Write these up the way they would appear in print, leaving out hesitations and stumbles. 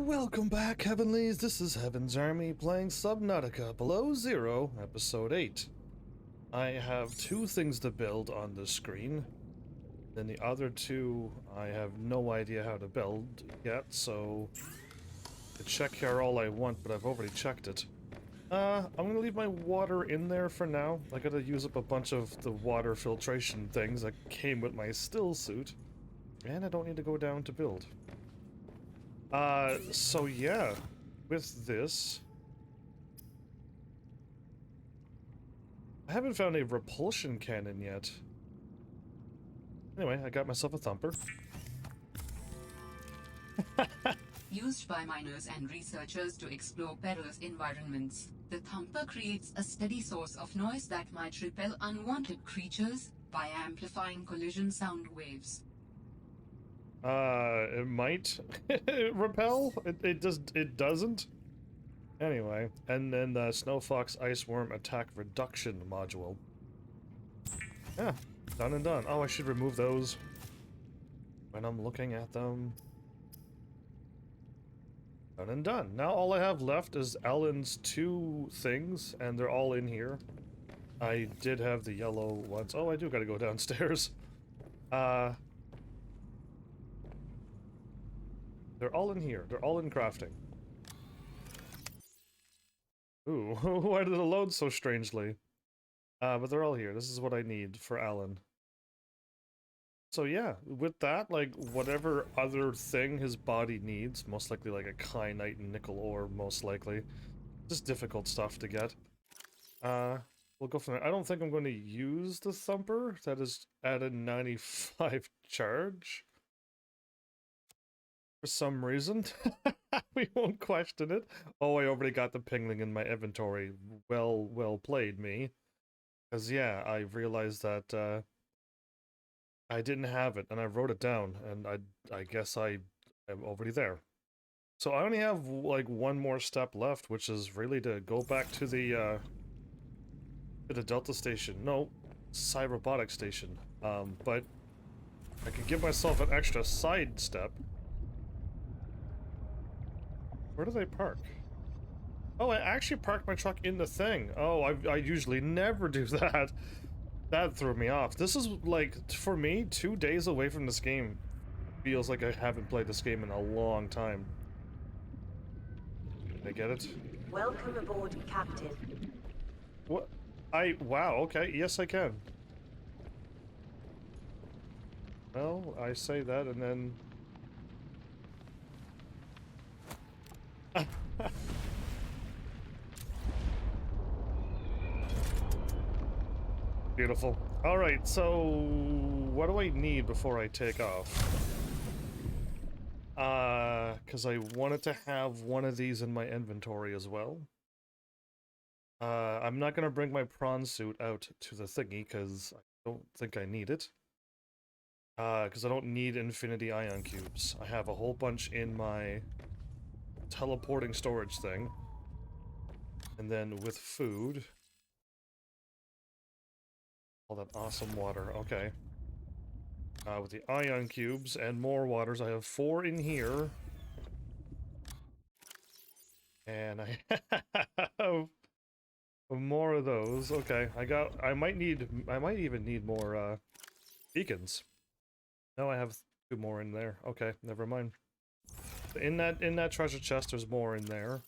Welcome back, Heavenlies. This is Heaven's Army playing Subnautica Below Zero, Episode 8. I have two things to build on the screen. Then the other two, I have no idea how to build yet, so I check here all I want, but I've already checked it. I'm gonna leave my water in there for now. I gotta use up a bunch of the water filtration things that came with my still suit. And I don't need to go down to build. So yeah, with this, I haven't found a repulsion cannon yet. Anyway, I got myself a thumper. Used by miners and researchers to explore perilous environments, the thumper creates a steady source of noise that might repel unwanted creatures by amplifying collision sound waves. It might repel. It doesn't. Anyway, and then the Snowfox Iceworm Attack Reduction module. Yeah, done and done. Oh, I should remove those when I'm looking at them. Done and done. Now all I have left is Ellen's two things, and they're all in here. I did have the yellow ones. Oh, I do gotta go downstairs. They're all in here. They're all in crafting. Ooh, why did it load so strangely? But they're all here. This is what I need for Alan. So yeah, with that, like, whatever other thing his body needs, most likely like a kyanite and nickel ore, most likely. Just difficult stuff to get. We'll go from there. I don't think I'm going to use the thumper. That is at a 95 charge. For some reason. We won't question it. Oh, I already got the pingling in my inventory. Well played, me. Because, yeah, I realized that, I didn't have it, and I wrote it down, and I guess I am already there. So I only have, like, one more step left, which is really to go back to the Delta Station. No, Cyrobotic Station. But I could give myself an extra side step. Where do they park? Oh, I actually parked my truck in the thing. Oh, I usually never do that. That threw me off. This is, like, for me, 2 days away from this game. Feels like I haven't played this game in a long time. Did I get it? Welcome aboard, Captain. What? Wow, okay, yes I can. Well, I say that and then... Beautiful. Alright, so what do I need before I take off? Because I wanted to have one of these in my inventory as well. I'm not gonna bring my prawn suit out to the thingy, because I don't think I need it. Because I don't need infinity ion cubes. I have a whole bunch in my teleporting storage thing. And then with food... all that awesome water, okay. With the ion cubes and more waters, I have 4 in here. And I have more of those. Okay, I might even need more, beacons. No, I have 2 more in there. Okay, never mind. In that treasure chest, there's more in there.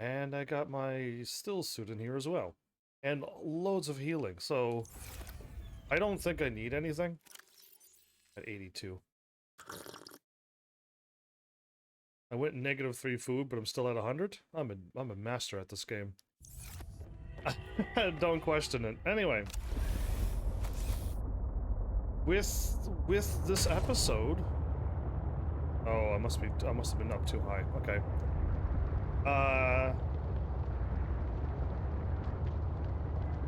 And I got my still suit in here as well. And loads of healing, so... I don't think I need anything. At 82. I went -3 food, but I'm still at 100? I'm a master at this game. Don't question it. Anyway. With this episode... Oh, I must have been up too high. Okay.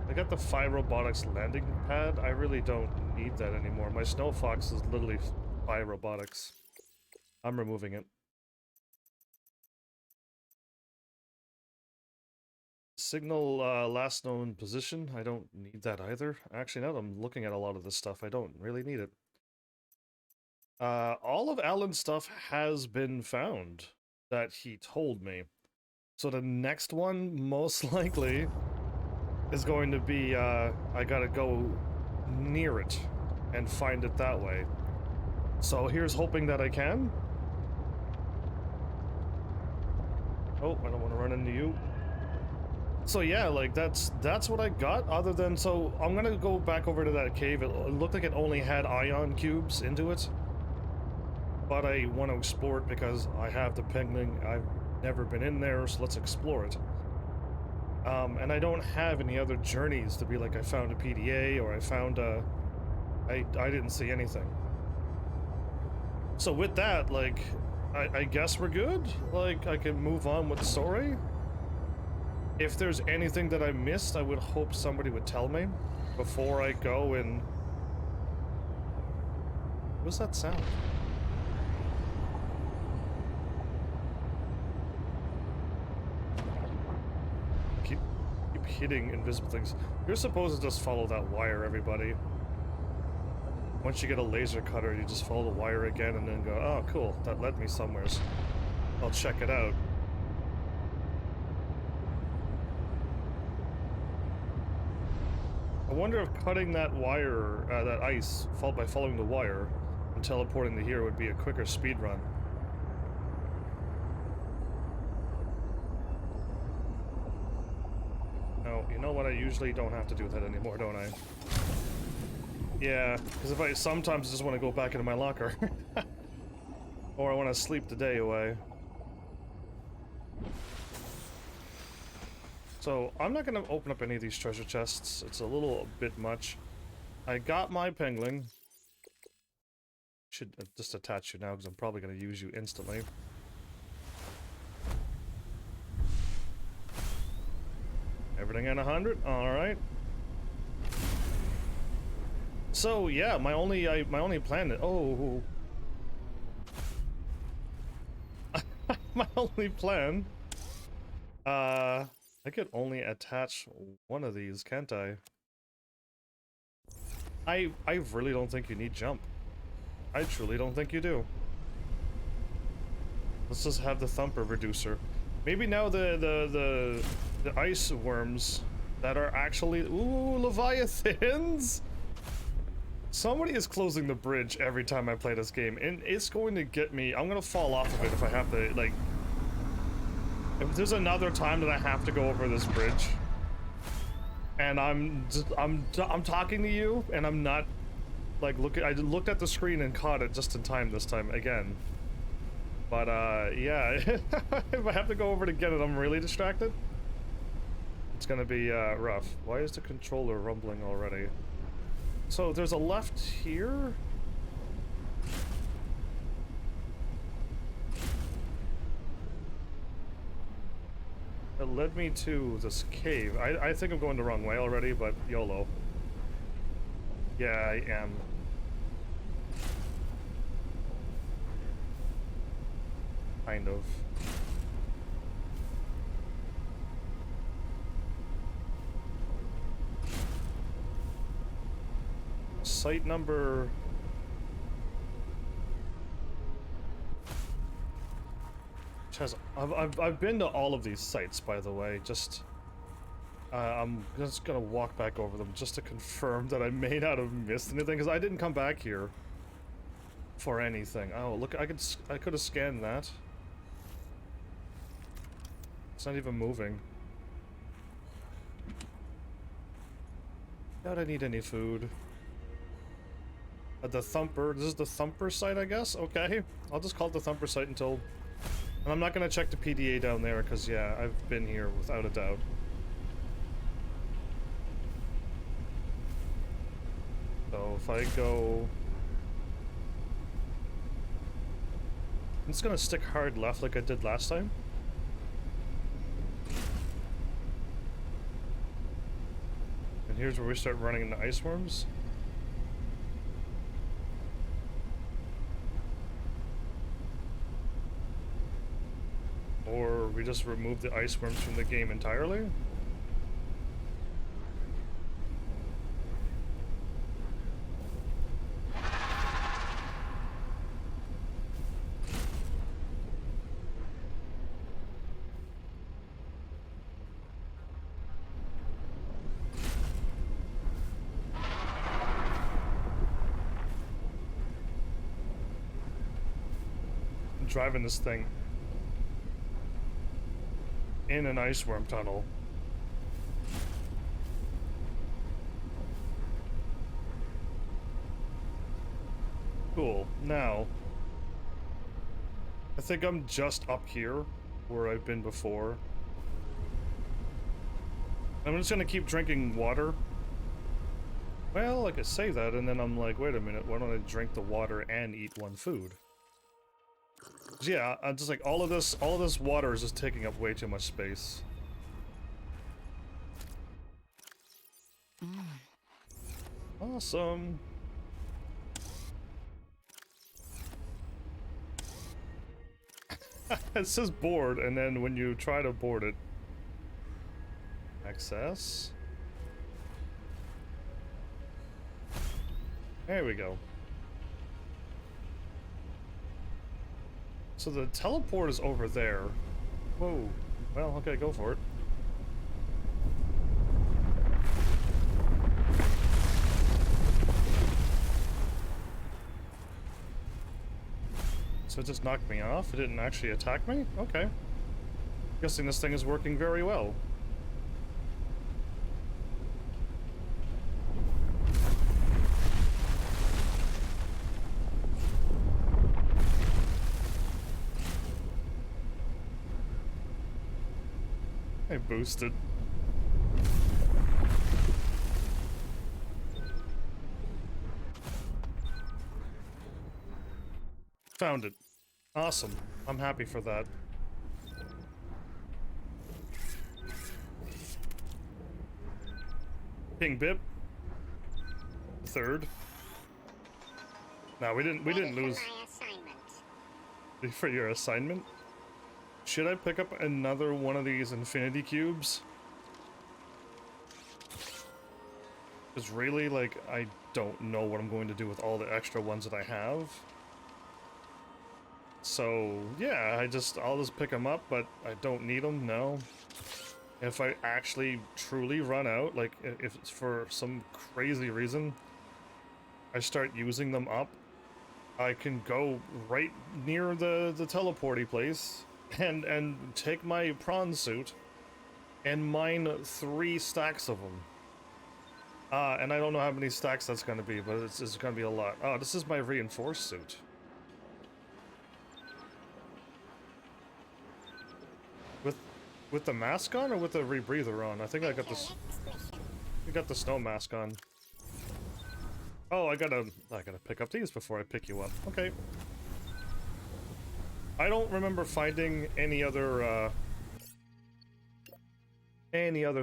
I got the Phi Robotics landing pad. I really don't need that anymore. My Snowfox is literally Phi Robotics. I'm removing it. Signal last known position. I don't need that either. Actually, now that I'm looking at a lot of this stuff, I don't really need it. All of Alan's stuff has been found that he told me. So the next one, most likely, is going to be, I gotta go near it and find it that way. So here's hoping that I can. Oh, I don't want to run into you. So yeah, like, that's what I got, other than, so I'm gonna go back over to that cave. It looked like it only had ion cubes into it. But I want to explore it because I have the pingling. I've never been in there, so let's explore it. And I don't have any other journeys to be like I found a PDA or I found a... I didn't see anything. So with that, like, I guess we're good? Like, I can move on with the story? If there's anything that I missed, I would hope somebody would tell me before I go and... What's that sound? Keep hitting invisible things. You're supposed to just follow that wire, everybody. Once you get a laser cutter, you just follow the wire again and then go, oh, cool, that led me somewheres. I'll check it out. I wonder if cutting that wire, that ice, by following the wire and teleporting to here would be a quicker speed run. No, you know what? I usually don't have to do that anymore, don't I? Yeah, because if I sometimes just want to go back into my locker. Or I want to sleep the day away. So, I'm not going to open up any of these treasure chests. It's a little bit much. I got my pingling. Should just attach you now, because I'm probably going to use you instantly. Everything at 100? Alright. So, yeah, my only plan... Oh... my only plan... I could only attach one of these, can't I? I really don't think you need jump. I truly don't think you do. Let's just have the thumper reducer. Maybe now the ice worms that are actually... Ooh, Leviathans! Somebody is closing the bridge every time I play this game, and it's going to get me... I'm gonna fall off of it if I have to, like... If there's another time that I have to go over this bridge, and I'm talking to you, and I'm not, like, I looked at the screen and caught it just in time this time again. But, yeah, if I have to go over it again and I'm really distracted, it's gonna be, rough. Why is the controller rumbling already? So, there's a left here? It led me to this cave. I think I'm going the wrong way already, but YOLO. Yeah, I am. Kind of. Site number... I've been to all of these sites, by the way. Just I'm just gonna walk back over them just to confirm that I may not have missed anything, because I didn't come back here for anything. Oh, look, I could have scanned that. It's not even moving. Doubt I need any food. The Thumper. This is the Thumper site, I guess. Okay, I'll just call it the Thumper site until. And I'm not gonna check the PDA down there, because, yeah, I've been here without a doubt. So, if I go... I'm just gonna stick hard left like I did last time. And here's where we start running into ice worms. Or we just remove the ice worms from the game entirely. driving this thing in an ice worm tunnel. Cool. Now, I think I'm just up here where I've been before. I'm just gonna keep drinking water. Well, I could say that, and then I'm like, wait a minute, why don't I drink the water and eat one food? Yeah, I'm just like, all of this water is just taking up way too much space. Awesome. It says board, and then when you try to board it, access. There we go. So the teleport is over there. Whoa. Well, okay, go for it. So it just knocked me off? It didn't actually attack me? Okay. Guessing this thing is working very well. I boosted. Found it. Awesome. I'm happy for that. King Bip. Third. No, we didn't lose. For your assignment? Should I pick up another one of these infinity cubes? Because really, like, I don't know what I'm going to do with all the extra ones that I have. So, yeah, I'll just pick them up, but I don't need them, no. If I actually truly run out, like, if it's for some crazy reason, I start using them up, I can go right near the teleporty place and take my prawn suit and mine 3 stacks of them. And I don't know how many stacks that's going to be, but it's going to be a lot. Oh, this is my reinforced suit. With the mask on or with the rebreather on? I think I got this. We got the snow mask on. Oh, I gotta pick up these before I pick you up. Okay. I don't remember finding any other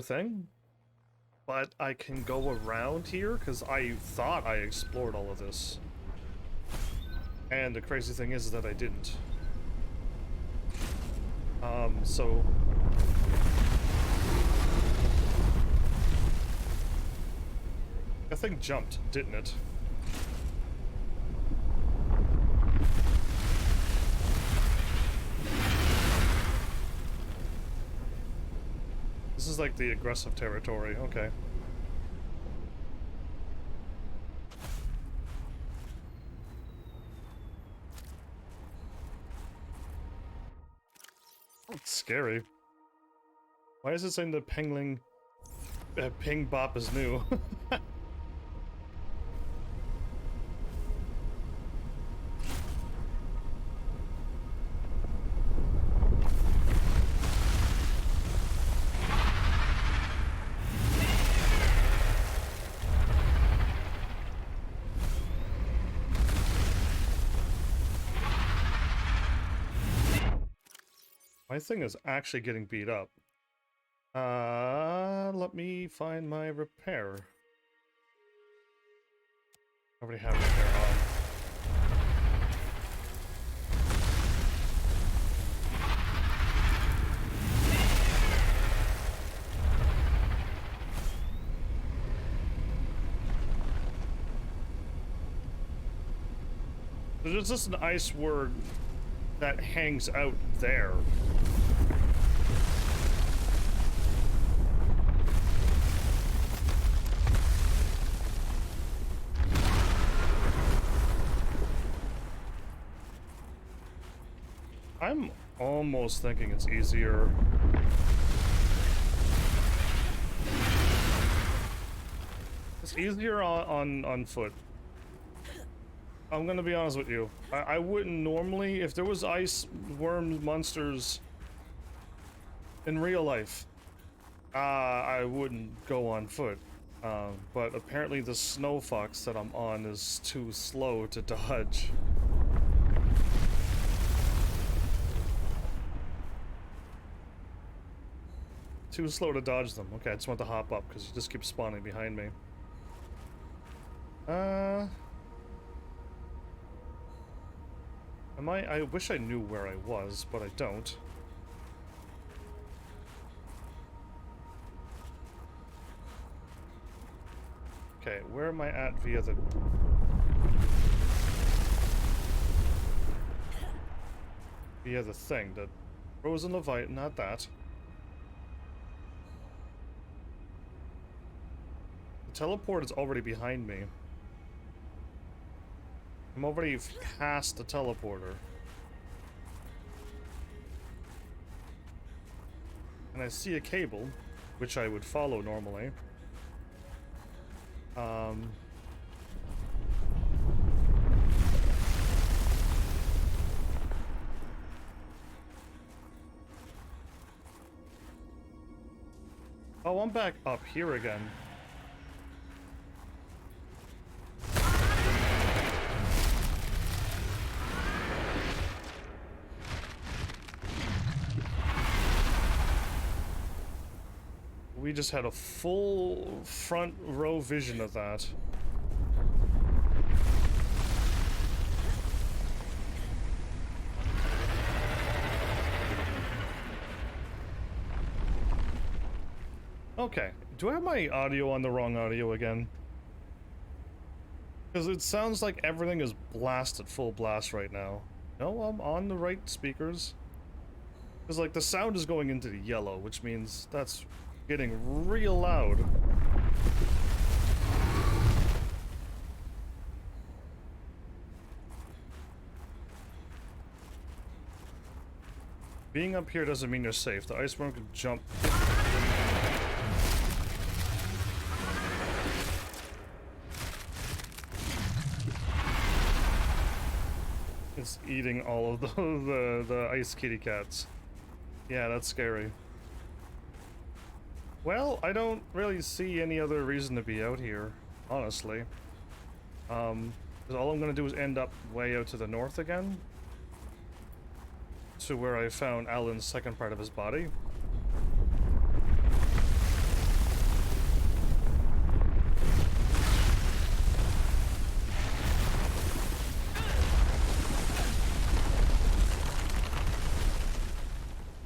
thing, but I can go around here because I thought I explored all of this, and the crazy thing is that I didn't. So that thing jumped, didn't it? This is like the aggressive territory, okay. It's scary. Why is it saying the ping bop is new? My thing is actually getting beat up. Let me find my repair. I already have repair on. There's just an ice word that hangs out there. I'm almost thinking it's easier. It's easier on foot. I'm gonna be honest with you. I wouldn't normally, if there was ice worms monsters in real life, I wouldn't go on foot. But apparently the snow fox that I'm on is too slow to dodge. Too slow to dodge them. Okay, I just want to hop up because it just keeps spawning behind me. I wish I knew where I was, but I don't. Okay, where am I at via the... via the thing, the frozen Levite, not that. The teleport is already behind me. I'm already past the teleporter. And I see a cable, which I would follow normally. Oh, I'm back up here again. We just had a full front row vision of that. Okay, do I have my audio on the wrong audio again? Because it sounds like everything is blasted full blast right now. No, I'm on the right speakers. Because like the sound is going into the yellow, which means that's getting real loud. Being up here doesn't mean you're safe. The iceberg can jump. It's eating all of the ice kitty cats. Yeah, that's scary. Well, I don't really see any other reason to be out here, honestly. 'Cause all I'm gonna do is end up way out to the north again. To where I found Alan's second part of his body.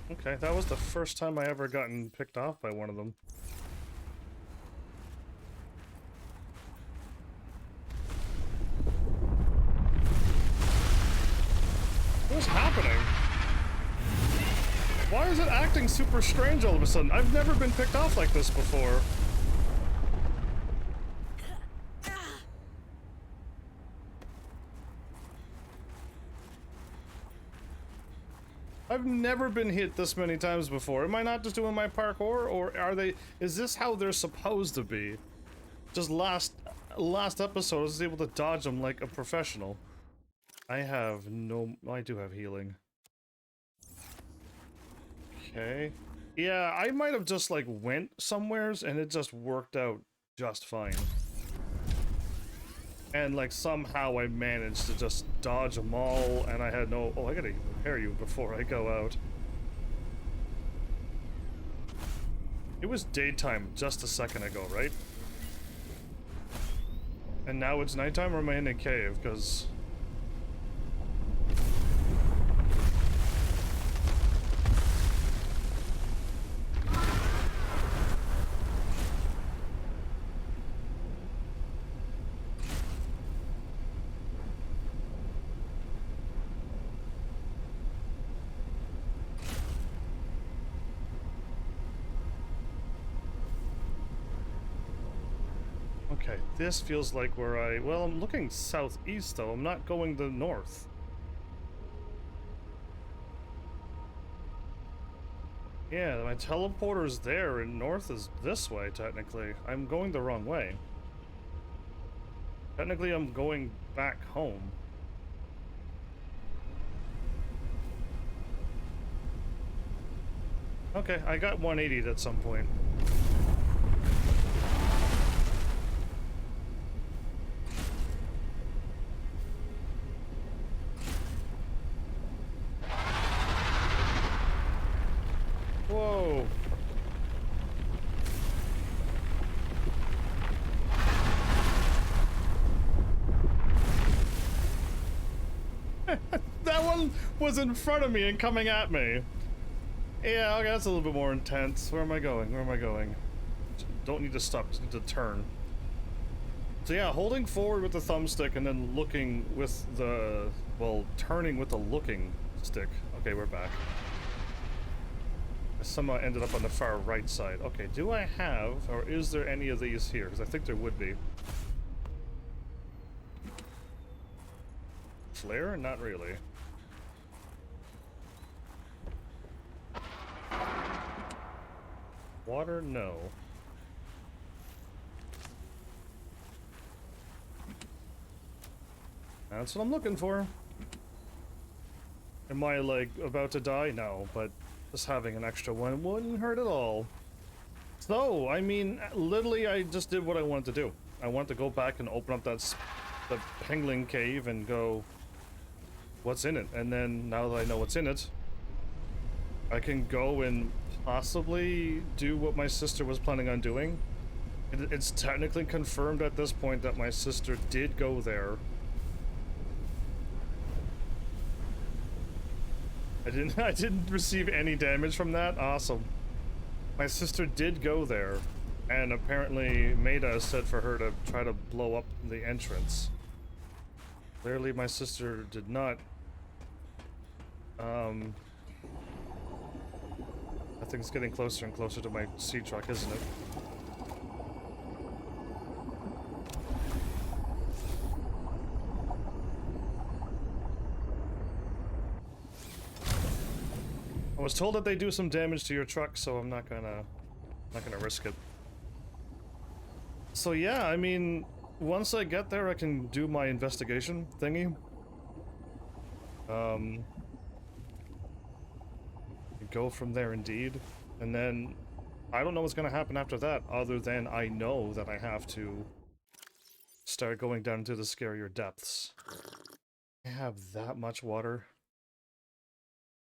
Okay, that was the first time I ever gotten picked off by one of them. What's happening? Why is it acting super strange all of a sudden? I've never been picked off like this before. I've never been hit this many times before. Am I not just doing my parkour, or are they? Is this how they're supposed to be? Just last episode, I was able to dodge them like a professional. I do have healing. Okay. Yeah, I might have just like went somewheres and it just worked out just fine. And like somehow I managed to just dodge them all, and I had no... Oh, I gotta repair you before I go out. It was daytime just a second ago, right? And now it's nighttime, or am I in a cave? Because... Okay, this feels like where I... Well, I'm looking southeast, though. I'm not going to north. Yeah, my teleporter's there and north is this way, technically. I'm going the wrong way. Technically, I'm going back home. Okay, I got 180'd at some point. Whoa. That one was in front of me and coming at me. Yeah, okay, that's a little bit more intense. Where am I going? Where am I going? Don't need to stop, just need to turn. So yeah, holding forward with the thumbstick and then looking with the... well, turning with the looking stick. Okay, we're back. I somehow ended up on the far right side. Okay, do I have, or is there any of these here? Because I think there would be. Flare? Not really. Water? No. That's what I'm looking for. Am I, like, about to die? No, but just having an extra one wouldn't hurt at all. So, I mean, literally I just did what I wanted to do. I wanted to go back and open up the Pengling cave and go, what's in it? And then, now that I know what's in it, I can go and possibly do what my sister was planning on doing. It's technically confirmed at this point that my sister did go there. I didn't receive any damage from that. Awesome. My sister did go there, and apparently Maida said for her to try to blow up the entrance. Clearly my sister did not. I think it's getting closer and closer to my sea truck, isn't it? I was told that they do some damage to your truck, so I'm not gonna risk it. So yeah, I mean, once I get there, I can do my investigation thingy. Go from there indeed, and then I don't know what's gonna happen after that, other than I know that I have to start going down into the scarier depths. I have that much water.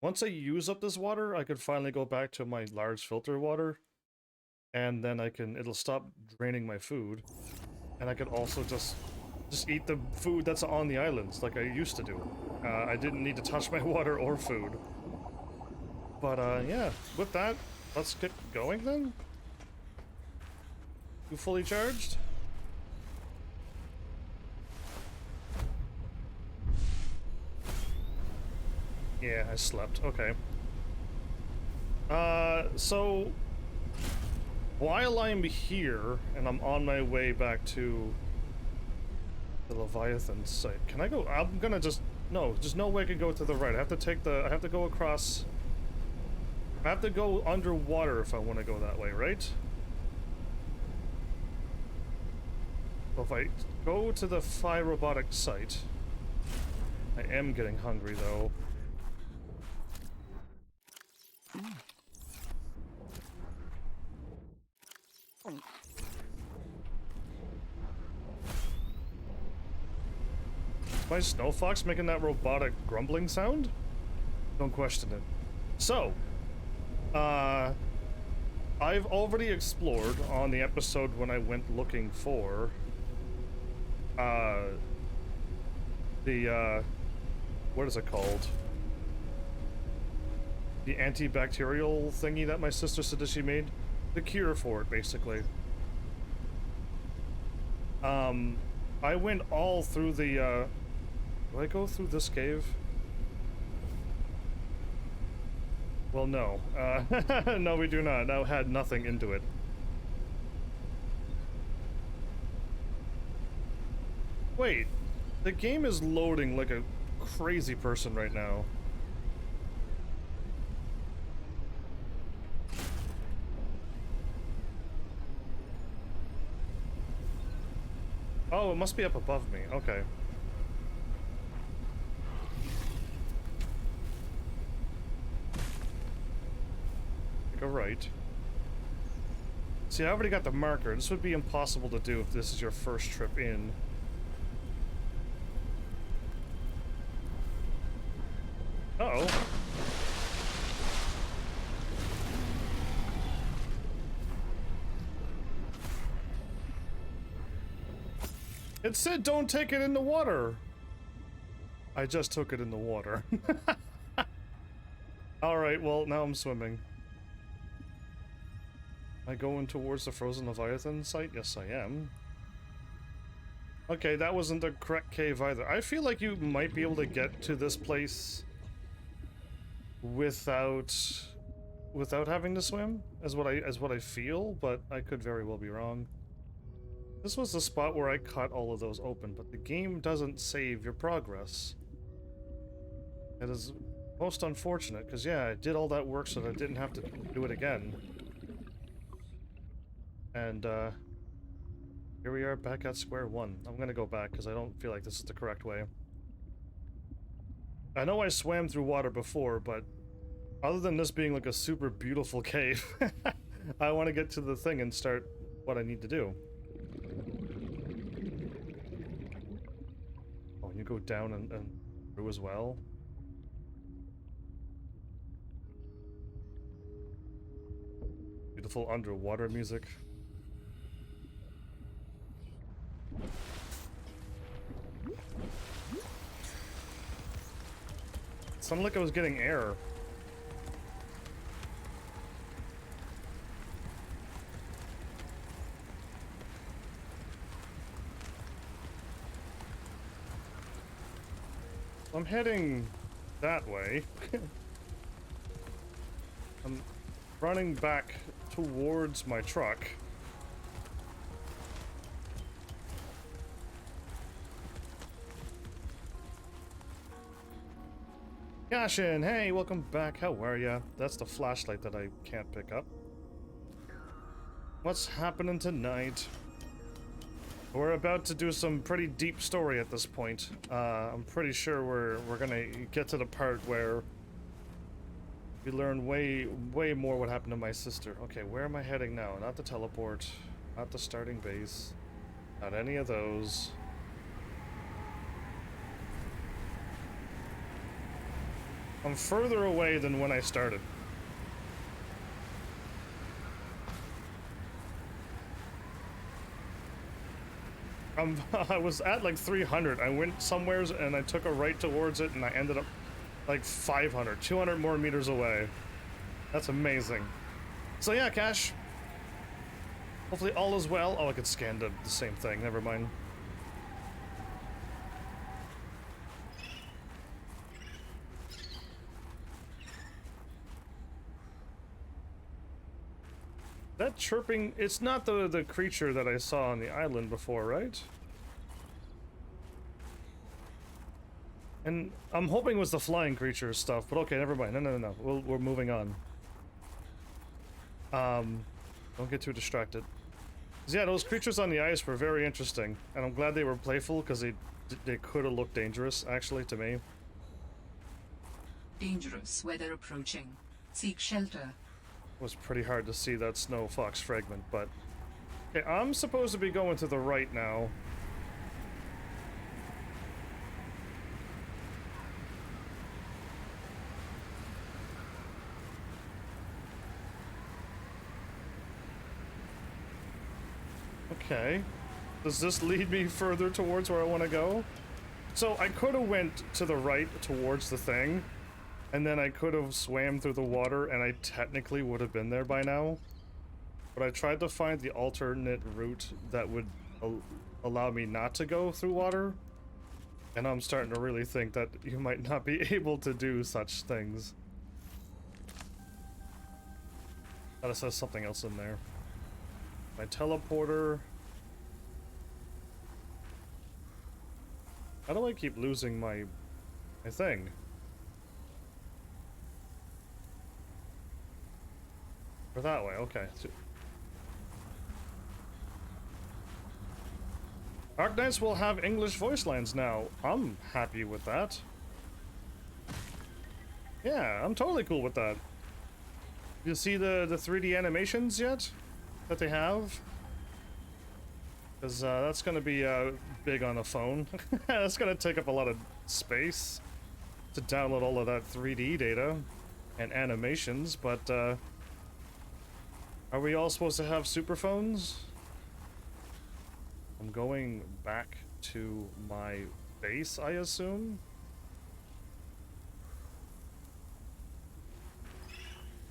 Once I use up this water, I could finally go back to my large filter water, and then it'll stop draining my food, and I could also just eat the food that's on the islands like I used to do. I didn't need to touch my water or food. But yeah, with that, let's get going then. You fully charged? Yeah, I slept. Okay. So while I'm here and I'm on my way back to the Leviathan site, can I go? I'm gonna no, there's no way I can go to the right. I have to go across. I have to go underwater if I want to go that way, right? Well, if I go to the Phi Robotic site, I am getting hungry though. Is my snow fox making that robotic grumbling sound? Don't question it. So, I've already explored on the episode when I went looking for what is it called? The antibacterial thingy that my sister said that she made. The cure for it, basically. I went all through the, do I go through this cave? Well, no. No, we do not. That had nothing into it. Wait. The game is loading like a crazy person right now. Oh, it must be up above me. Okay. Go right. See, I already got the marker. This would be impossible to do if this is your first trip in. Uh-oh. It said don't take it in the water. I just took it in the water. Alright, well, now I'm swimming. Am I going towards the Frozen Leviathan site? Yes, I am. Okay, that wasn't the correct cave either. I feel like you might be able to get to this place without having to swim, as what I feel, but I could very well be wrong. This was the spot where I cut all of those open, but the game doesn't save your progress. It is most unfortunate, because yeah, I did all that work so that I didn't have to do it again. And, here we are back at square one. I'm gonna go back, because I don't feel like this is the correct way. I know I swam through water before, but other than this being like a super beautiful cave, I want to get to the thing and start what I need to do. Oh, and you go down and through as well? Beautiful underwater music. It sounded like I was getting air. I'm heading that way. I'm running back towards my truck. Yashin, hey, welcome back. How are ya? That's the flashlight that I can't pick up. What's happening tonight? We're about to do some pretty deep story at this point. I'm pretty sure we're gonna get to the part where we learn way more what happened to my sister. Okay, where am I heading now? Not the teleport, not the starting base, not any of those. I'm further away than when I started. I was at like 300. I went somewheres and I took a right towards it and I ended up like 500, 200 more meters away. That's amazing. So yeah, Cash. Hopefully all is well. Oh, I could scan the same thing. Never mind. That chirping, it's not the creature that I saw on the island before, right? And I'm hoping it was the flying creature stuff, but okay, never mind. No. We're moving on. Don't get too distracted. 'Cause yeah, those creatures on the ice were very interesting, and I'm glad they were playful because they could have looked dangerous, actually, to me. Dangerous weather approaching. Seek shelter. It was pretty hard to see that snow fox fragment, but okay, I'm supposed to be going to the right now. Okay. Does this lead me further towards where I want to go? So I could have went to the right towards the thing, and then I could have swam through the water, and I technically would have been there by now. But I tried to find the alternate route that would allow me not to go through water, and I'm starting to really think that you might not be able to do such things. Thought it says something else in there. My teleporter. How do I keep losing my thing? Or that way, okay. Arknights will have English voice lines now. I'm happy with that. Yeah, I'm totally cool with that. You see the 3D animations yet that they have? Because that's going to be big on a phone. That's going to take up a lot of space to download all of that 3D data and animations, but are we all supposed to have super phones? I'm going back to my base, I assume?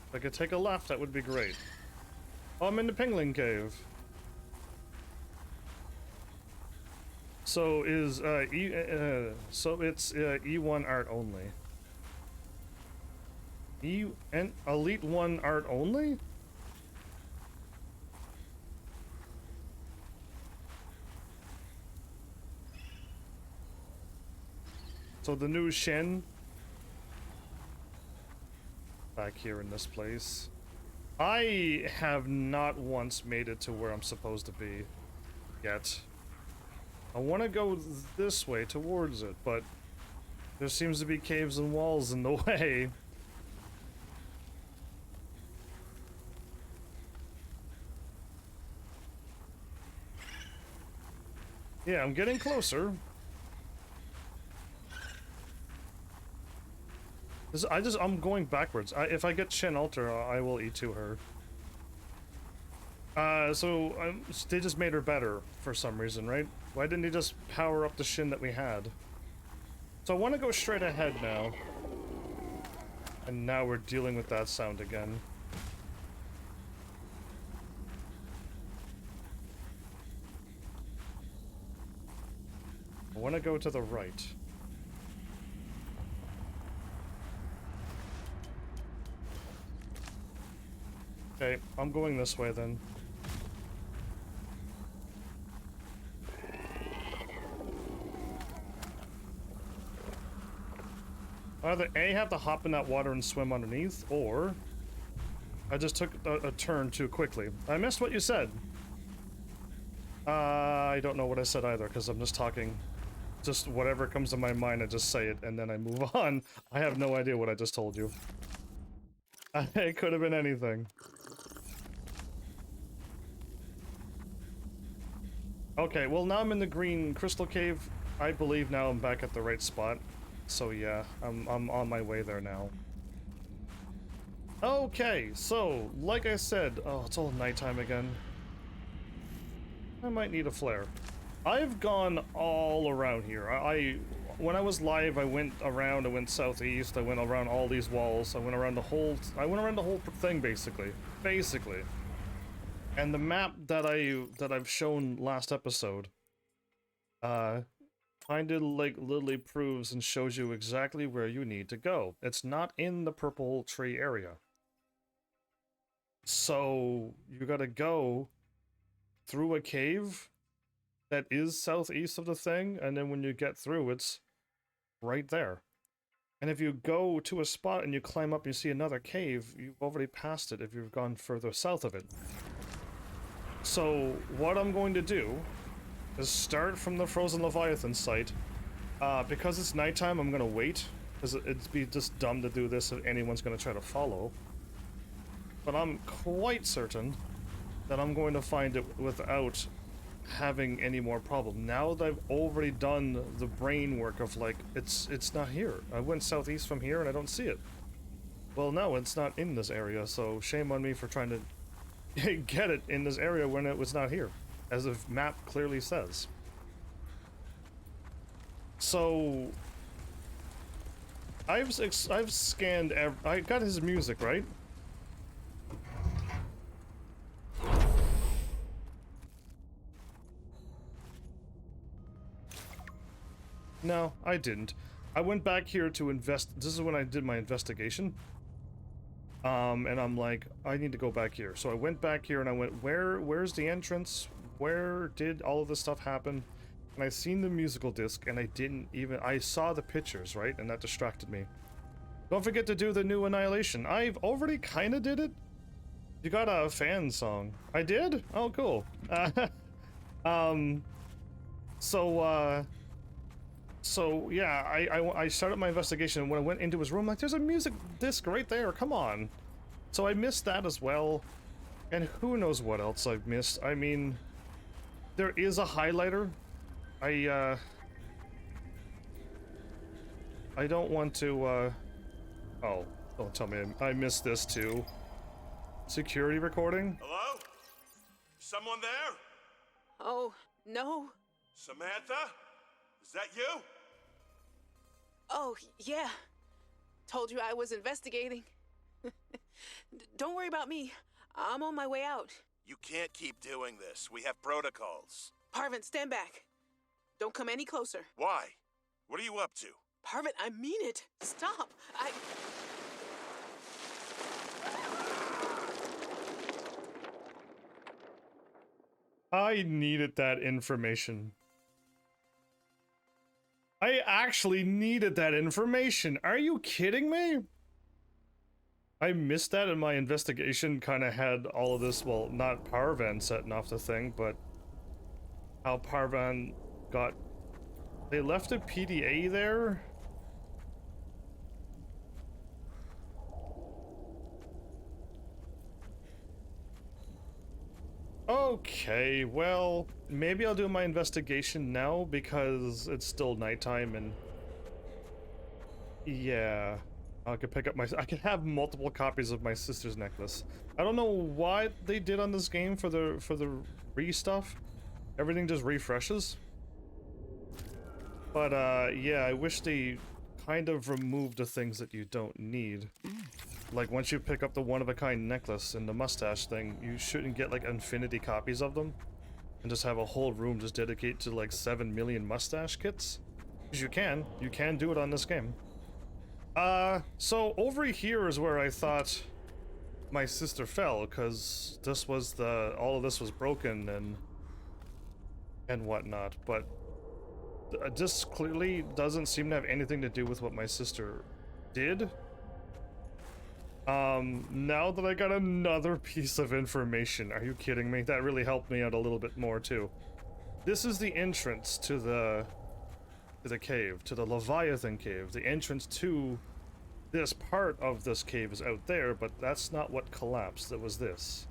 If I could take a left, that would be great. Oh, I'm in the Pingling Cave. So is so it's E1 art only. And Elite 1 art only? So the new Shen back here in this place. I have not once made it to where I'm supposed to be yet. I want to go this way towards it, but there seems to be caves and walls in the way. Yeah, I'm getting closer. I'm going backwards. If I get Shen Alter, I will E2 her. They just made her better for some reason, right? Why didn't he just power up the Shin that we had? So I want to go straight ahead now. And now we're dealing with that sound again. I want to go to the right. Okay, I'm going this way then. Either A, have to hop in that water and swim underneath, or I just took a turn too quickly. I missed what you said. I don't know what I said either, because I'm just talking. Just whatever comes to my mind, I just say it, and then I move on. I have no idea what I just told you. It could have been anything. Okay, well now I'm in the green crystal cave. I believe now I'm back at the right spot. So yeah, I'm on my way there now. Okay, so like I said, oh, it's all nighttime again. I might need a flare. I've gone all around here. When I was live, I went around. I went southeast. I went around all these walls. I went around the whole thing basically. And the map that I've shown last episode, kind of like literally proves and shows you exactly where you need to go. It's not in the purple tree area. So you gotta go through a cave that is southeast of the thing, and then when you get through, it's right there. And if you go to a spot and you climb up and you see another cave, you've already passed it if you've gone further south of it. So what I'm going to do is start from the Frozen Leviathan site. Because it's nighttime, I'm gonna wait, because it'd be just dumb to do this if anyone's gonna try to follow. But I'm quite certain that I'm going to find it without having any more problem. Now that I've already done the brain work of like, it's not here. I went southeast from here and I don't see it. Well, no, it's not in this area, so shame on me for trying to get it in this area when it was not here, as the map clearly says. So I've scanned I got his music, right? No, I didn't. I went back here to invest. This is when I did my investigation. And I'm like, I need to go back here. So I went back here and I went, where's the entrance? Where did all of this stuff happen? And I seen the musical disc and I saw the pictures, right? And that distracted me. Don't forget to do the new Annihilation. I've already kind of did it. You got a fan song. I did? Oh, cool. So yeah, I started my investigation, and when I went into his room, like, there's a music disc right there, come on. So I missed that as well, and who knows what else I've missed. I mean, there is a highlighter. I don't want to, oh, don't tell me I missed this too. Security recording? Hello? Someone there? Oh, no. Samantha? Is that you? Oh, yeah. Told you I was investigating. Don't worry about me. I'm on my way out. You can't keep doing this. We have protocols. Parvin, stand back. Don't come any closer. Why? What are you up to? Parvin, I mean it. Stop. I needed that information. I actually needed that information. Are you kidding me? I missed that in my investigation, kind of had all of this, well, not Parvan setting off the thing, but how Parvan got... They left a PDA there? Okay, well, maybe I'll do my investigation now because it's still nighttime and... Yeah, I could pick up my... I could have multiple copies of my sister's necklace. I don't know what they did on this game for the re-stuff. Everything just refreshes. But, yeah, I wish they kind of removed the things that you don't need. Like, once you pick up the one-of-a-kind necklace and the mustache thing, you shouldn't get, like, infinity copies of them. And just have a whole room just dedicated to, like, 7 million mustache kits. Because you can do it on this game. So over here is where I thought my sister fell, because this was all of this was broken and whatnot, but this clearly doesn't seem to have anything to do with what my sister did. Now that I got another piece of information, are you kidding me? That really helped me out a little bit more too. This is the entrance to the cave, to the Leviathan cave. The entrance to this part of this cave is out there, but that's not what collapsed. It was this.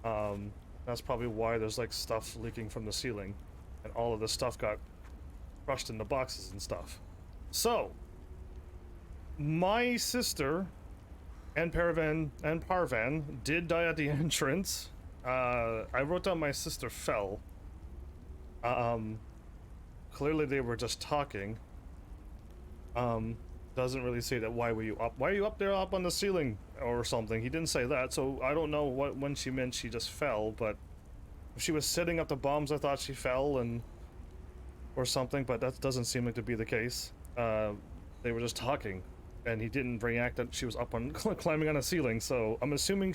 That's probably why there's like stuff leaking from the ceiling, and all of this stuff got crushed into boxes and stuff. So, my sister and Parvan did die at the entrance. I wrote down my sister fell. Clearly they were just talking. Doesn't really say that. Why were you up? Why are you up there, up on the ceiling or something? He didn't say that, so I don't know when she meant she just fell, but if she was setting up the bombs, I thought she fell or something, but that doesn't seem like to be the case. They were just talking, and he didn't react that she was up on climbing on a ceiling, so I'm assuming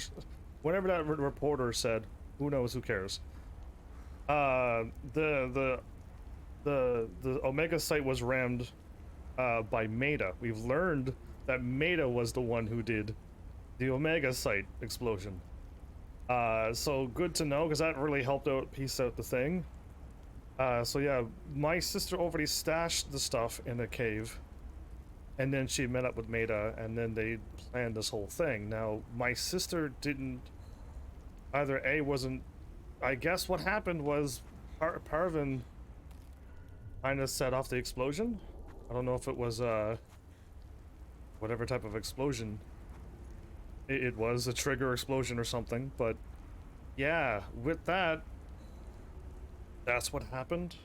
whatever that reporter said, who knows, who cares. The Omega site was rammed by Maida. We've learned that Maida was the one who did the Omega site explosion. So good to know, because that really helped out piece out the thing. So yeah, my sister already stashed the stuff in a cave, and then she met up with Maida, and then they planned this whole thing. Now, my sister didn't... Either A, wasn't... I guess what happened was Parvin kind of set off the explosion. I don't know if it was, whatever type of explosion it was, a trigger explosion or something, but yeah, with that, that's what happened.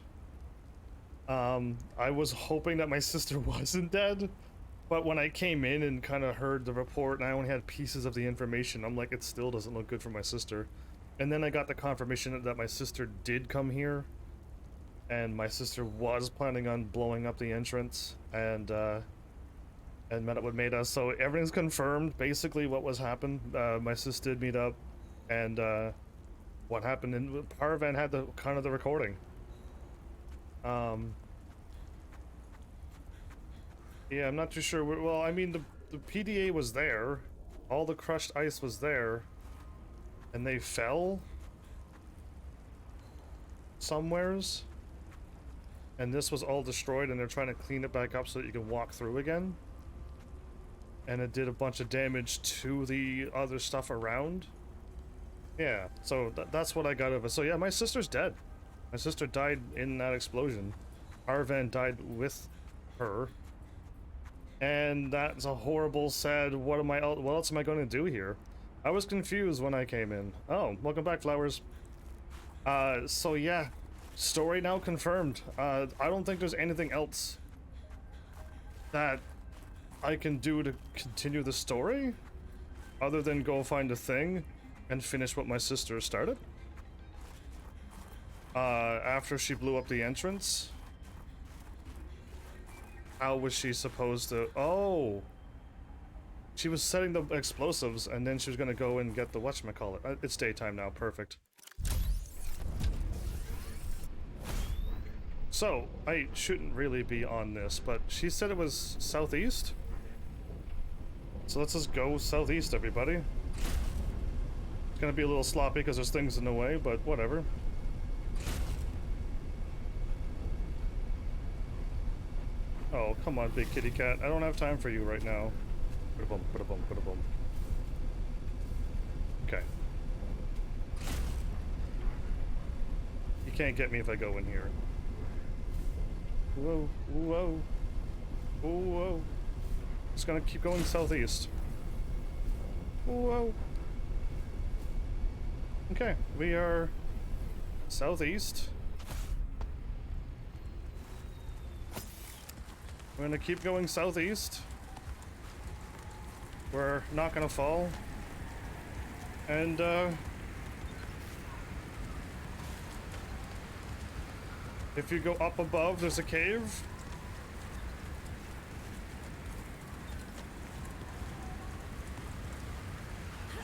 I was hoping that my sister wasn't dead, but when I came in and kind of heard the report and I only had pieces of the information, I'm like, it still doesn't look good for my sister. And then I got the confirmation that my sister did come here, and my sister was planning on blowing up the entrance, and met up with Maida, so everything's confirmed. Basically, what was happened, my sister did meet up, and what happened, and Parvan had the kind of the recording. Yeah, I'm not too sure. Well, I mean, the PDA was there, all the crushed ice was there, and they fell somewheres. and this was all destroyed, and they're trying to clean it back up so that you can walk through again. And it did a bunch of damage to the other stuff around. Yeah, so that's what I got of it. So yeah, my sister's dead. My sister died in that explosion. Arvan died with her. And that's a horrible, sad, what else am I going to do here? I was confused when I came in. Oh, welcome back, Flowers. So yeah, story now confirmed. I don't think there's anything else that I can do to continue the story other than go find a thing and finish what my sister started. After she blew up the entrance. How was she supposed to... Oh! She was setting the explosives, and then she was gonna go and get the whatchamacallit. It's daytime now, perfect. So, I shouldn't really be on this, but she said it was southeast? So let's just go southeast, everybody. It's gonna be a little sloppy because there's things in the way, but whatever. Oh, come on, big kitty cat. I don't have time for you right now. Ba-da-bum, ba-da-bum, ba-da-bum. Okay. You can't get me if I go in here. Whoa, whoa. Whoa. Just gonna keep going southeast. Whoa. Okay, we are southeast. We're gonna keep going southeast. We're not gonna fall. And, if you go up above, there's a cave.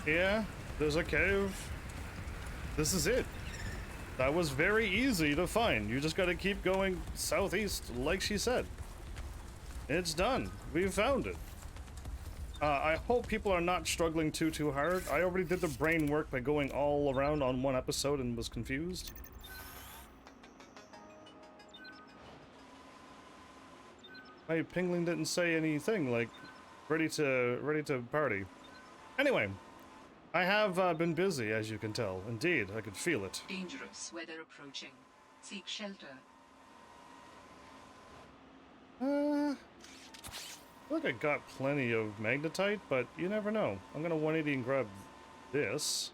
Yeah, there's a cave. This is it. That was very easy to find. You just gotta keep going southeast, like she said. It's done. We found it. I hope people are not struggling too hard. I already did the brain work by going all around on one episode and was confused. My pingling didn't say anything like ready to party. Anyway, I have been busy, as you can tell. Indeed, I could feel it. Dangerous weather approaching. Seek shelter. Look, I got plenty of magnetite, but you never know. I'm gonna 180 and grab this.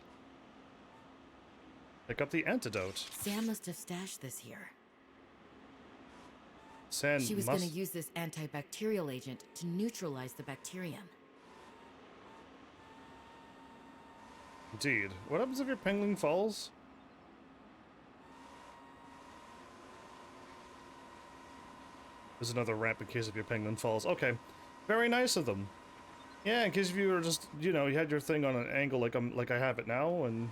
Pick up the antidote. Sam must have stashed this here. Sam She was must... going to use this antibacterial agent to neutralize the bacterium. Indeed. What happens if your penguin falls? There's another ramp in case if your penguin falls. Okay. Very nice of them. Yeah, in case if you were just, you know, you had your thing on an angle like I have it now and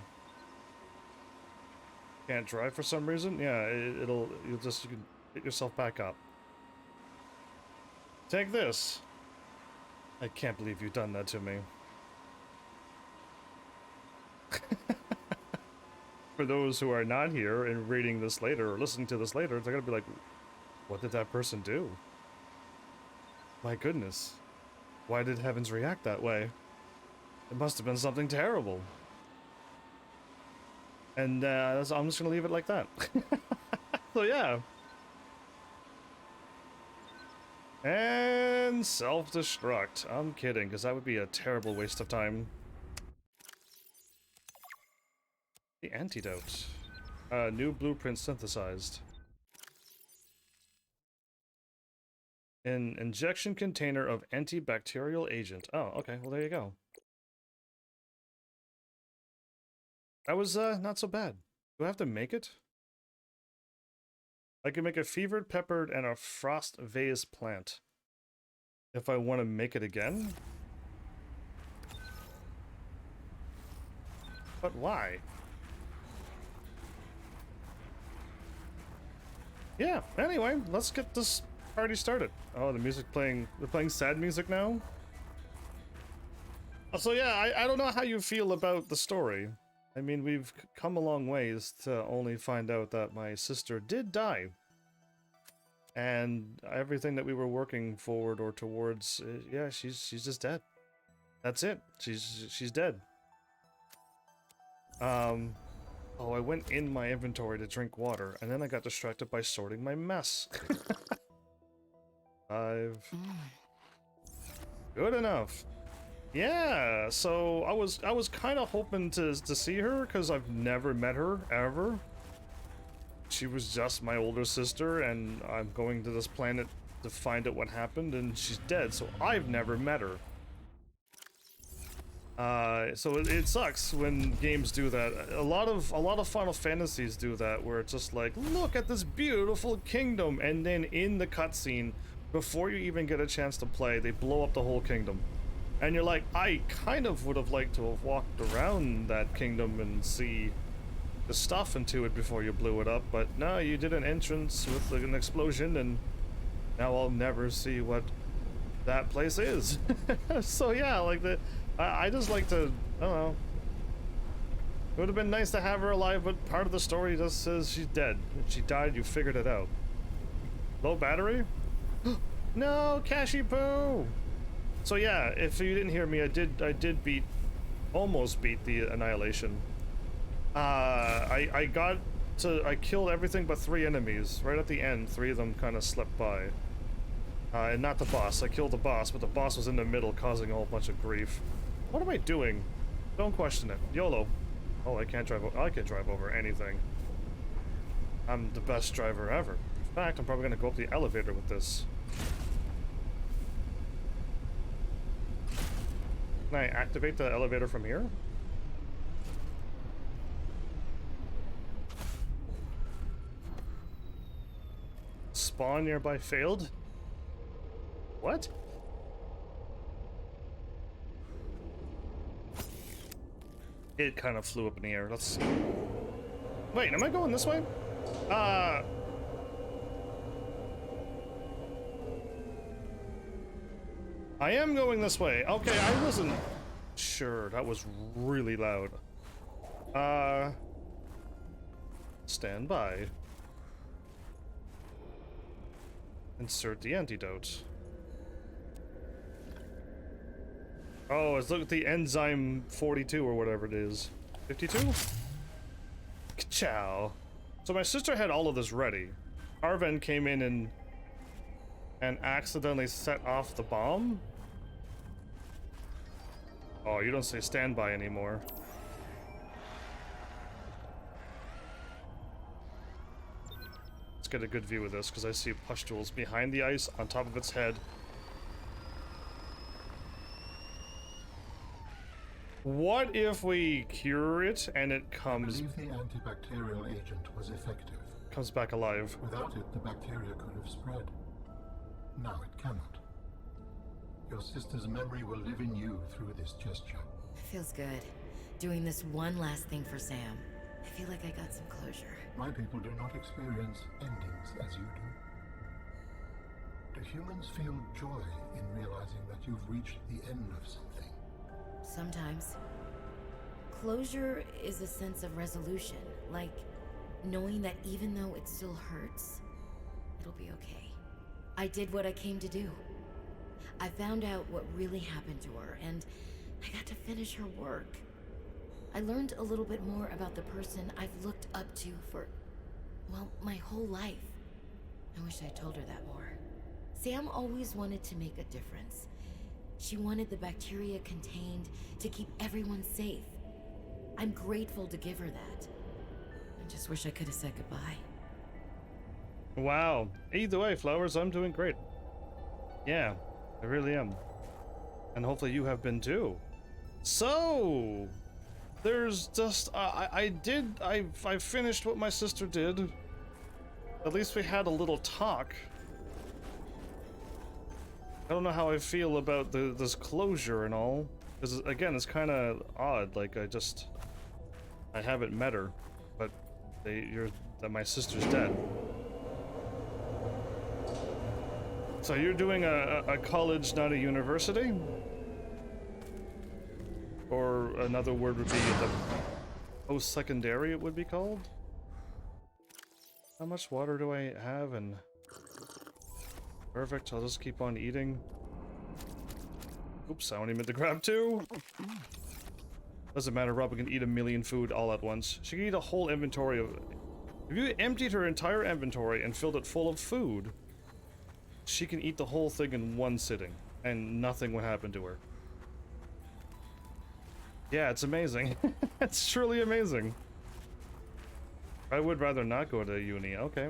can't drive for some reason. Yeah, you can get yourself back up. Take this. I can't believe you've done that to me. For those who are not here and reading this later or listening to this later, they're gonna be like, what did that person do? My goodness. Why did Heavens react that way? It must have been something terrible. And I'm just gonna leave it like that. So yeah. And self-destruct. I'm kidding, because that would be a terrible waste of time. The antidote. New blueprint synthesized. An injection container of antibacterial agent. Oh, okay. Well, there you go. That was not so bad. Do I have to make it? I can make a fevered peppered and a frost vase plant. If I want to make it again? But why? Yeah, anyway, let's get this party started. Oh, the music playing. They're playing sad music now? So yeah, I don't know how you feel about the story. I mean, we've come a long ways to only find out that my sister did die. and everything that we were working forward or towards, yeah, she's just dead. That's it. She's dead. Oh, I went in my inventory to drink water, and then I got distracted by sorting my mess. 5. Good enough. Yeah, so I was kind of hoping to see her, because I've never met her, ever. She was just my older sister, and I'm going to this planet to find out what happened, and she's dead, so I've never met her. So it sucks when games do that. A lot of Final Fantasies do that, where it's just like, look at this beautiful kingdom, and then in the cutscene, before you even get a chance to play, they blow up the whole kingdom. And you're like, I kind of would have liked to have walked around that kingdom and see the stuff into it before you blew it up, but no, you did an entrance with an explosion, and now I'll never see what that place is. So yeah, like I just like to, I don't know. It would have been nice to have her alive, but part of the story just says she's dead. If she died, you figured it out. Low battery? No, Cashy Poo! So yeah, if you didn't hear me, I did almost beat the Annihilation. I killed everything but 3 enemies. Right at the end, 3 of them kind of slipped by. And not the boss. I killed the boss, but the boss was in the middle, causing a whole bunch of grief. What am I doing? Don't question it. YOLO. Oh, I can't drive. I can drive over anything. I'm the best driver ever. In fact, I'm probably gonna go up the elevator with this. Can I activate the elevator from here? Spawn nearby failed? What? It kind of flew up in the air. Let's... Wait, am I going this way? I am going this way. Okay, I wasn't sure. That was really loud. Stand by. Insert the antidote. Oh, let's look at the enzyme 42 or whatever it is. 52? Ka-chow. So my sister had all of this ready. Arven came in and accidentally set off the bomb? Oh, you don't say standby anymore. Let's get a good view of this, because I see pustules behind the ice on top of its head. What if we cure it and it comes... I believe the antibacterial agent was effective. Comes back alive. Without it, the bacteria could have spread. Now it cannot. Your sister's memory will live in you through this gesture. Feels good. Doing this one last thing for Sam. I feel like I got some closure. My people do not experience endings as you do. Do humans feel joy in realizing that you've reached the end of something? Sometimes. Closure is a sense of resolution, like knowing that even though it still hurts, it'll be okay. I did what I came to do. I found out what really happened to her, and I got to finish her work. I learned a little bit more about the person I've looked up to for, well, my whole life. I wish I told her that more. Sam always wanted to make a difference. She wanted the bacteria contained to keep everyone safe. I'm grateful to give her that. I just wish I could have said goodbye. Wow. Either way, Flowers, I'm doing great. Yeah, I really am. And hopefully you have been too. So, there's just, I finished what my sister did. At least we had a little talk. I don't know how I feel about this closure and all. Because, again, it's kind of odd. Like, I haven't met her. But that my sister's dead. So you're doing a college, not a university? Or another word would be the post-secondary, it would be called? How much water do I have? And Perfect, I'll just keep on eating. Oops, I only meant to grab 2. Doesn't matter, Robin can eat a million food all at once. She can eat a whole inventory of... If you emptied her entire inventory and filled it full of food, she can eat the whole thing in one sitting, and nothing would happen to her. Yeah, it's amazing. It's truly amazing. I would rather not go to uni, okay.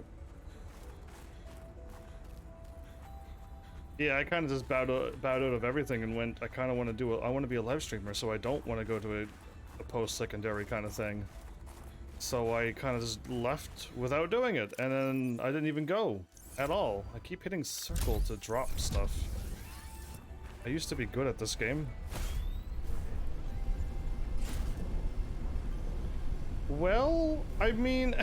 Yeah, I kind of just bowed out of everything and went, I kind of want to do I want to be a live streamer, so I don't want to go to a post-secondary kind of thing. So I kind of just left without doing it, and then I didn't even go at all. I keep hitting circle to drop stuff. I used to be good at this game. Well, I mean,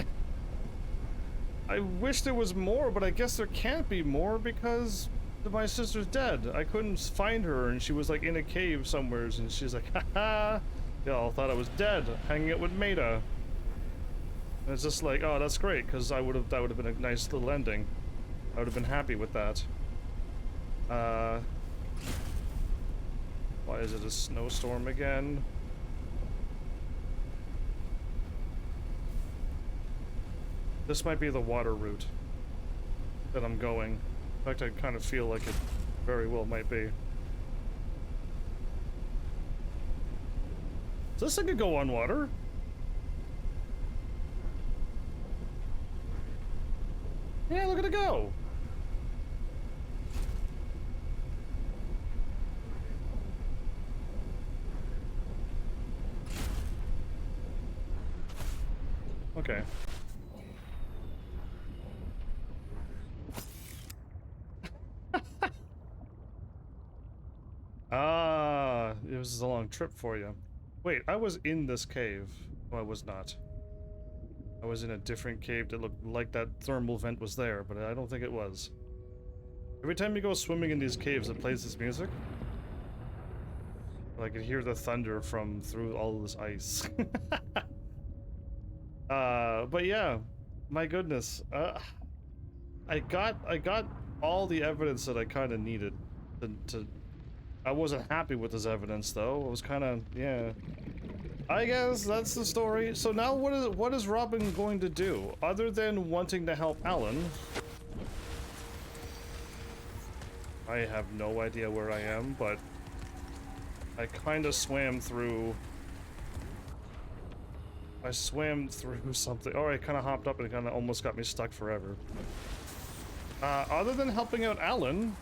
I wish there was more, but I guess there can't be more because my sister's dead. I couldn't find her, and she was like in a cave somewhere, and she's like, haha, y'all thought I was dead, hanging out with Maida. And it's just like, oh, that's great, because that would have been a nice little ending. I would have been happy with that. Why is it a snowstorm again? This might be the water route that I'm going. In fact, I kind of feel like it very well might be. So this thing could go on water. Yeah, look at it go. Okay. Ah, it was a long trip for you. Wait, I was in this cave. Oh, I was not. I was in a different cave that looked like that thermal vent was there, but I don't think it was. Every time you go swimming in these caves, it plays this music. I can hear the thunder from through all this ice. But yeah, my goodness. I got all the evidence that I kind of needed to I wasn't happy with this evidence though. It was kind of, yeah. I guess that's the story. So now what is Robin going to do other than wanting to help Alan? I have no idea where I am, but I kind of swam through. I swam through something. Oh, I kind of hopped up and it kind of almost got me stuck forever. Other than helping out Alan,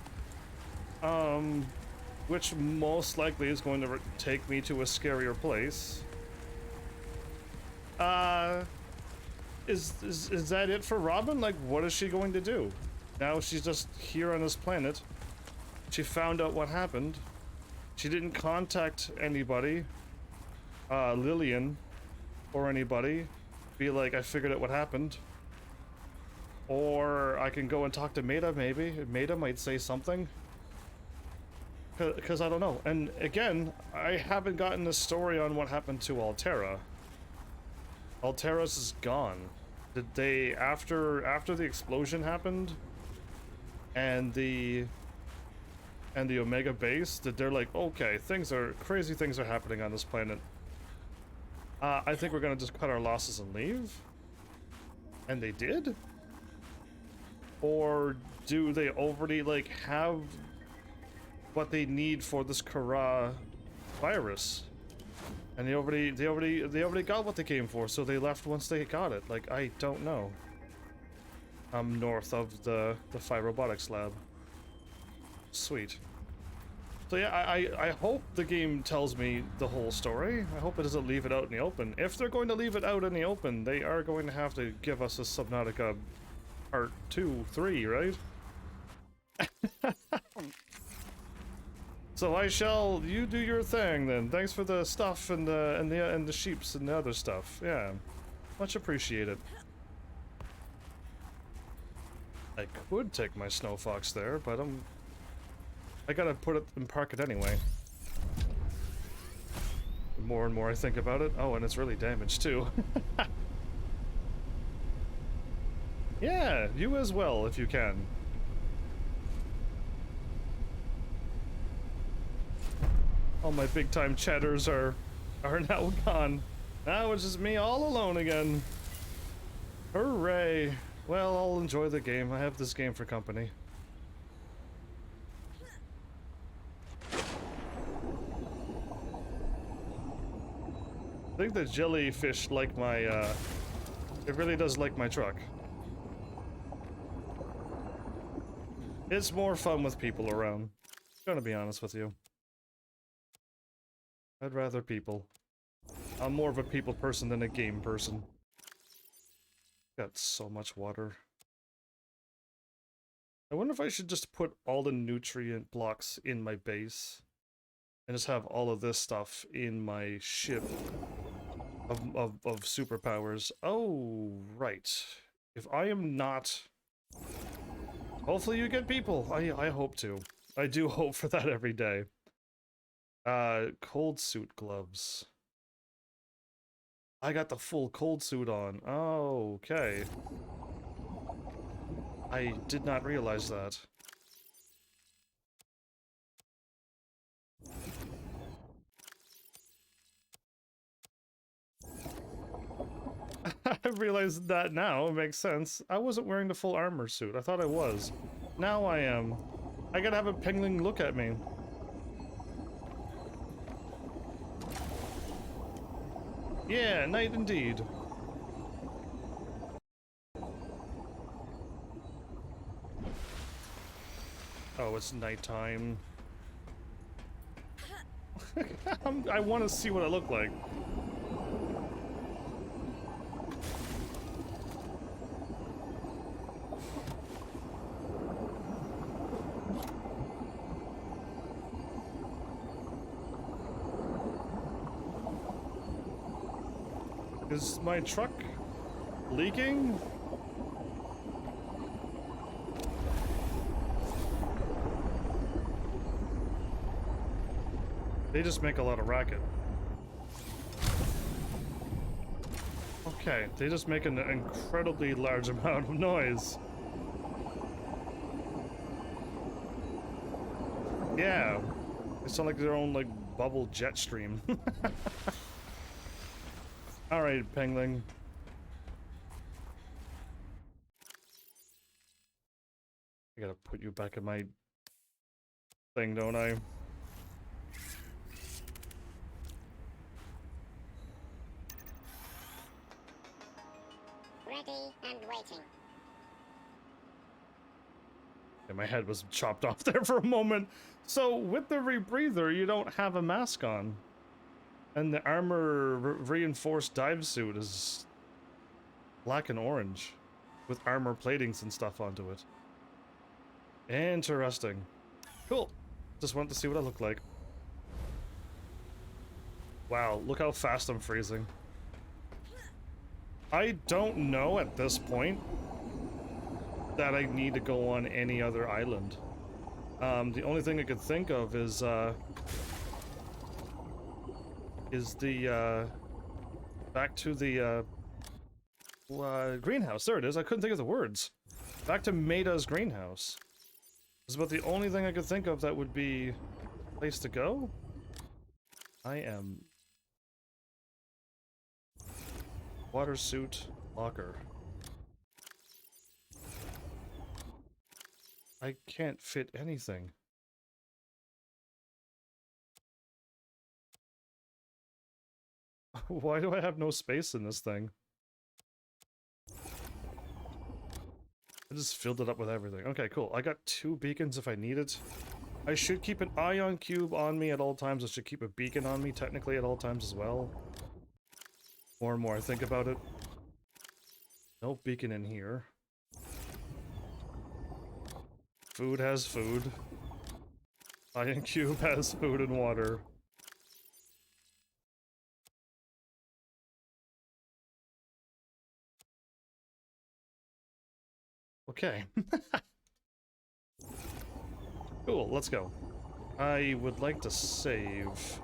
which most likely is going to take me to a scarier place. Is that it for Robin? Like, what is she going to do? Now she's just here on this planet. She found out what happened. She didn't contact anybody, Lillian, or anybody. Be like, I figured out what happened. Or I can go and talk to Maida, maybe. Maida might say something. Because I don't know. And again, I haven't gotten a story on what happened to Altera. Altera's is gone. Did they, after the explosion happened, and the Omega base, that they're like, okay, crazy things are happening on this planet. I think we're gonna just cut our losses and leave. And they did? Or do they already like have what they need for this Kara virus? And they already got what they came for, so they left once they got it. Like, I don't know. I'm north of the Phi Robotics lab. Sweet. So yeah, I hope the game tells me the whole story. I hope it doesn't leave it out in the open. If they're going to leave it out in the open, they are going to have to give us a Subnautica part 2, 3, right? So you do your thing then. Thanks for the stuff and the sheeps and the other stuff. Yeah, much appreciated. I could take my snow fox there, but I gotta put it and park it anyway. The more and more I think about it. Oh, and it's really damaged too. Yeah, you as well if you can. All my big time cheddars are now gone. Now it's just me all alone again. Hooray! Well, I'll enjoy the game. I have this game for company. I think the jellyfish like my, it really does like my truck. It's more fun with people around. I'm gonna be honest with you. I'd rather people. I'm more of a people person than a game person. Got so much water. I wonder if I should just put all the nutrient blocks in my base and just have all of this stuff in my ship of superpowers. Oh, right. If I am not... Hopefully you get people. I hope to. I do hope for that every day. Cold suit gloves. I got the full cold suit on. Oh, okay. I did not realize that. I realized that now. It makes sense. I wasn't wearing the full armor suit. I thought I was. Now I am. I gotta have a penguin look at me. Yeah, night indeed. Oh, it's nighttime. I want to see what I look like. Is my truck leaking? They just make a lot of racket. Okay, they just make an incredibly large amount of noise. Yeah, they sound like their own, like, bubble jet stream. Alright, Pengling. I gotta put you back in my thing, don't I? Ready and waiting. Yeah, my head was chopped off there for a moment. So, with the rebreather, you don't have a mask on. And the armor reinforced dive suit is black and orange with armor platings and stuff onto it. Interesting. Cool. Just wanted to see what I look like. Wow, look how fast I'm freezing. I don't know at this point that I need to go on any other island. The only thing I could think of is the back to the greenhouse. There it is. I couldn't think of the words. Back to Maida's greenhouse. It's about the only thing I could think of that would be a place to go. I am water suit locker. I can't fit anything. Why do I have no space in this thing? I just filled it up with everything. Okay, cool. I got 2 beacons if I need it. I should keep an ion cube on me at all times. I should keep a beacon on me technically at all times as well. More and more I think about it. No beacon in here. Food has food. Ion cube has food and water. Okay. Cool, let's go. I would like to save.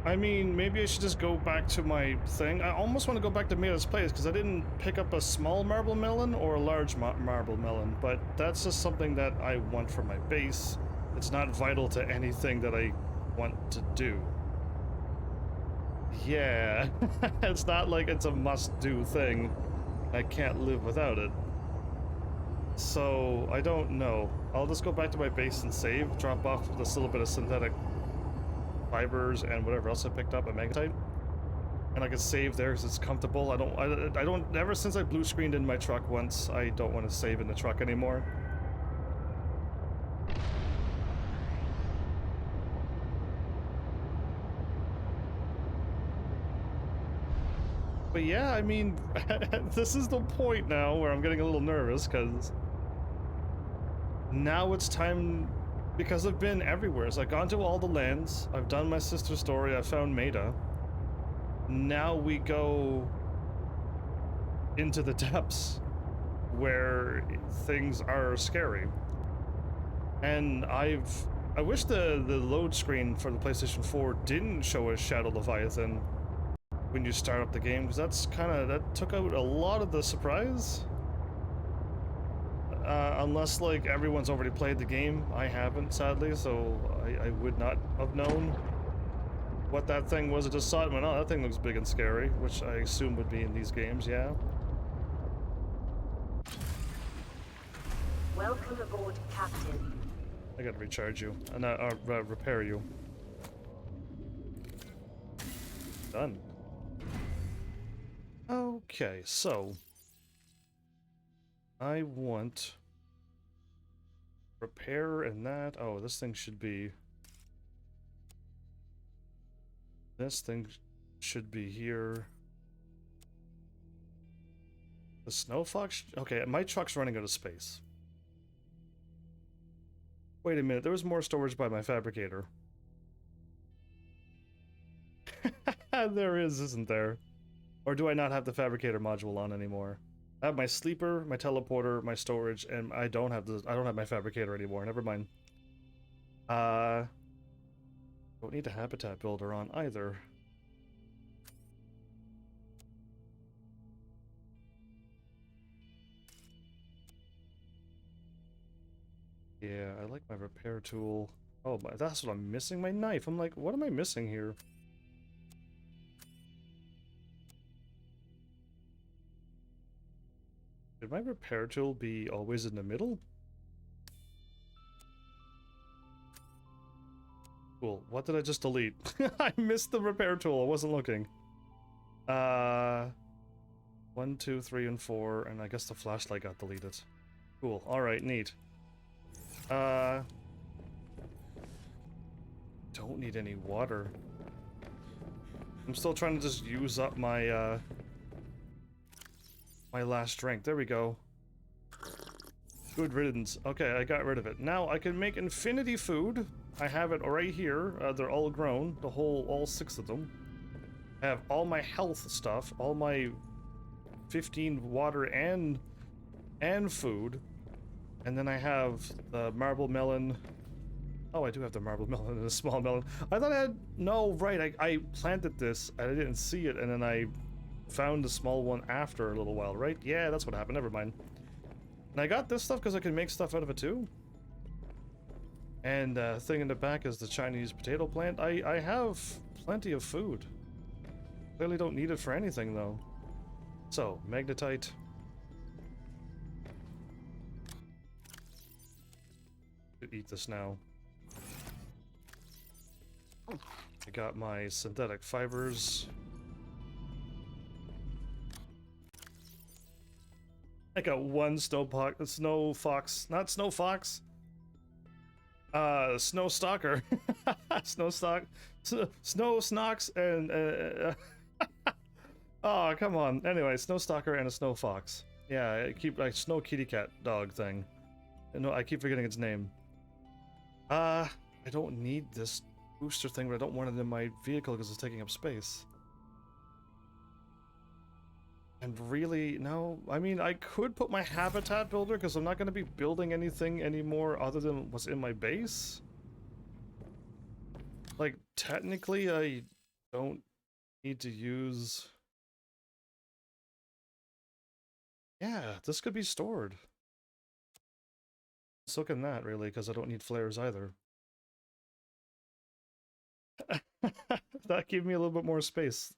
I mean, maybe I should just go back to my thing. I almost want to go back to Maida's place because I didn't pick up a small marble melon or a large marble melon, but that's just something that I want for my base. It's not vital to anything that I want to do. Yeah, it's not like it's a must-do thing. I can't live without it. So, I don't know. I'll just go back to my base and save, drop off this little bit of synthetic fibers and whatever else I picked up at magnetite, and I can save there because it's comfortable. I don't. Ever since I blue screened in my truck once, I don't want to save in the truck anymore. But yeah, I mean, this is the point now where I'm getting a little nervous because now it's time. Because I've been everywhere, so I've gone to all the lands, I've done my sister's story, I found Maida. Now we go into the depths where things are scary. And I wish the load screen for the PlayStation 4 didn't show a Shadow Leviathan when you start up the game, because that took out a lot of the surprise. Unless, like, everyone's already played the game. I haven't, sadly, so I would not have known what that thing was. I just saw it and went, oh, that thing looks big and scary, which I assume would be in these games, yeah. Welcome aboard, Captain. I gotta recharge you, and repair you. Done. Okay, so I want repair and that. Oh, this thing should be. This thing should be here. The snow fox. Okay, my truck's running out of space. Wait a minute, there was more storage by my fabricator. There is, isn't there? Or do I not have the fabricator module on anymore? I have my sleeper, my teleporter, my storage, and I don't have my fabricator anymore. Never mind. Don't need a habitat builder on either. Yeah, I like my repair tool. Oh, that's what I'm missing, my knife. I'm like, what am I missing here? Should my repair tool be always in the middle? Cool. What did I just delete? I missed the repair tool. I wasn't looking. 1, 2, 3, and 4, and I guess the flashlight got deleted. Cool. All right, neat. Don't need any water. I'm still trying to just use up my my last drink. There we go. Good riddance. Okay, I got rid of it. Now I can make infinity food. I have it right here. They're all grown. All 6 of them. I have all my health stuff. All my 15 water and food. And then I have the marble melon. Oh, I do have the marble melon and a small melon. I thought I had... No, right. I planted this and I didn't see it. And then I found the small one after a little while, right? Yeah, that's what happened. Never mind. And I got this stuff because I can make stuff out of it too. And thing in the back is the Chinese potato plant. I have plenty of food. Clearly don't need it for anything though. So, magnetite. Eat this now. I got my synthetic fibers. I got one snow fox, not snow fox. Snow stalker. Snow snocks and oh, come on. Anyway, snow stalker and a snow fox. Yeah, I keep like snow kitty cat dog thing. No, I keep forgetting its name. I don't need this booster thing, but I don't want it in my vehicle because it's taking up space. And really, no, I mean, I could put my habitat builder because I'm not going to be building anything anymore other than what's in my base. Like, technically, don't need to use... Yeah, this could be stored. So can that, really, because I don't need flares either. That gave me a little bit more space.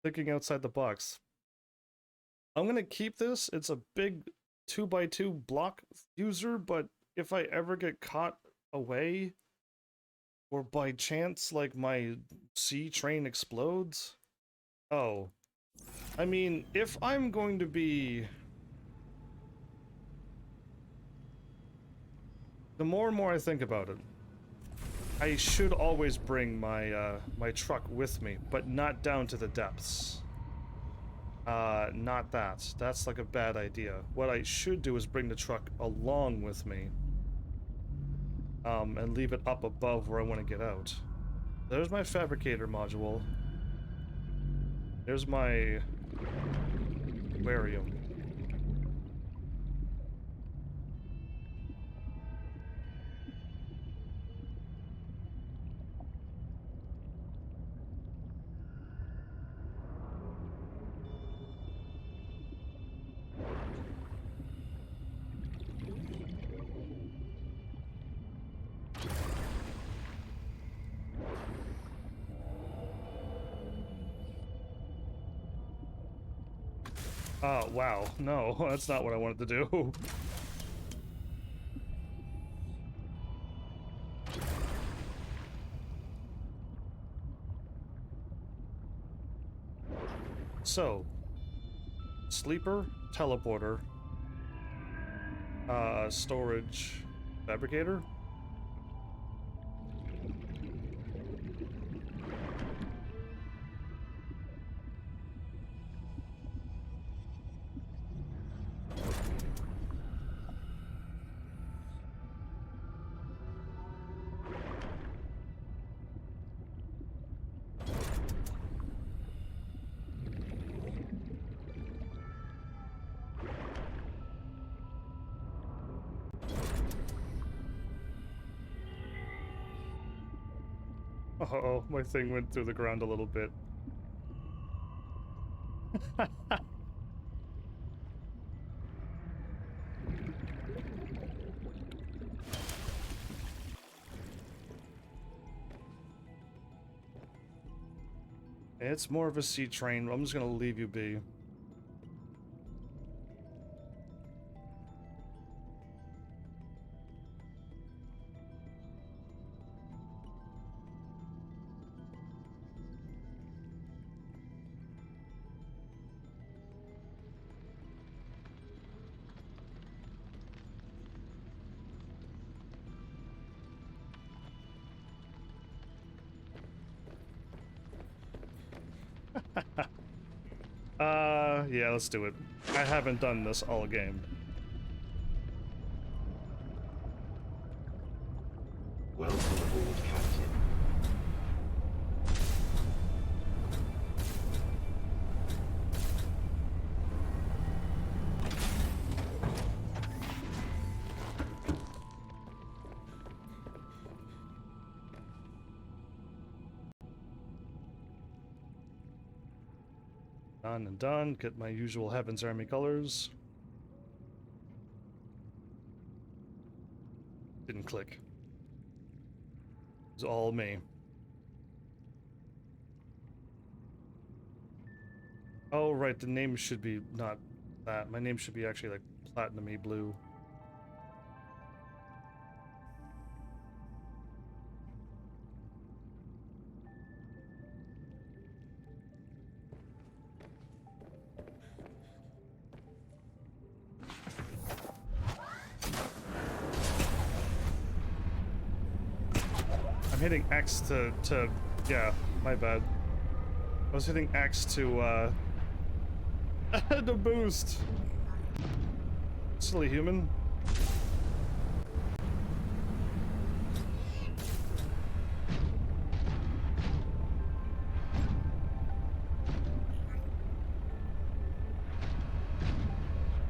Thinking outside the box. I'm gonna keep this. It's a big 2x2 block user, but if I ever get caught away, or by chance, like, my C train explodes... Oh. I mean, if I'm going to be... The more and more I think about it, I should always bring my, my truck with me, but not down to the depths. Not that. That's like a bad idea. What I should do is bring the truck along with me. And leave it up above where I want to get out. There's my fabricator module. There's my aquarium. Oh, wow. No, that's not what I wanted to do. So, sleeper, teleporter, storage, fabricator? Uh-oh, my thing went through the ground a little bit. It's more of a C train. I'm just gonna leave you be. Yeah, let's do it. I haven't done this all game. Welcome aboard, Captain. Done and done. Get my usual Heaven's Army colors. Didn't click. It's all me. Oh, right, the name should be not that. My name should be actually like platinum-y blue. I'm hitting X to yeah, my bad. I was hitting X to to boost. Silly human.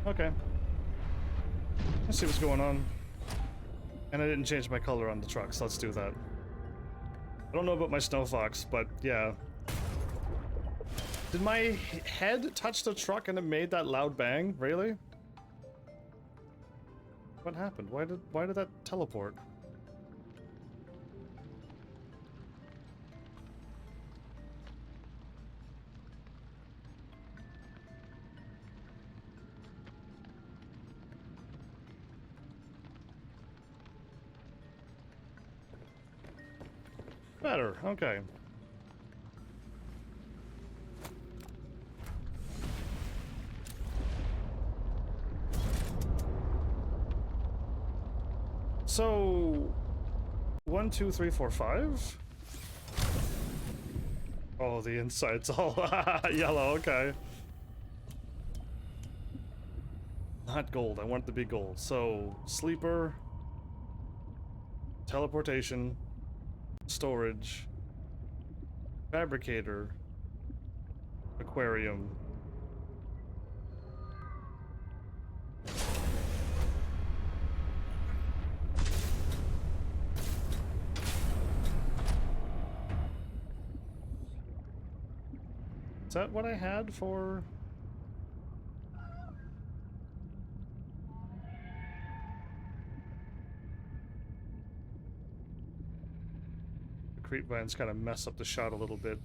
Okay. Let's see what's going on. And I didn't change my color on the truck, so let's do that. I don't know about my Snow Fox, but yeah. Did my head touch the truck and it made that loud bang? Really? What happened? Why did that teleport? Better, okay. So 1, 2, 3, 4, 5. Oh, the inside's all yellow, okay. Not gold, I want it to be gold. So sleeper, teleportation, storage, fabricator, aquarium. Is that what I had for? The creep vines kind of mess up the shot a little bit.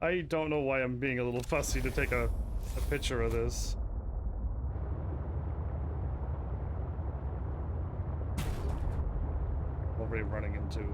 I don't know why I'm being a little fussy to take a picture of this. Already running into...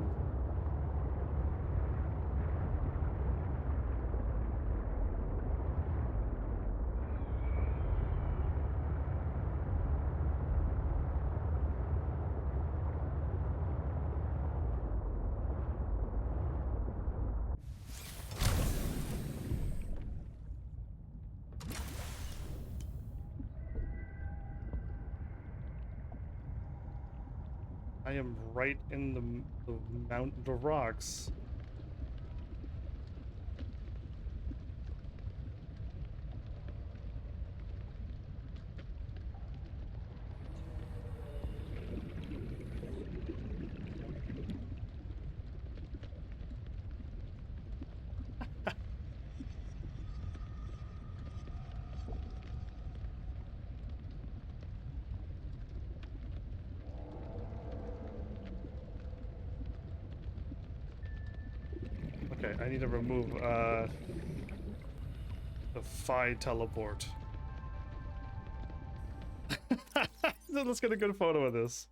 I am right in the rocks. Okay, I need to remove the Phi teleport. Let's get a good photo of this.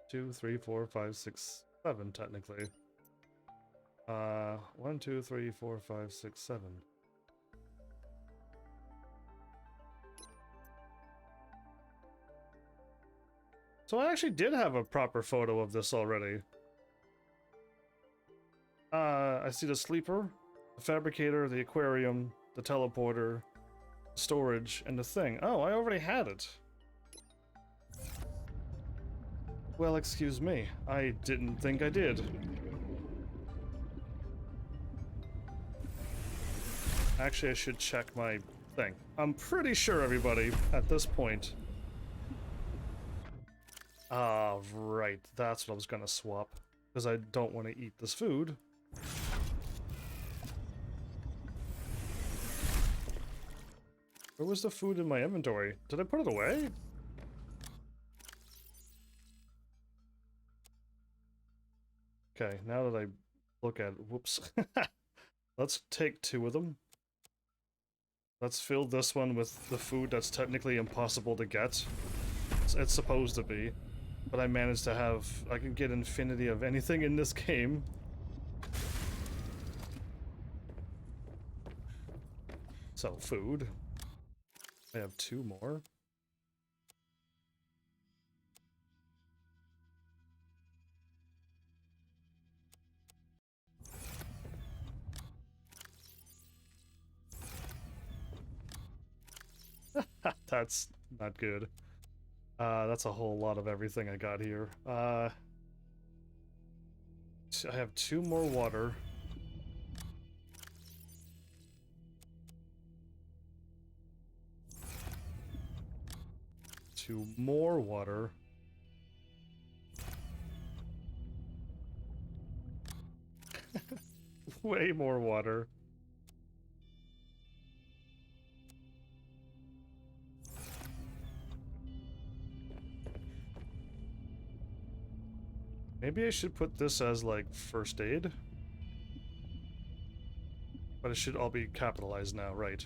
2, 3, 4, 5, 6, 7, technically. 1, 2, 3, 4, 5, 6, 7. So I actually did have a proper photo of this already. I see the sleeper, the fabricator, the aquarium, the teleporter, storage, and the thing. Oh, I already had it. Well, excuse me. I didn't think I did. Actually, I should check my thing. I'm pretty sure, everybody, at this point... Ah, right. That's what I was gonna swap. Because I don't want to eat this food. Where was the food in my inventory? Did I put it away? Okay, now that I look at it, whoops. Let's take 2 of them. Let's fill this one with the food that's technically impossible to get. It's supposed to be. But I managed to have... I can get infinity of anything in this game. So, food. I have 2 more. That's not good. That's a whole lot of everything I got here. I have 2 more water. Two more water. Way more water. Maybe I should put this as like first aid. But it should all be capitalized now, right?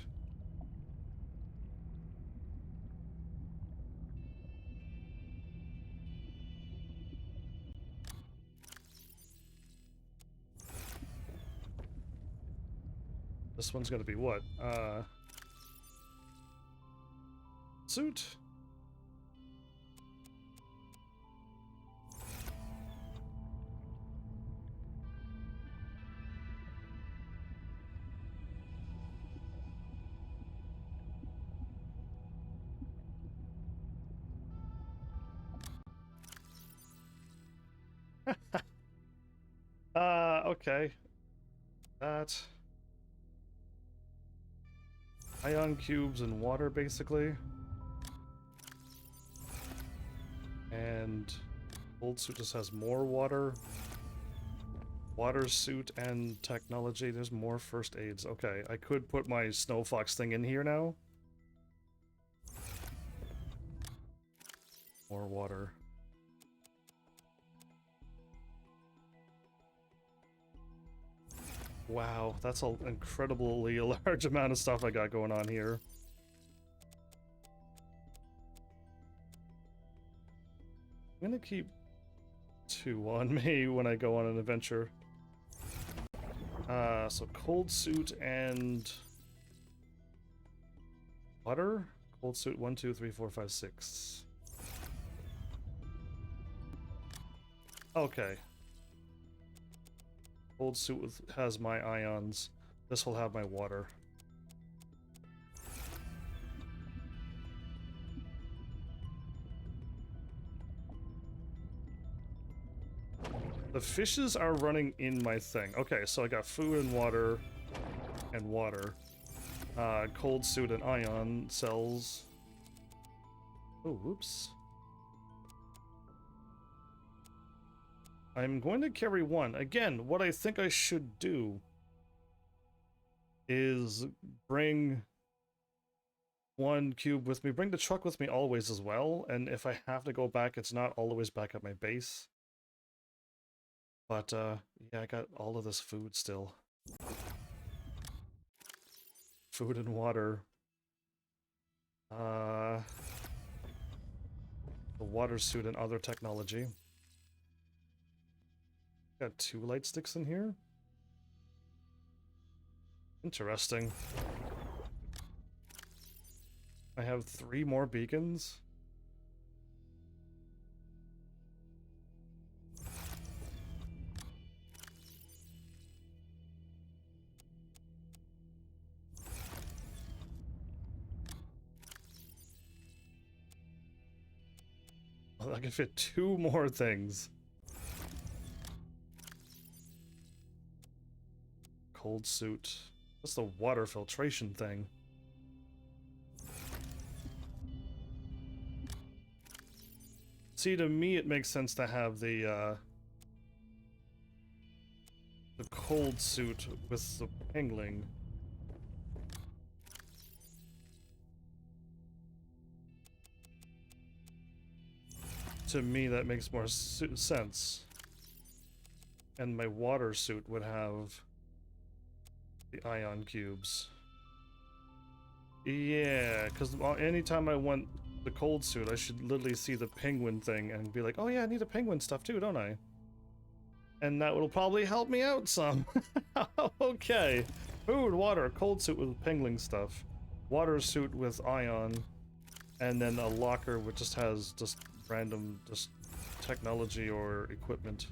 This one's gonna be what? Suit? Okay. That. Ion cubes and water, basically. And old suit just has more water. Water suit and technology. There's more first aids. Okay, I could put my Snow Fox thing in here now. More water. Wow, that's an incredibly large amount of stuff I got going on here. I'm gonna keep 2 on me when I go on an adventure. So cold suit and water? Cold suit 1, 2, 3, 4, 5, 6. Okay. Cold suit has my ions. This will have my water. The fishes are running in my thing. Okay, so I got food and water. Cold suit and ion cells. Oh, whoops. I'm going to carry 1. Again, what I think I should do is bring 1 cube with me. Bring the truck with me always as well. And if I have to go back, it's not always back at my base. But, yeah, I got all of this food still. Food and water. The water suit and other technology. Got 2 light sticks in here. Interesting. I have 3 more beacons. Well, I can fit 2 more things. Cold suit. What's the water filtration thing? See, to me, it makes sense to have the cold suit with the pingling. To me, that makes more sense. And my water suit would have the ion cubes. Yeah, because anytime I want the cold suit, I should literally see the penguin thing and be like, oh yeah, I need a penguin stuff too, don't I? And that will probably help me out some. Okay. Food, water, cold suit with penguin stuff. Water suit with ion. And then a locker which just has just random technology or equipment.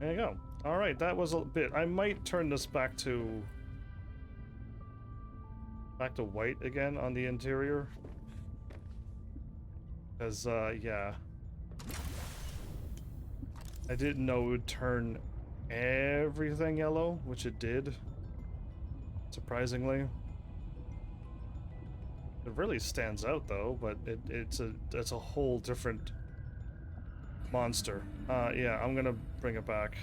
There you go. Alright, that was a bit. I might turn this back to white again on the interior. Because, yeah. I didn't know it would turn everything yellow, which it did. Surprisingly. It really stands out though, but it's a whole different monster. Yeah, I'm gonna bring it back.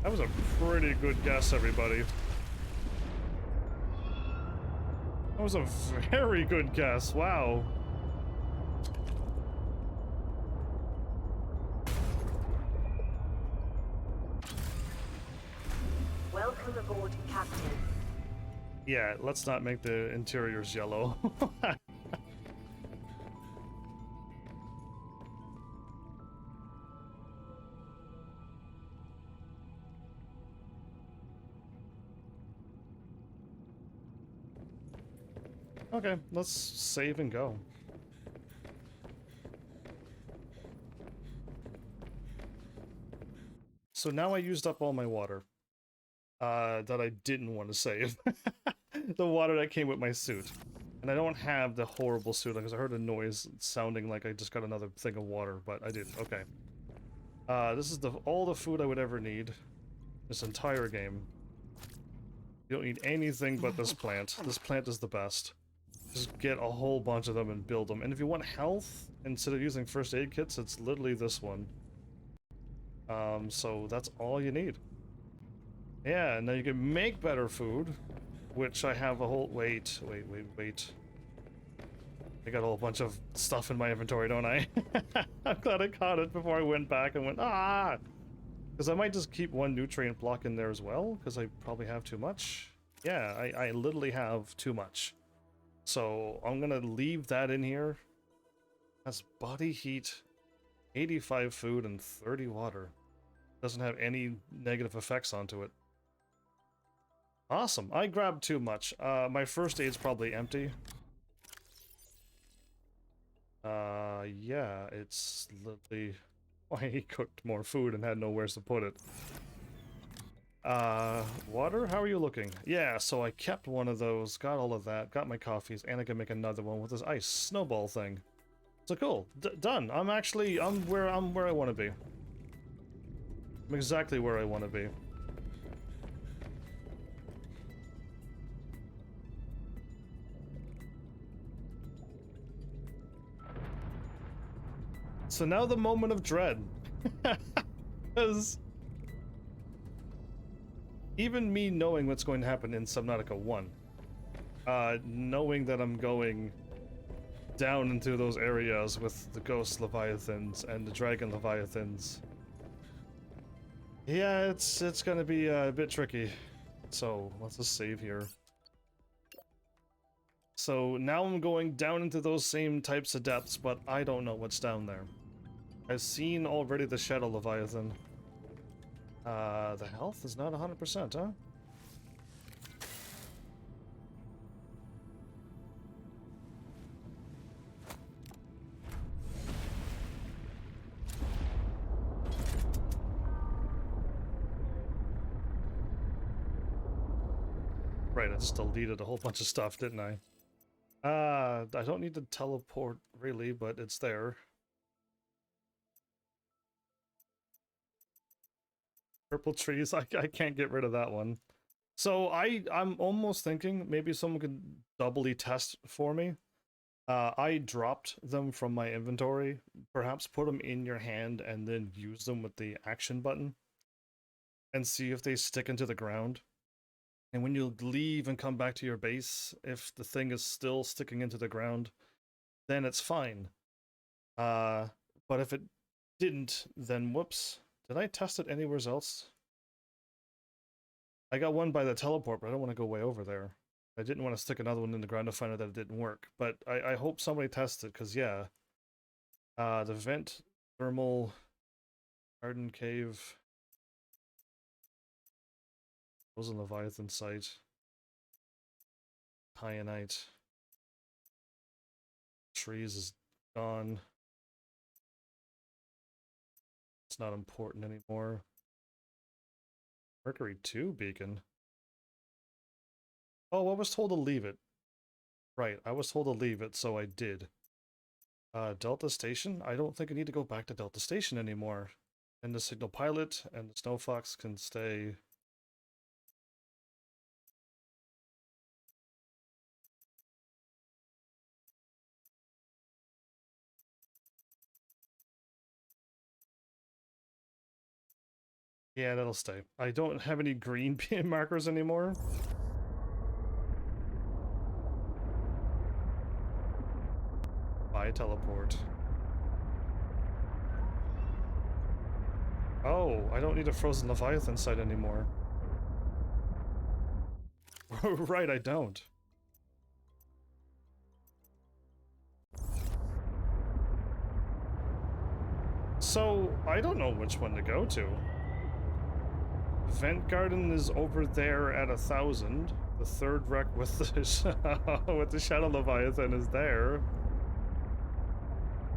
That was a pretty good guess, everybody. That was a very good guess, wow. Welcome aboard, Captain. Yeah, let's not make the interiors yellow. Okay, let's save and go. So now I used up all my water. That I didn't want to save. The water that came with my suit. And I don't have the horrible suit because I heard a noise sounding like I just got another thing of water, but I didn't. Okay. This is all the food I would ever need. This entire game. You don't need anything but this plant. This plant is the best. Just get a whole bunch of them and build them. And if you want health, instead of using first aid kits, it's literally this one. So that's all you need. Yeah, now you can make better food, which I have a whole... Wait. I got a whole bunch of stuff in my inventory, don't I? I'm glad I caught it before I went back and went, ah! Because I might just keep one nutrient block in there as well, because I probably have too much. Yeah, I literally have too much. So I'm gonna leave that in here. That's body heat, 85 food, and 30 water. Doesn't have any negative effects onto it. Awesome. I grabbed too much. My first aid's probably empty. Yeah, it's literally why he cooked more food and had nowhere to put it. Water? How are you looking? Yeah, so I kept one of those, got all of that, got my coffees, and I can make another one with this ice snowball thing. So cool. Done. I'm where I want to be. I'm exactly where I want to be. So now the moment of dread. Because even me knowing what's going to happen in Subnautica 1, knowing that I'm going down into those areas with the ghost leviathans and the dragon leviathans, yeah, it's gonna be a bit tricky. So let's just save here. So now I'm going down into those same types of depths, but I don't know what's down there. I've seen already the Shadow Leviathan. The health is not 100%, huh? Right, I just deleted a whole bunch of stuff, didn't I? I don't need to teleport, really, but it's there. Purple trees, I can't get rid of that one. So I'm almost thinking maybe someone could doubly test for me. I dropped them from my inventory. Perhaps put them in your hand and then use them with the action button. And see if they stick into the ground. And when you leave and come back to your base, if the thing is still sticking into the ground, then it's fine. But if it didn't, then whoops. Did I test it anywhere else? I got one by the teleport, but I don't want to go way over there. I didn't want to stick another one in the ground to find out that it didn't work, but I hope somebody tests it, because yeah. The vent, thermal, garden cave, frozen leviathan site, kyanite, trees is gone. It's not important anymore. Mercury 2 beacon. Oh, I was told to leave it. Right, I was told to leave it, so I did. Delta Station? I don't think I need to go back to Delta Station anymore. And the Signal Pilot and the Snow Fox can stay. Yeah, that'll stay. I don't have any green pin markers anymore. Bye, teleport. Oh, I don't need a frozen leviathan site anymore. Right, I don't. So, I don't know which one to go to. Vent Garden is over there at 1,000. The third wreck with the with the Shadow Leviathan is there.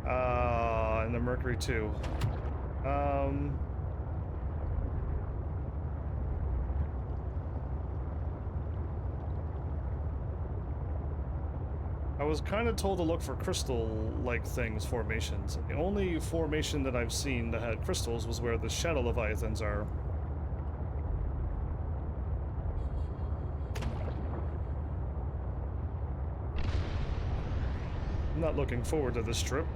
And the Mercury 2. I was kind of told to look for crystal-like things, formations. The only formation that I've seen that had crystals was where the Shadow Leviathans are. I'm not looking forward to this trip.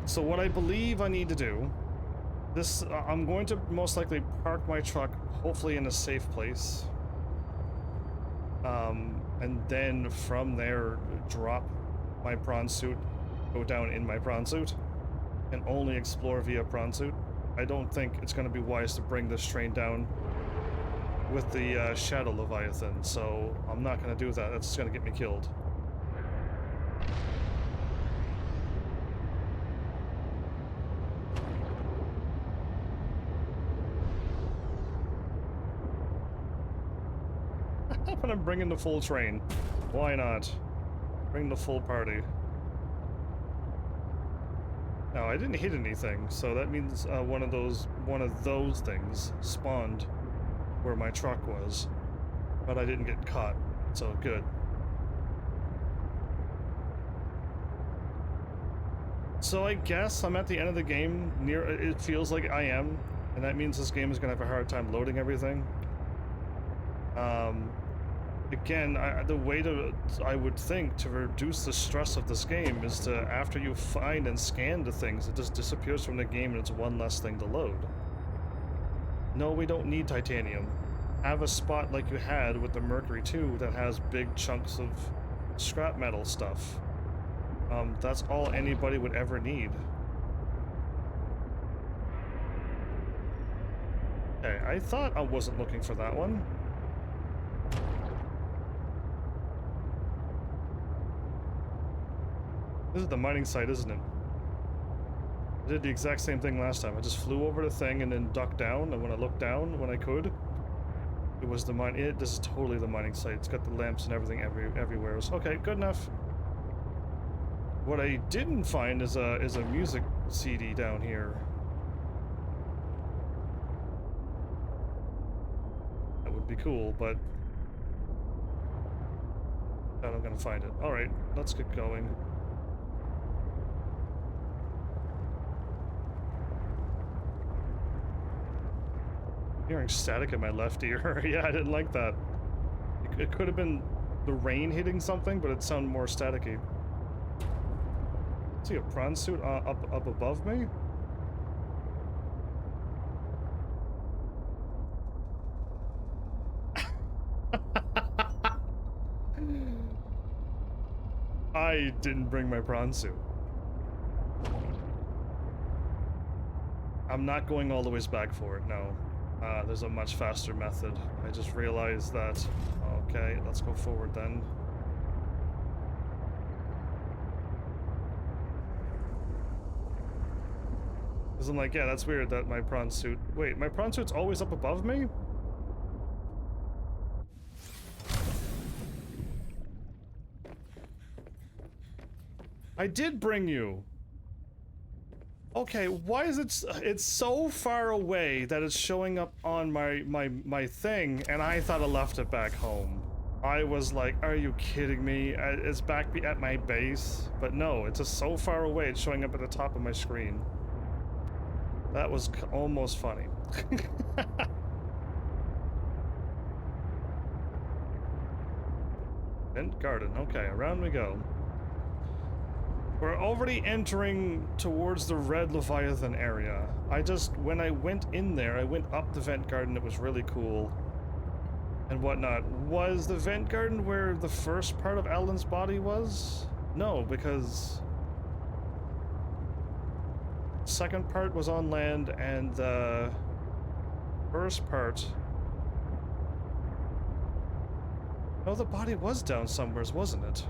So what I believe I need to do, I'm going to most likely park my truck, hopefully in a safe place. And then from there, drop my prawn suit, go down in my prawn suit, and only explore via prawn suit. I don't think it's going to be wise to bring this train down with the Shadow Leviathan, so I'm not going to do that. That's just going to get me killed. But I'm bringing the full train. Why not? Bring the full party. No, I didn't hit anything, so that means one of those things spawned where my truck was, but I didn't get caught, so good. So I guess I'm at the end of the game. It feels like I am, and that means this game is gonna have a hard time loading everything. Again, the way I would think to reduce the stress of this game is to, after you find and scan the things, it just disappears from the game and it's one less thing to load. No, we don't need titanium. Have a spot like you had with the Mercury 2 that has big chunks of scrap metal stuff. That's all anybody would ever need. Okay, I thought I wasn't looking for that one. This is the mining site, isn't it? I did the exact same thing last time. I just flew over the thing and then ducked down, and when I looked down, when I could, it was the mine. This is totally the mining site. It's got the lamps and everything everywhere. Okay, good enough. What I didn't find is a music CD down here. That would be cool, but I doubt I'm gonna find it. All right, let's get going. Hearing static in my left ear. Yeah, I didn't like that. It could have been the rain hitting something, but it sounded more staticky. See a prawn suit up above me? I didn't bring my prawn suit. I'm not going all the ways back for it, no. There's a much faster method. I just realized that. Okay, let's go forward then. Because I'm like, yeah, that's weird that my prawn suit... Wait, my prawn suit's always up above me? I did bring you. Okay, why is it's so far away that it's showing up on my thing, and I thought I left it back home. I was like, are you kidding me? It's back at my base, but no, it's just so far away. It's showing up at the top of my screen. That was almost funny. Vent garden. Okay, around we go. We're already entering towards the Red Leviathan area. When I went in there, I went up the vent garden. It was really cool and whatnot. Was the vent garden where the first part of Alan's body was? No, because the second part was on land and the first part... No, the body was down somewheres, wasn't it?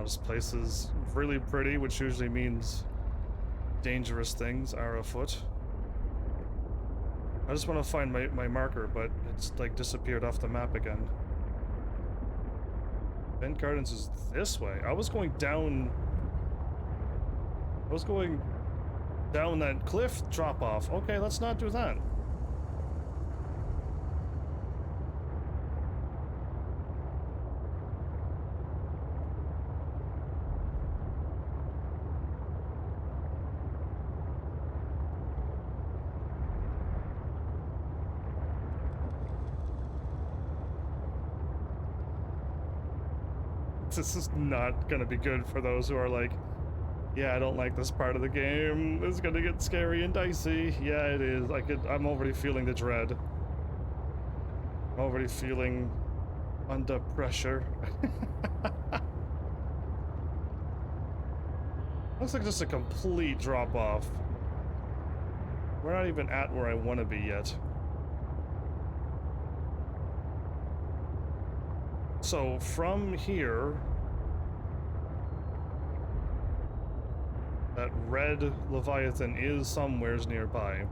This place is really pretty, which usually means dangerous things are afoot. I just want to find my marker, but it's like disappeared off the map again. Vent Gardens is this way. I was going down that cliff drop off. Okay, let's not do that. This is not gonna be good for those who are like, yeah, I don't like this part of the game. It's gonna get scary and dicey. Yeah, it is. I'm already feeling the dread. I'm already feeling under pressure. Looks like just a complete drop off. We're not even at where I want to be yet. So from here, that red Leviathan is somewheres nearby.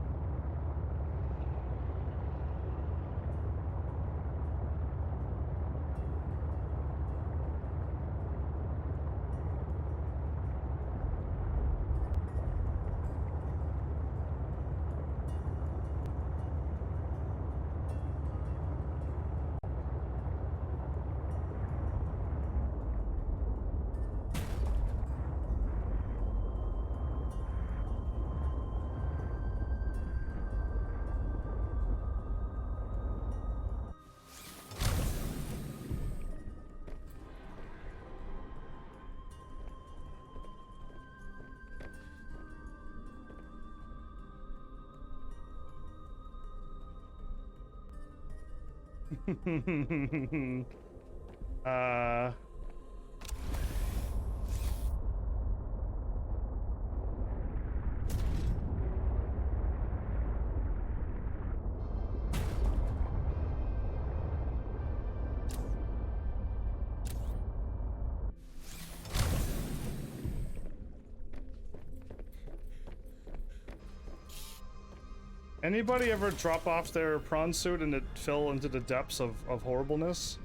Anybody ever drop off their prawn suit and it fell into the depths of horribleness?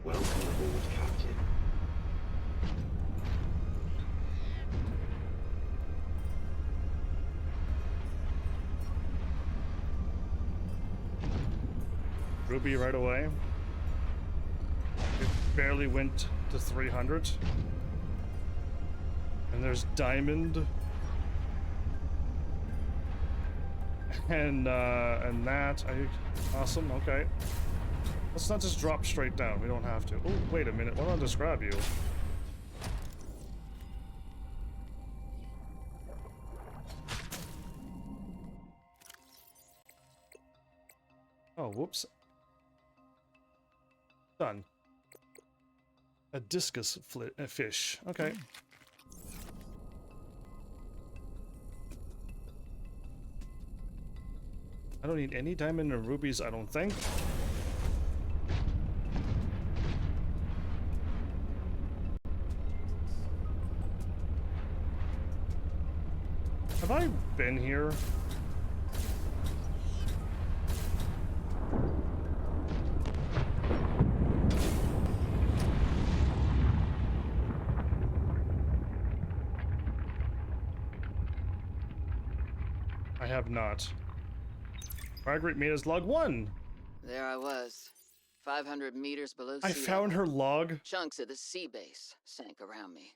Welcome aboard, Captain. Ruby right away. It barely went to 300. And there's Diamond. And that. Awesome, okay. Let's not just drop straight down. We don't have to. Oh, wait a minute. Why don't I just grab you? Oh, whoops. Done. A discus fish. Okay. I don't need any diamond or rubies, I don't think. Have I been here? I have not. Margaret made us log 1. There I was, 500 meters below sea I found her level. log. Chunks of the sea base sank around me.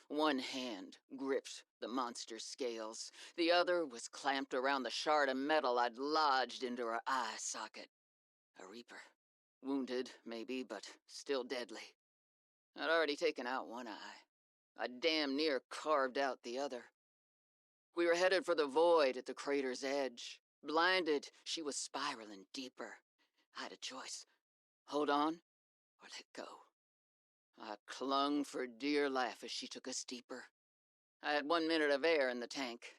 One hand gripped the monster's scales. The other was clamped around the shard of metal I'd lodged into her eye socket. A reaper. Wounded, maybe, but still deadly. I'd already taken out one eye. I damn near carved out the other. We were headed for the void at the crater's edge. Blinded, she was spiraling deeper. I had a choice. Hold on, or let go. I clung for dear life as she took us deeper. I had 1 minute of air in the tank.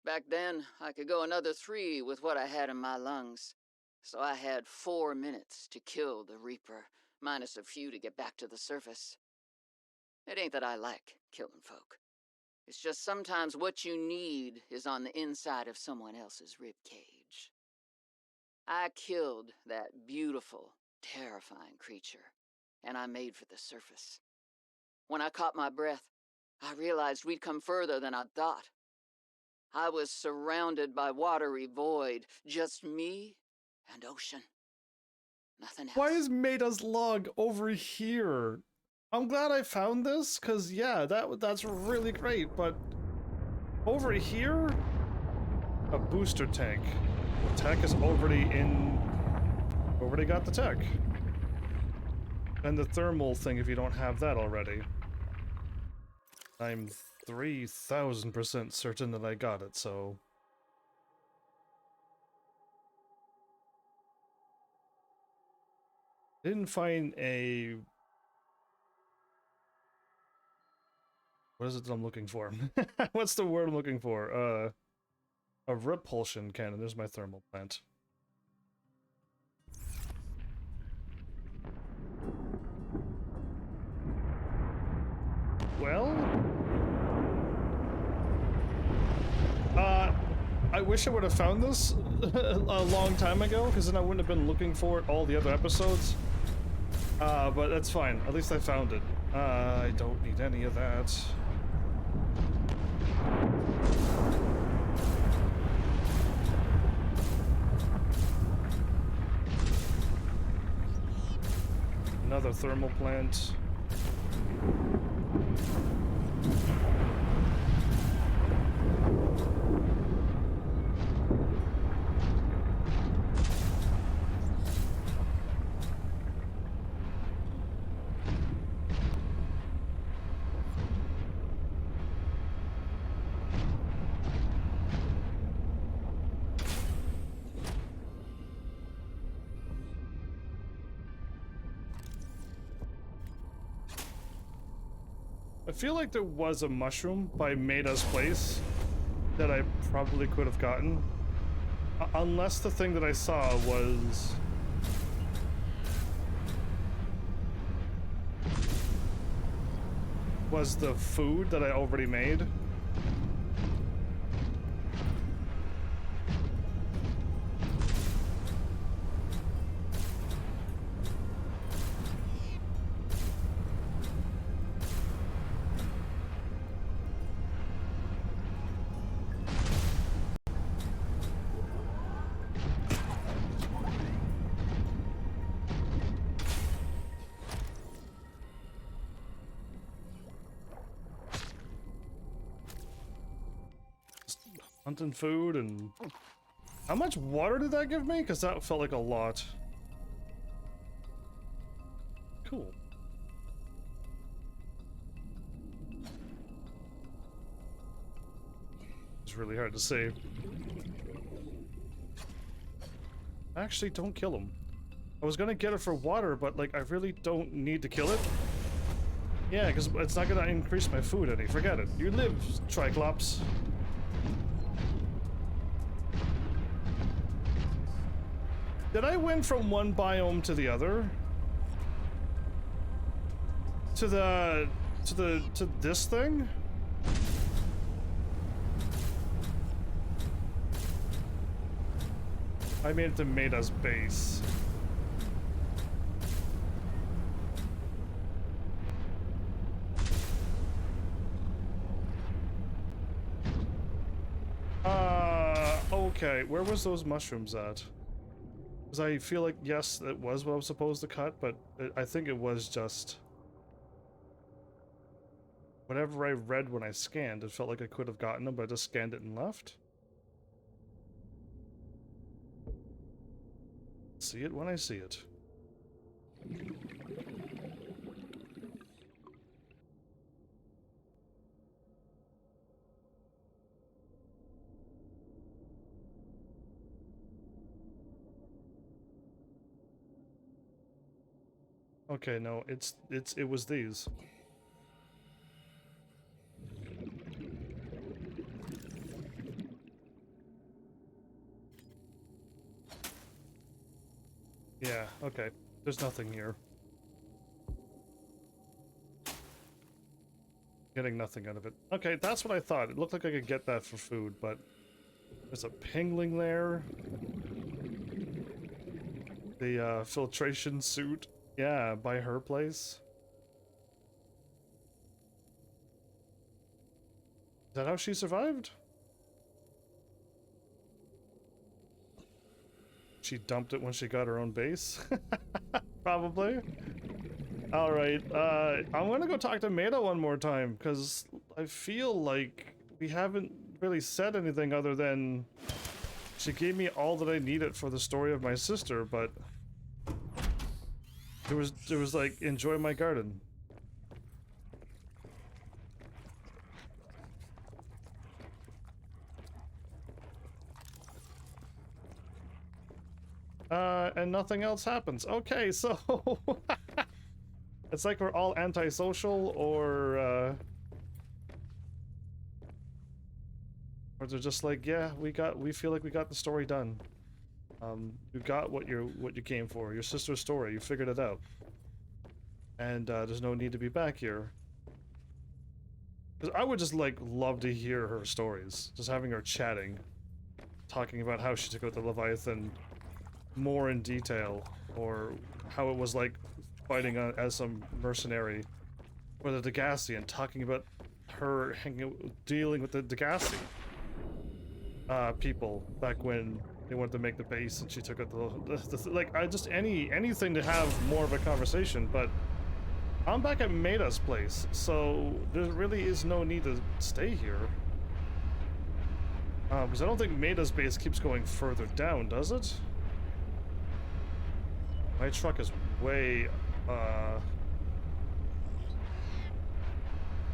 Back then, I could go another 3 with what I had in my lungs. So I had 4 minutes to kill the Reaper, minus a few to get back to the surface. It ain't that I like killing folk. It's just sometimes what you need is on the inside of someone else's ribcage. I killed that beautiful, terrifying creature, and I made for the surface. When I caught my breath, I realized we'd come further than I'd thought. I was surrounded by watery void, just me and ocean. Nothing else. Why is made us log over here? I'm glad I found this, cause yeah, that's really great, but over here, a booster tank. The tech is already got the tech. And the thermal thing if you don't have that already. I'm 3000% certain that I got it, so. Didn't find a... What is it that I'm looking for? What's the word I'm looking for? A repulsion cannon. There's my thermal plant. Well... I wish I would have found this a long time ago, because then I wouldn't have been looking for it all the other episodes. But that's fine. At least I found it. I don't need any of that. Another thermal plant. I feel like there was a mushroom by Maida's place that I probably could have gotten. Unless the thing that I saw was the food that I already made. Hunting food and... How much water did that give me? Because that felt like a lot. Cool. It's really hard to save. Actually, don't kill him. I was gonna get it for water, but like, I really don't need to kill it. Yeah, because it's not gonna increase my food any. Forget it. You live, Triclops. Did I win from one biome to the other? To this thing? I made it to Maida's base. Okay, where was those mushrooms at? Because I feel like, yes, it was what I was supposed to cut, but I think it was just... whatever I read when I scanned, it felt like I could have gotten them, but I just scanned it and left. See it when I see it. Okay, no, it was these. Yeah, okay. There's nothing here. Getting nothing out of it. Okay, that's what I thought. It looked like I could get that for food, but there's a pingling there. The filtration suit. Yeah, by her place. Is that how she survived? She dumped it when she got her own base? Probably. Alright, I'm gonna go talk to Maida one more time, because I feel like we haven't really said anything other than she gave me all that I needed for the story of my sister, but there was like, enjoy my garden. And nothing else happens. Okay, so it's like we're all antisocial, or they're just like, yeah, we feel like we got the story done. You got what you came for. Your sister's story. You figured it out. And there's no need to be back here. 'Cause I would just like love to hear her stories. Just having her chatting, talking about how she took out the Leviathan more in detail, or how it was like fighting as some mercenary for the Degassi, and talking about her dealing with the Degassi people back when they wanted to make the base and she took out the like, I just anything to have more of a conversation. But I'm back at Maida's place, so there really is no need to stay here. Because I don't think Maida's base keeps going further down, does it? My truck is way,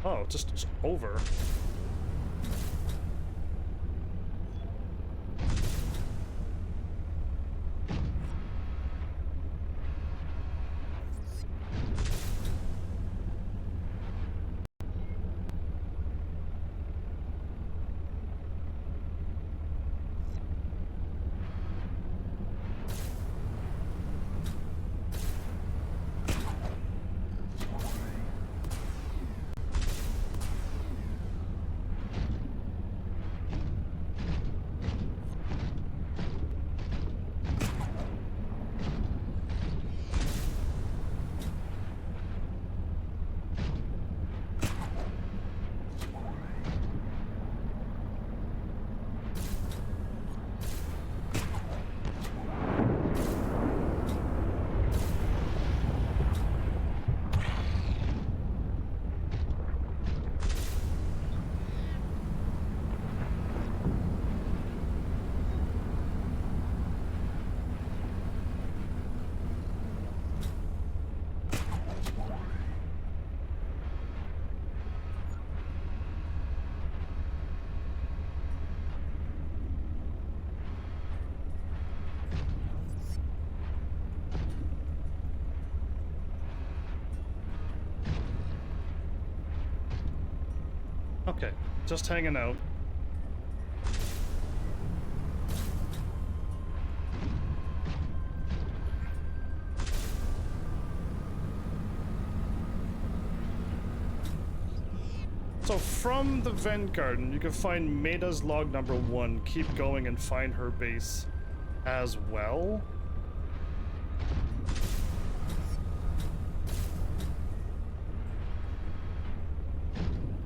oh, just over. Okay, just hanging out. So from the vent garden, you can find Maida's log number 1, keep going and find her base as well.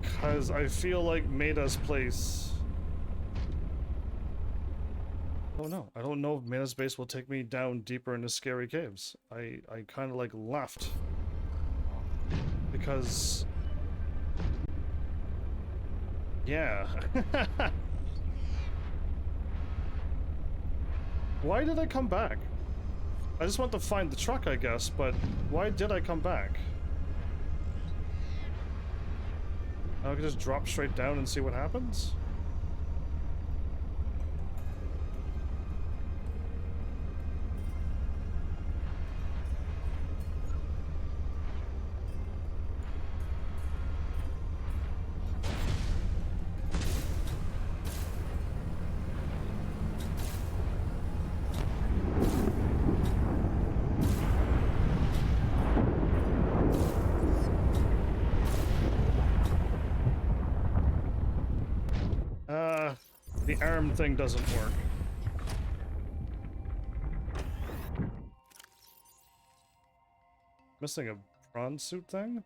Because I feel like Maida's place... Oh no, I don't know if Maida's base will take me down deeper into scary caves. I kind of like left. Because... Yeah. Why did I come back? I just want to find the truck, I guess, but why did I come back? I can just drop straight down and see what happens? The arm thing doesn't work. Missing a prawn suit thing?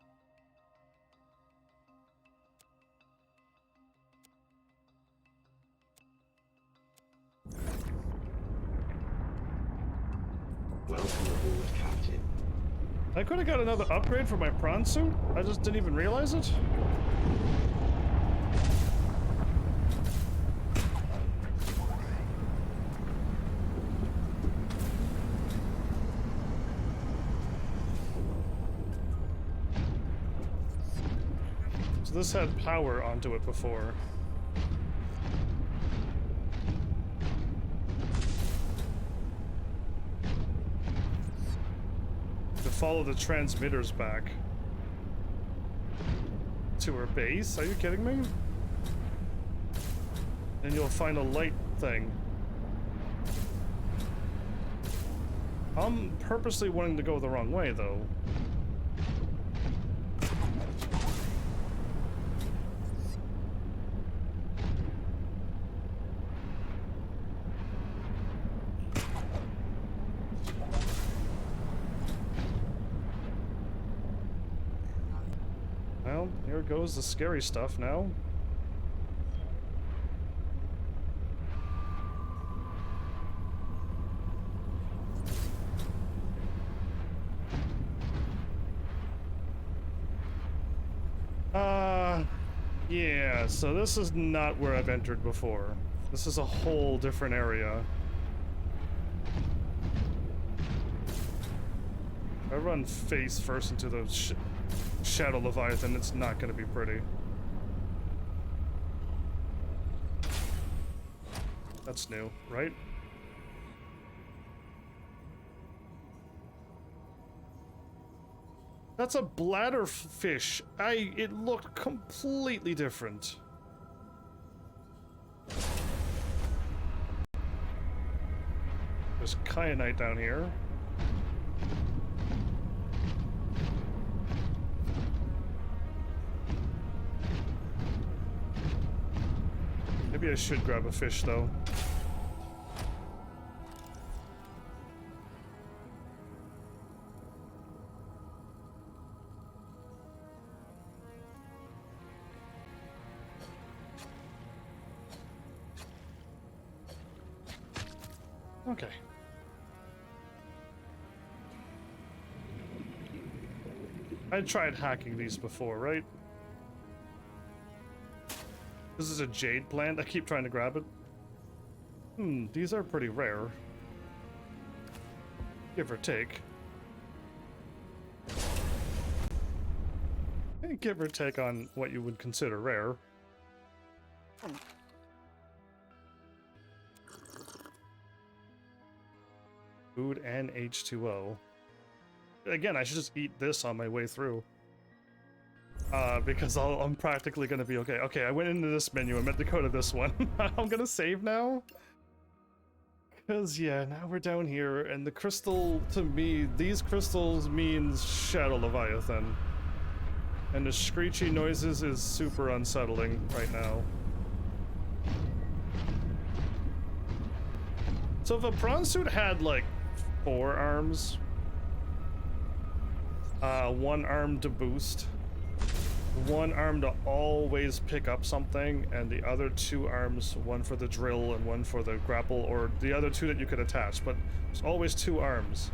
Welcome aboard, Captain. I could have got another upgrade for my prawn suit. I just didn't even realize it. So this had power onto it before. To follow the transmitters back to her base? Are you kidding me? And you'll find a light thing. I'm purposely wanting to go the wrong way, though. Well, here goes the scary stuff now. Yeah, so this is not where I've entered before. This is a whole different area. If I run face first into the Shadow Leviathan, it's not gonna be pretty. That's new, right? That's a bladder fish. It looked completely different. There's kyanite down here. Maybe I should grab a fish, though. Okay. I tried hacking these before, right? This is a jade plant. I keep trying to grab it. These are pretty rare. Give or take. Give or take on what you would consider rare. Food and H2O. Again, I should just eat this on my way through. Because I'm practically gonna be okay. Okay, I went into this menu. I meant to go to this one. I'm gonna save now. Because, yeah, now we're down here, and the crystal, to me, these crystals means Shadow Leviathan. And the screechy noises is super unsettling right now. So if a prawn suit had, like, 4 arms, 1 arm to boost, 1 arm to always pick up something, and the other 2 arms, 1 for the drill and 1 for the grapple, or the other 2 that you could attach, but there's always 2 arms.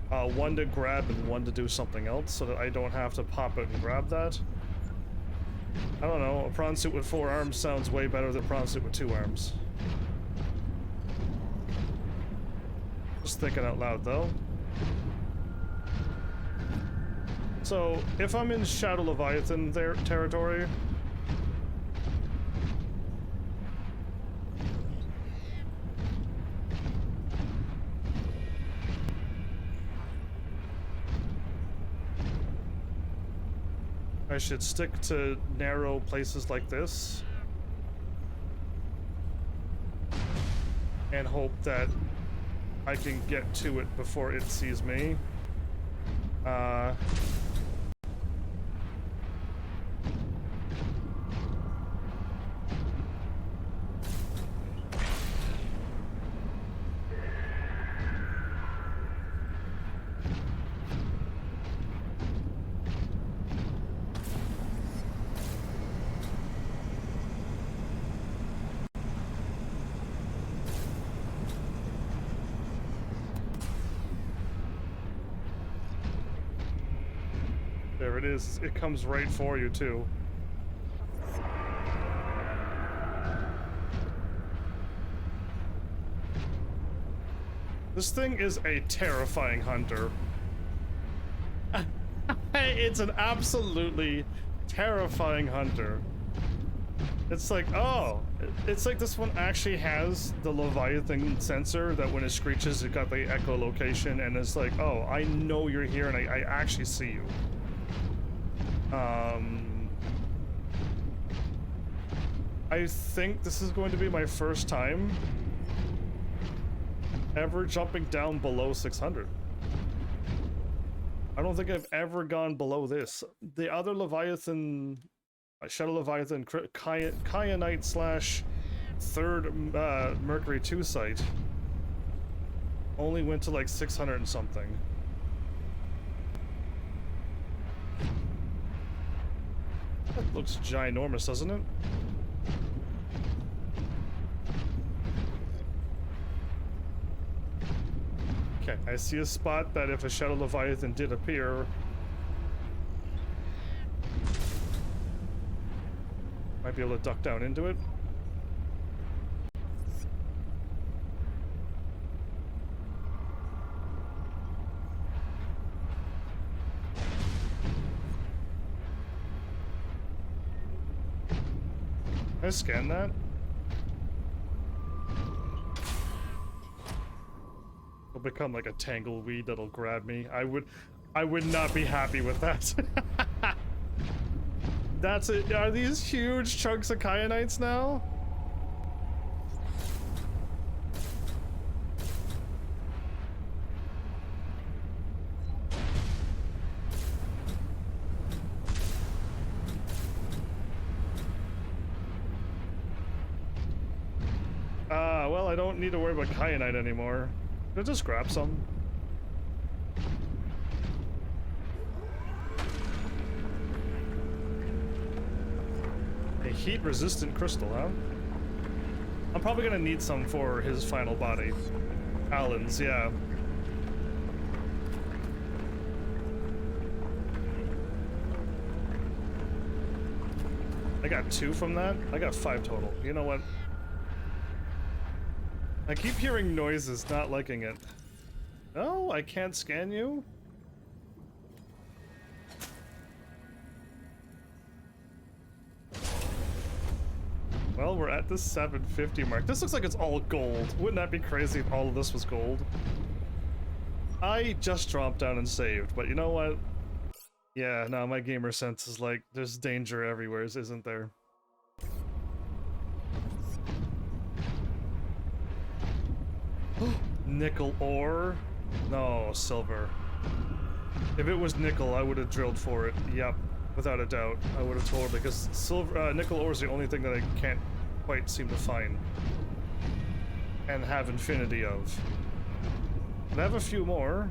1 to grab and 1 to do something else, so that I don't have to pop it and grab that. I don't know, a prawn suit with 4 arms sounds way better than a prawn suit with 2 arms. Just thinking out loud, though. So, if I'm in Shadow Leviathan territory, I should stick to narrow places like this and hope that I can get to it before it sees me. There it is. It comes right for you, too. This thing is a terrifying hunter. It's an absolutely terrifying hunter. It's like, oh, it's like this one actually has the Leviathan sensor that when it screeches, it got the echolocation, and it's like, oh, I know you're here and I actually see you. I think this is going to be my first time ever jumping down below 600. I don't think I've ever gone below this. The other Leviathan, Shadow Leviathan, Kyanite slash 3rd Mercury 2 site only went to like 600 and something. That looks ginormous, doesn't it? Okay, I see a spot that if a Shadow Leviathan did appear, might be able to duck down into it. Can I scan that? It'll become like a tangleweed that'll grab me. I would not be happy with that. That's it. Are these huge chunks of kyanites now? Well, I don't need to worry about kyanite anymore. I'll just grab some. A heat-resistant crystal, huh? I'm probably gonna need some for his final body. Alan's, yeah. I got 2 from that? I got 5 total. You know what? I keep hearing noises, not liking it. Oh, I can't scan you? Well, we're at the 750 mark. This looks like it's all gold. Wouldn't that be crazy if all of this was gold? I just dropped down and saved, but you know what? Yeah, no, my gamer sense is like, there's danger everywhere, isn't there? Nickel ore? No, silver. If it was nickel, I would have drilled for it. Yep, without a doubt. I would have totally, because silver, nickel ore is the only thing that I can't quite seem to find. And have infinity of. I have a few more.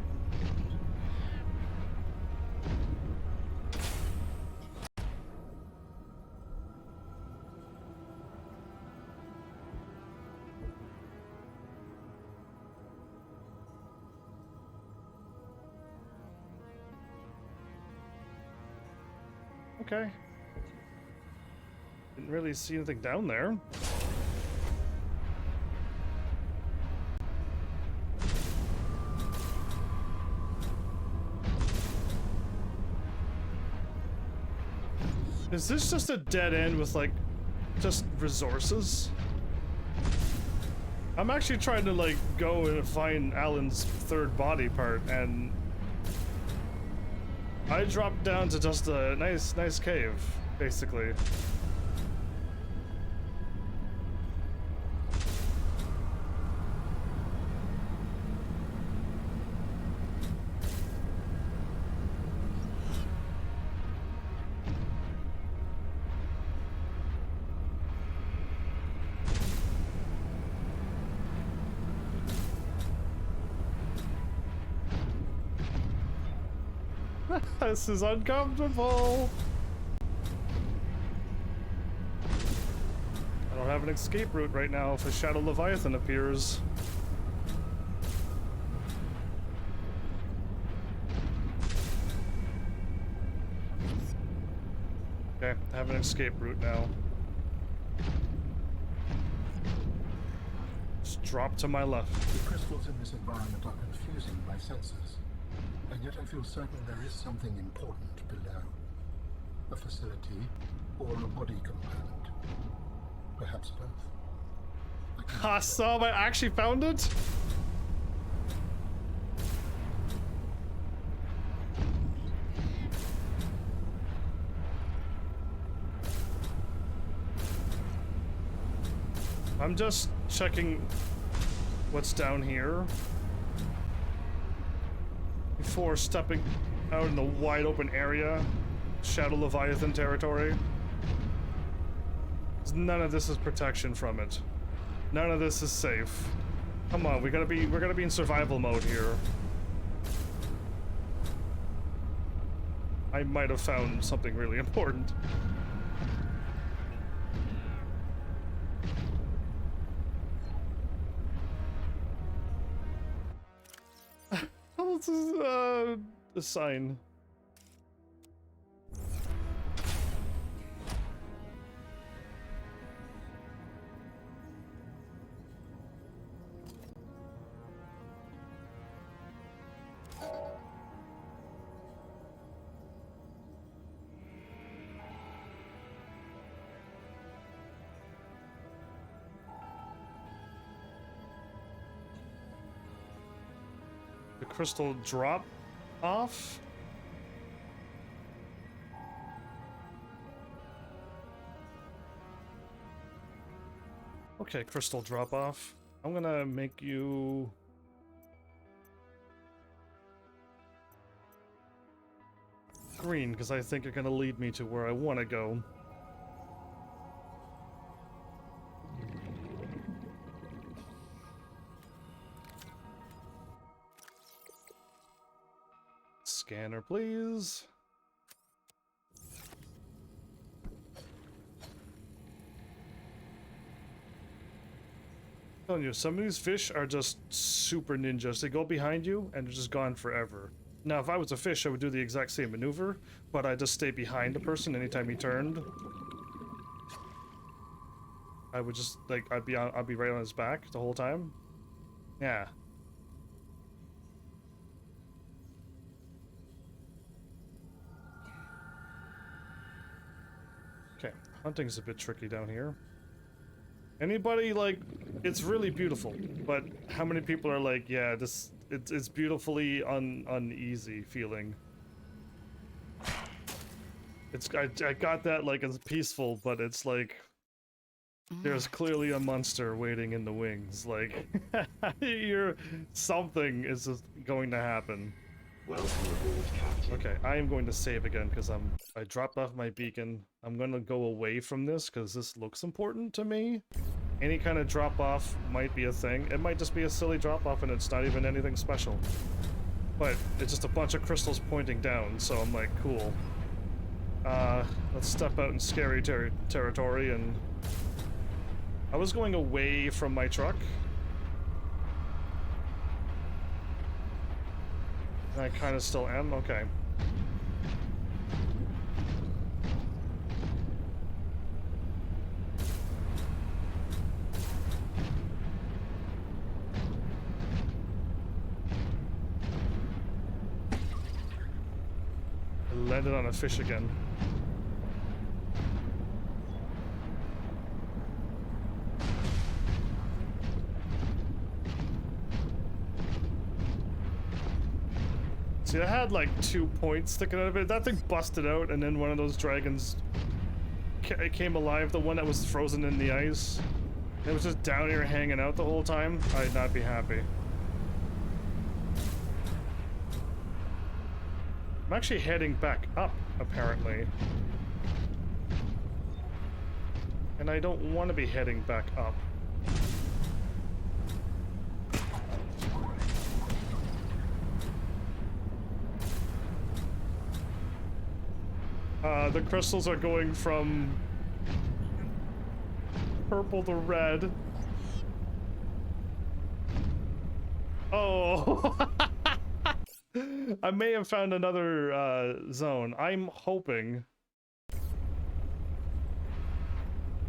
Okay. Didn't really see anything down there. Is this just a dead end with, like, just resources? I'm actually trying to, like, go and find Alan's third body part, and I dropped down to just a nice cave, basically. This is uncomfortable. I don't have an escape route right now if a Shadow Leviathan appears. Okay, I have an escape route now. Just drop to my left. The crystals in this environment are confusing my senses. And yet I feel certain there is something important below. A facility or a body component. Perhaps both. Awesome, I actually found it? I'm just checking what's down here before stepping out in the wide open area, Shadow Leviathan territory. None of this is protection from it. None of this is safe. Come on, we're gonna be in survival mode here. I might have found something really important. This is a sign. Crystal drop off. Okay, crystal drop off. I'm gonna make you green because I think you're gonna lead me to where I want to go. Scanner, please. I'm telling you, some of these fish are just super ninjas. They go behind you and they're just gone forever. Now, if I was a fish, I would do the exact same maneuver, but I just stay behind the person anytime he turned. I would just like I'd be right on his back the whole time. Yeah. Okay, hunting's a bit tricky down here. Anybody like, it's really beautiful, but how many people are like, yeah, it's beautifully uneasy feeling. I got that like as peaceful, but it's like there's clearly a monster waiting in the wings. Like something is just going to happen. Welcome aboard, Captain. Okay, I am going to save again because I dropped off my beacon. I'm gonna go away from this because this looks important to me. Any kind of drop off might be a thing. It might just be a silly drop off and it's not even anything special. But it's just a bunch of crystals pointing down, so I'm like, cool. Let's step out in scary territory, and I was going away from my truck. I kind of still am, okay. I landed on a fish again. See, I had like 2 points sticking out of it. That thing busted out, and then one of those dragons came alive, the one that was frozen in the ice. It was just down here hanging out the whole time. I'd not be happy. I'm actually heading back up, apparently. And I don't want to be heading back up. The crystals are going from purple to red. Oh! I may have found another zone. I'm hoping.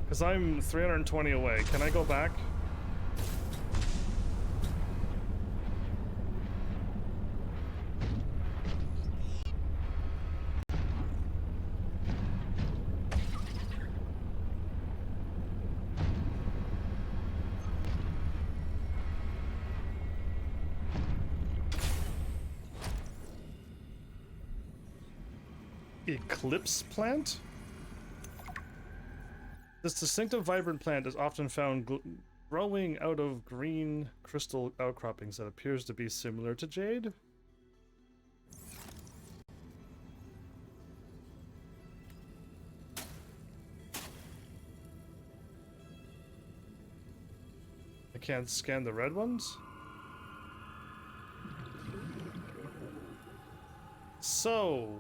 Because I'm 320 away. Can I go back? Eclipse plant? This distinctive vibrant plant is often found growing out of green crystal outcroppings that appears to be similar to jade. I can't scan the red ones? So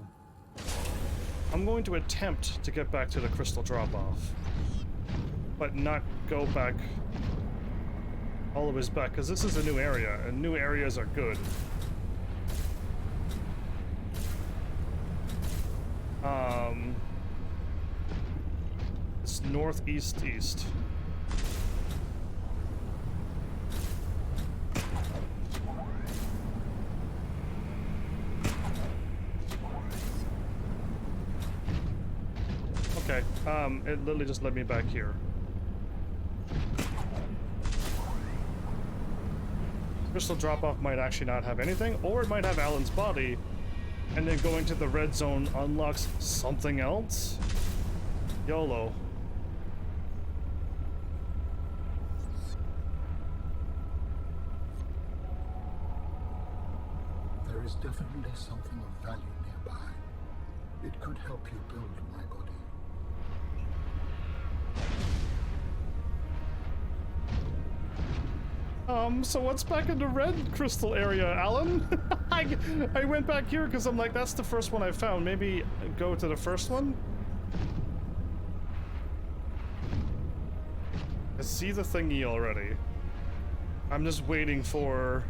I'm going to attempt to get back to the crystal drop-off, but not go back all the way back, because this is a new area, and new areas are good. It's northeast-east. Okay, it literally just led me back here. Crystal drop-off might actually not have anything, or it might have Alan's body, and then going to the red zone unlocks something else? YOLO. There is definitely something of value nearby. It could help you build my body. So what's back in the red crystal area, Alan? I went back here because I'm like, that's the first one I found. Maybe go to the first one? I see the thingy already. I'm just waiting for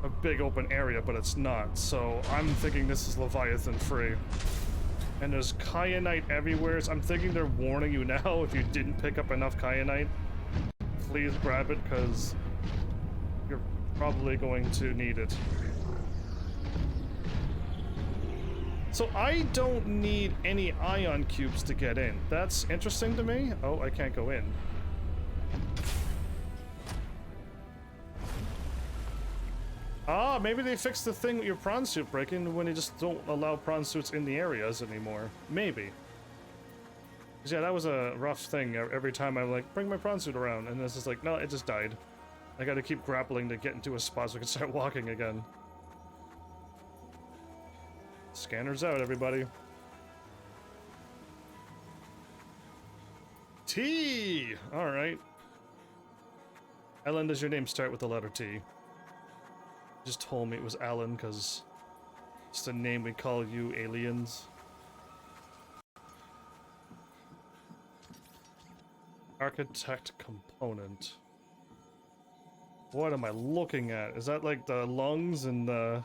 a big open area, but it's not. So I'm thinking this is Leviathan free. And there's kyanite everywhere. So I'm thinking they're warning you now if you didn't pick up enough kyanite. Please grab it, because you're probably going to need it. So I don't need any ion cubes to get in. That's interesting to me. Oh, I can't go in. Ah, maybe they fixed the thing with your prawn suit breaking when they just don't allow prawn suits in the areas anymore. Maybe. 'Cause yeah, that was a rough thing. Every time I'm like, bring my prawn suit around, and this is like, no, it just died. I gotta keep grappling to get into a spot so I can start walking again. Scanners out, everybody. T! Alright. Ellen, does your name start with the letter T? Just told me it was Alan because it's the name we call you aliens. Architect component. What am I looking at? Is that like the lungs and the...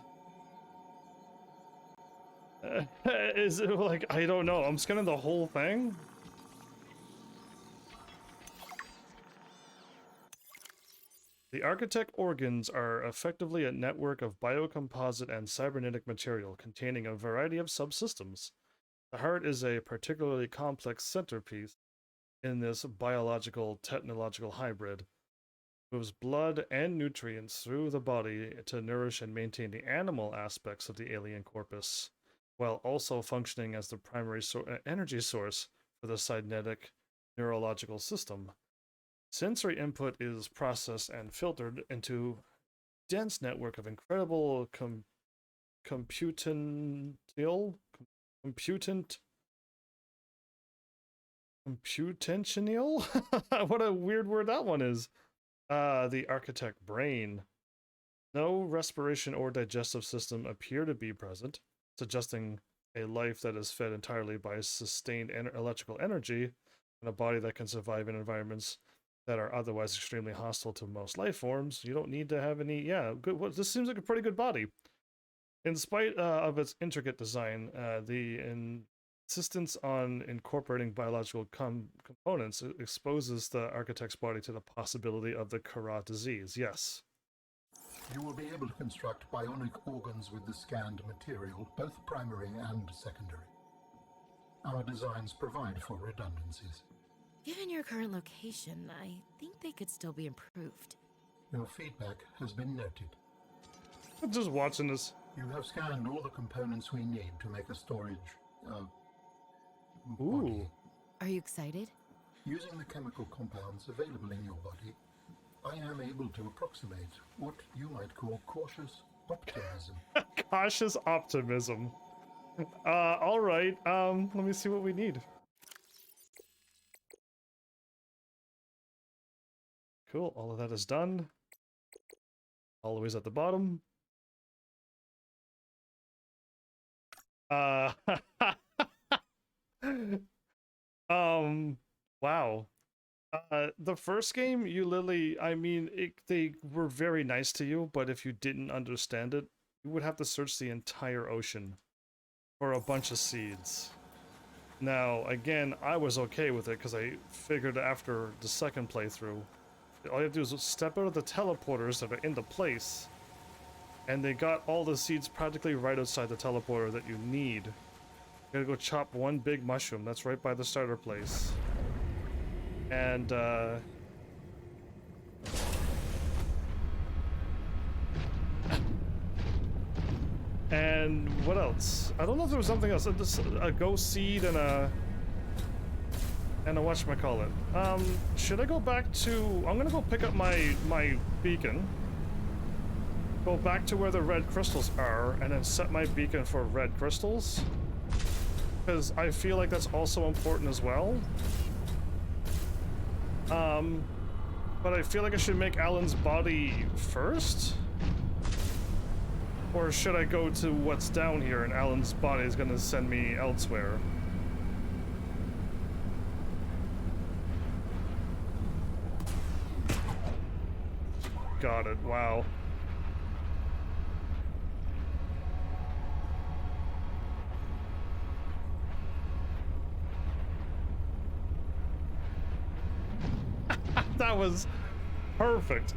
is it like, I don't know, I'm scanning the whole thing? The architect organs are effectively a network of biocomposite and cybernetic material containing a variety of subsystems. The heart is a particularly complex centerpiece in this biological technological hybrid. It moves blood and nutrients through the body to nourish and maintain the animal aspects of the alien corpus, while also functioning as the primary energy source for the cybernetic neurological system. Sensory input is processed and filtered into a dense network of incredible computantial? What a weird word that one is. The architect brain. No respiration or digestive system appear to be present, suggesting a life that is fed entirely by sustained electrical energy and a body that can survive in environments that are otherwise extremely hostile to most life forms. You don't need to have any... Yeah, good. Well, this seems like a pretty good body. In spite of its intricate design, the insistence on incorporating biological components exposes the architect's body to the possibility of the Kara disease. Yes. You will be able to construct bionic organs with the scanned material, both primary and secondary. Our designs provide for redundancies. Given your current location, I think they could still be improved. Your feedback has been noted. I'm just watching this. You have scanned all the components we need to make a storage, Ooh. body. Are you excited? Using the chemical compounds available in your body, I am able to approximate what you might call cautious optimism. Cautious optimism. Alright, let me see what we need. Cool, all of that is done. Always at the bottom. Wow. The first game, you literally, I mean, they were very nice to you, but if you didn't understand it, you would have to search the entire ocean for a bunch of seeds. Now, again, I was okay with it because I figured after the second playthrough, all you have to do is step out of the teleporters that are in the place, and they got all the seeds practically right outside the teleporter that you need. You gotta go chop one big mushroom that's right by the starter place. And, and what else? I don't know if there was something else. A ghost seed and a whatchamacallit. Should I go back to... I'm gonna go pick up my beacon. Go back to where the red crystals are, and then set my beacon for red crystals. Because I feel like that's also important as well. But I feel like I should make Alan's body first? Or should I go to what's down here and Alan's body is gonna send me elsewhere? Got it, wow. That was perfect.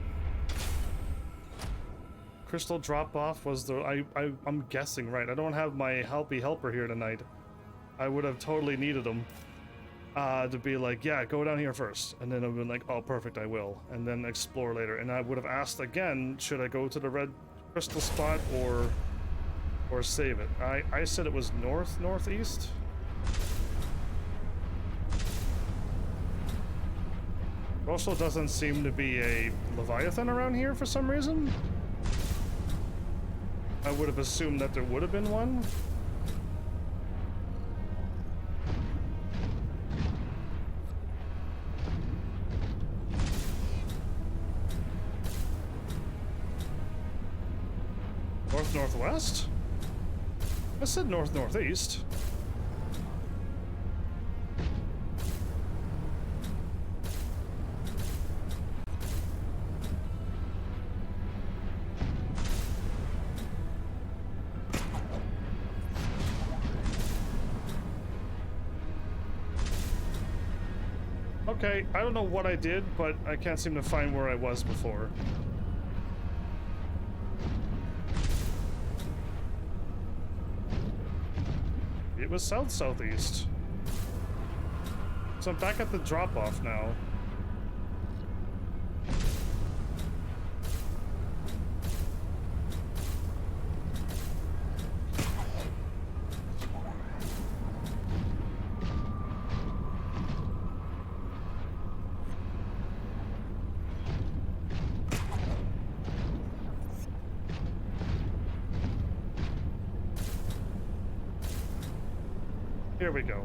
Crystal drop-off was the... I'm guessing right. I don't have my helper here tonight. I would have totally needed him. To be like, yeah, go down here first. And then I've been like, oh, perfect, I will. And then explore later. And I would have asked again, should I go to the red crystal spot or save it. I said it was northeast. Also doesn't seem to be a Leviathan around here for some reason. I would have assumed that there would have been one. Northwest? I said northeast. Okay, I don't know what I did, but I can't seem to find where I was before. It was southeast. So I'm back at the drop-off now. Here we go.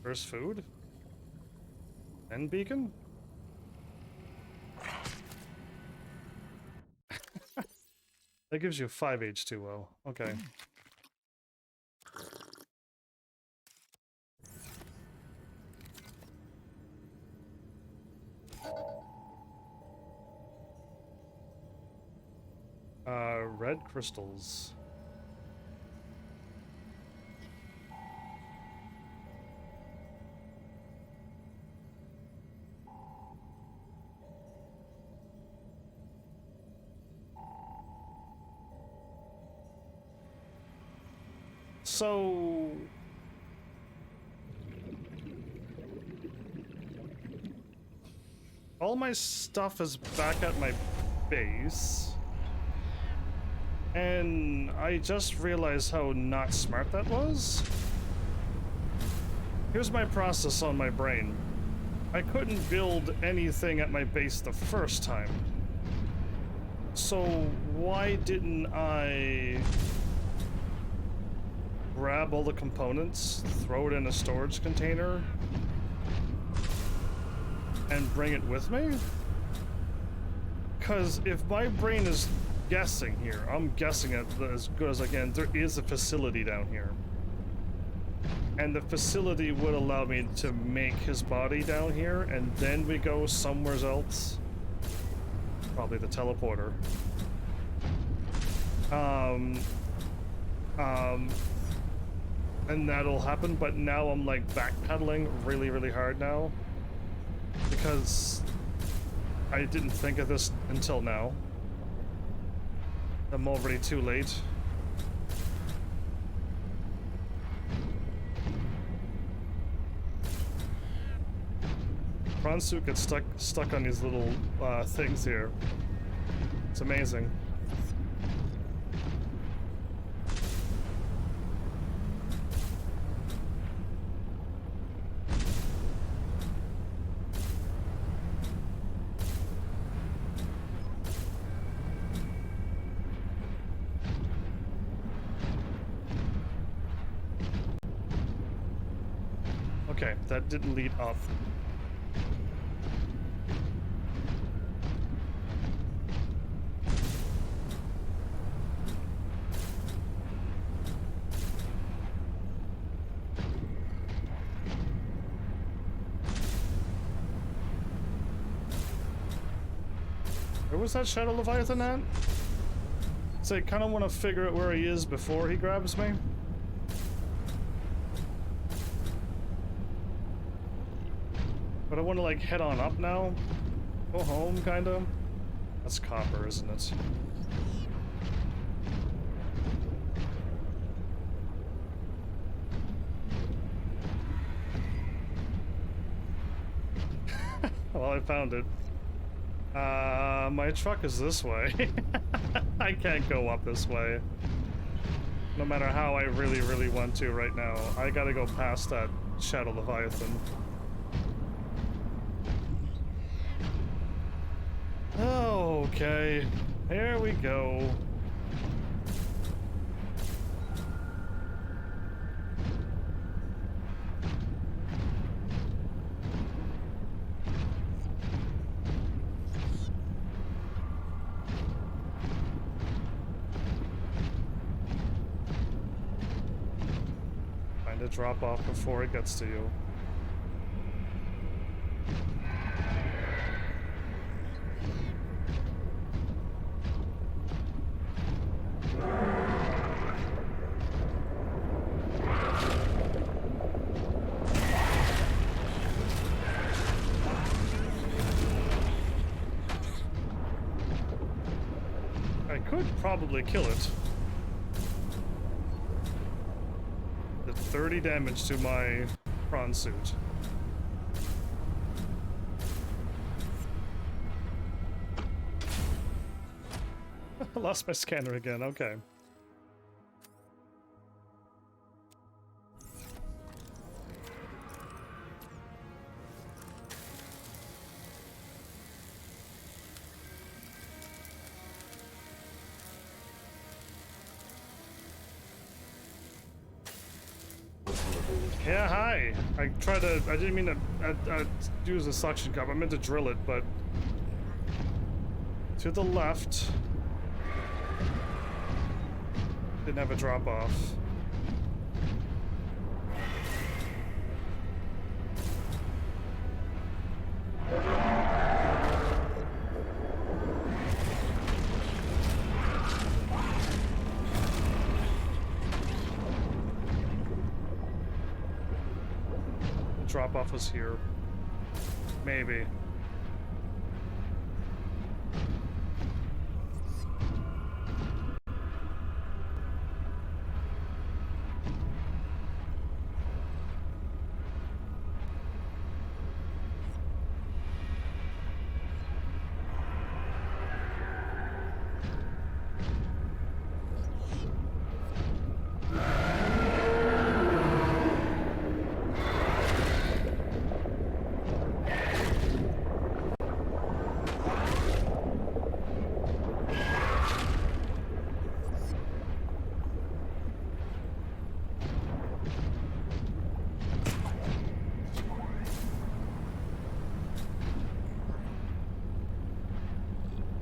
First food? And beacon? That gives you 5 H2O. Okay. Red crystals. So all my stuff is back at my base. And I just realized how not smart that was. Here's my process on my brain. I couldn't build anything at my base the first time. So why didn't I grab all the components, throw it in a storage container, and bring it with me? Because if my brain is guessing here, I'm guessing it as good as I can, there is a facility down here. And the facility would allow me to make his body down here, and then we go somewhere else. Probably the teleporter. And that'll happen, but now I'm like backpedaling really, really hard now. Because I didn't think of this until now. I'm already too late. Pransu gets stuck on these little things here. It's amazing. Okay, that didn't lead up. Where was that Shadow Leviathan at? So I kind of want to figure out where he is before he grabs me. But I want to like head on up now. Go home, kinda. That's copper, isn't it? Well, I found it. My truck is this way. I can't go up this way. No matter how I really, really want to right now. I gotta go past that Shadow Leviathan. Okay. Here we go. Find a drop off before it gets to you. I could probably kill it. Did 30 damage to my prawn suit. I lost my scanner again, okay. Yeah, hi. I didn't mean to use a suction cup. I meant to drill it, but to the left. Didn't have a drop off. Drop off was here. Maybe.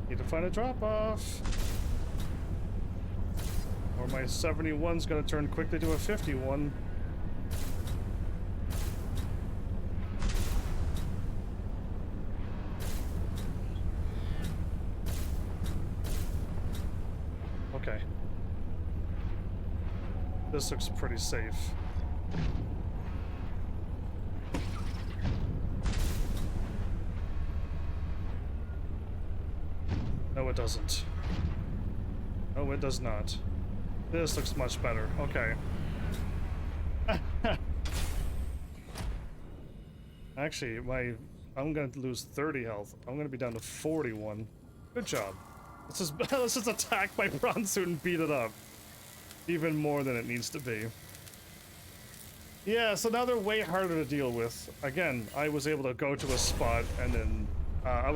Need to find a drop-off. Or my 71's gonna turn quickly to a 51. Okay. This looks pretty safe. No, it doesn't. No, it does not. This looks much better. Okay. Actually, I'm gonna lose 30 health. I'm gonna be down to 41. Good job. Let's just attack my prawn suit and beat it up. Even more than it needs to be. Yeah, so now they're way harder to deal with. Again, I was able to go to a spot and then I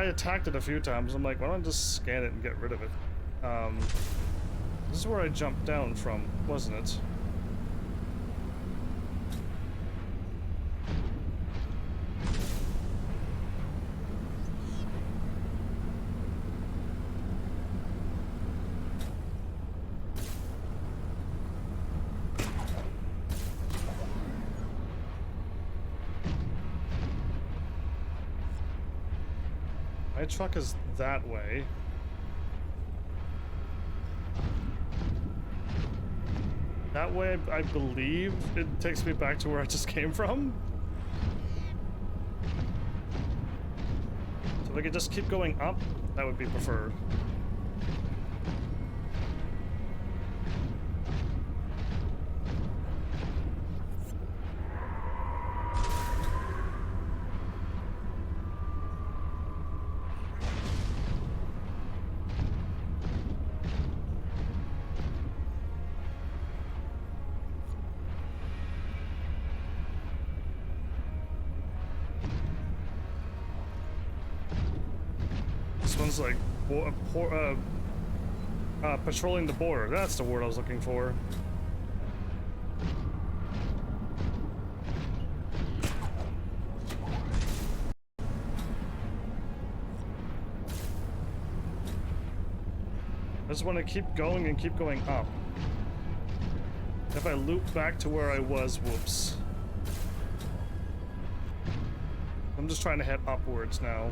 attacked it a few times. I'm like, why don't I just scan it and get rid of it? This is where I jumped down from, wasn't it? My truck is that way. That way, I believe it takes me back to where I just came from. So if I could just keep going up, that would be preferred. sounds like patrolling the border. That's the word I was looking for. I just want to keep going and keep going up. If I loop back to where I was, whoops. I'm just trying to head upwards now.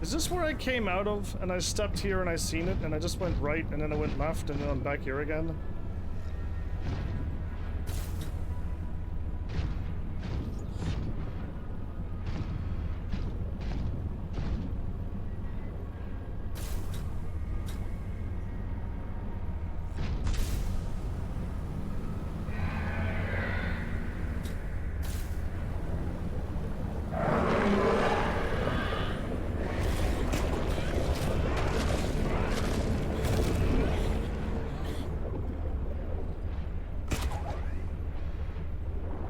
Is this where I came out of and I stepped here and I seen it and I just went right and then I went left and then I'm back here again?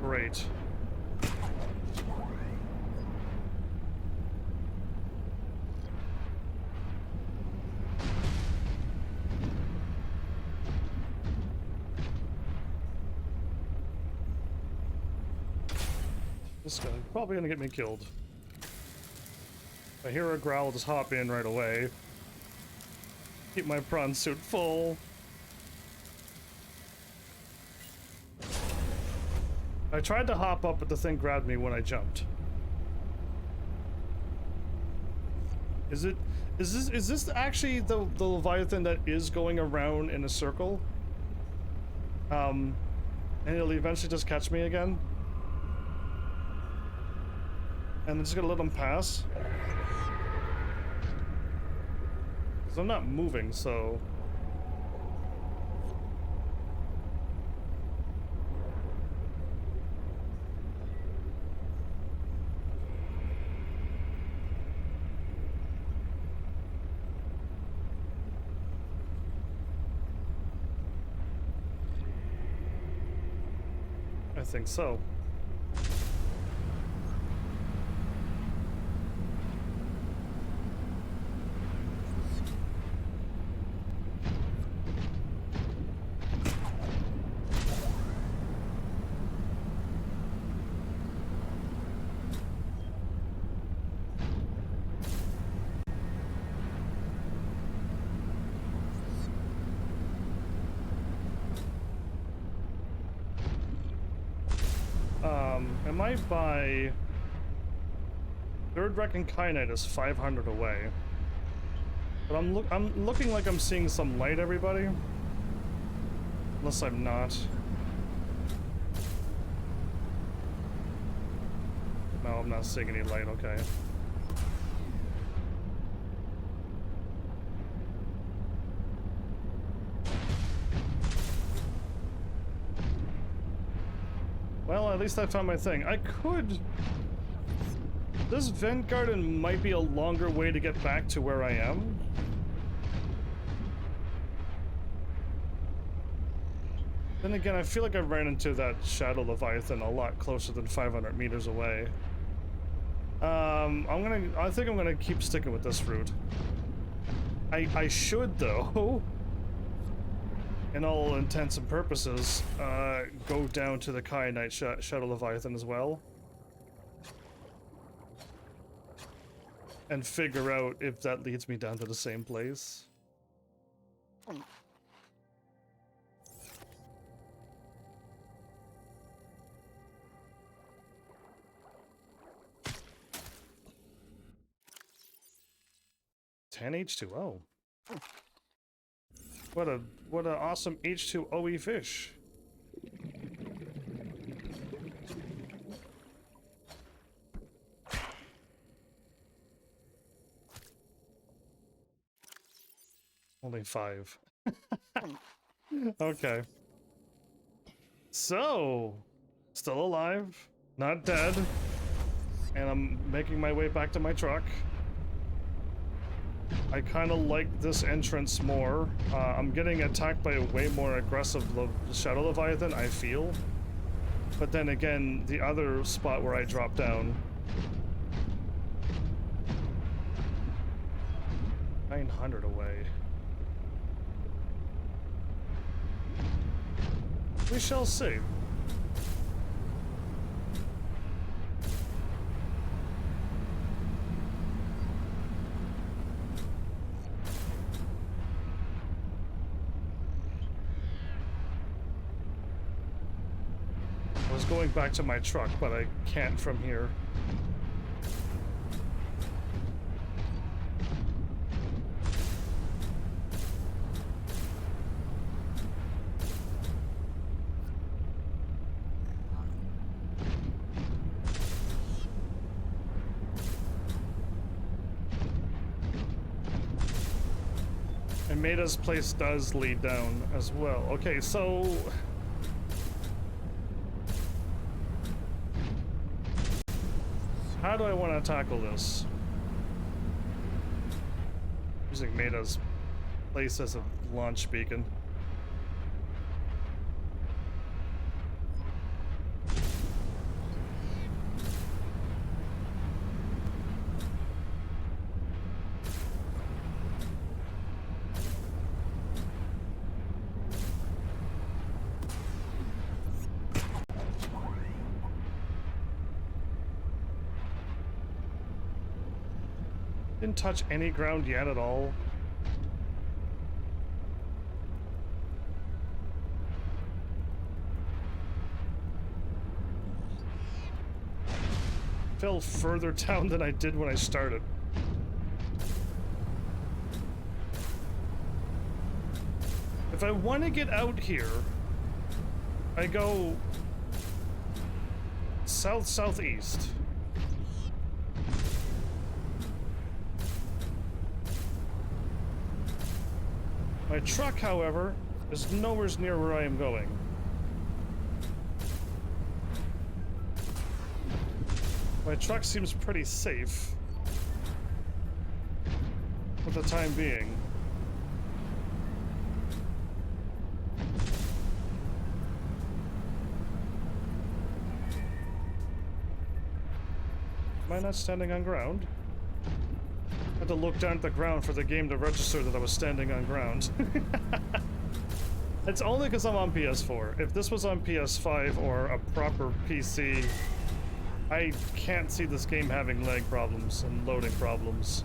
Great. This guy probably gonna get me killed. If I hear a growl, I'll just hop in right away. Keep my prawn suit full. I tried to hop up, but the thing grabbed me when I jumped. Is this actually the Leviathan that is going around in a circle? And it'll eventually just catch me again? And I'm just gonna let them pass? Because I'm not moving, so... I think so. Am I by... Third Reckonkinite is 500 away. But I'm looking like I'm seeing some light, everybody. Unless I'm not. No, I'm not seeing any light, okay. Well, at least I found my thing. I could... This vent garden might be a longer way to get back to where I am. Then again, I feel like I ran into that Shadow Leviathan a lot closer than 500 meters away. I think I'm gonna keep sticking with this route. I should, though, in all intents and purposes, go down to the Kyanite Shadow Leviathan as well. And figure out if that leads me down to the same place. H2O. What a awesome H2O-y fish. Only 5. Okay. So, still alive, not dead, and I'm making my way back to my truck. I kind of like this entrance more. I'm getting attacked by a way more aggressive Shadow Leviathan, I feel. But then again, the other spot where I drop down... 900 away. We shall see. I was going back to my truck, but I can't from here. And Maida's place does lead down as well. Okay, so... how do I want to tackle this? Using Maida's place as a launch beacon. Didn't touch any ground yet at all. Fell further down than I did when I started. If I want to get out here, I go south-southeast. My truck, however, is nowhere near where I am going. My truck seems pretty safe for the time being. Am I not standing on ground? I had to look down at the ground for the game to register that I was standing on ground. It's only because I'm on PS4. If this was on PS5 or a proper PC, I can't see this game having lag problems and loading problems.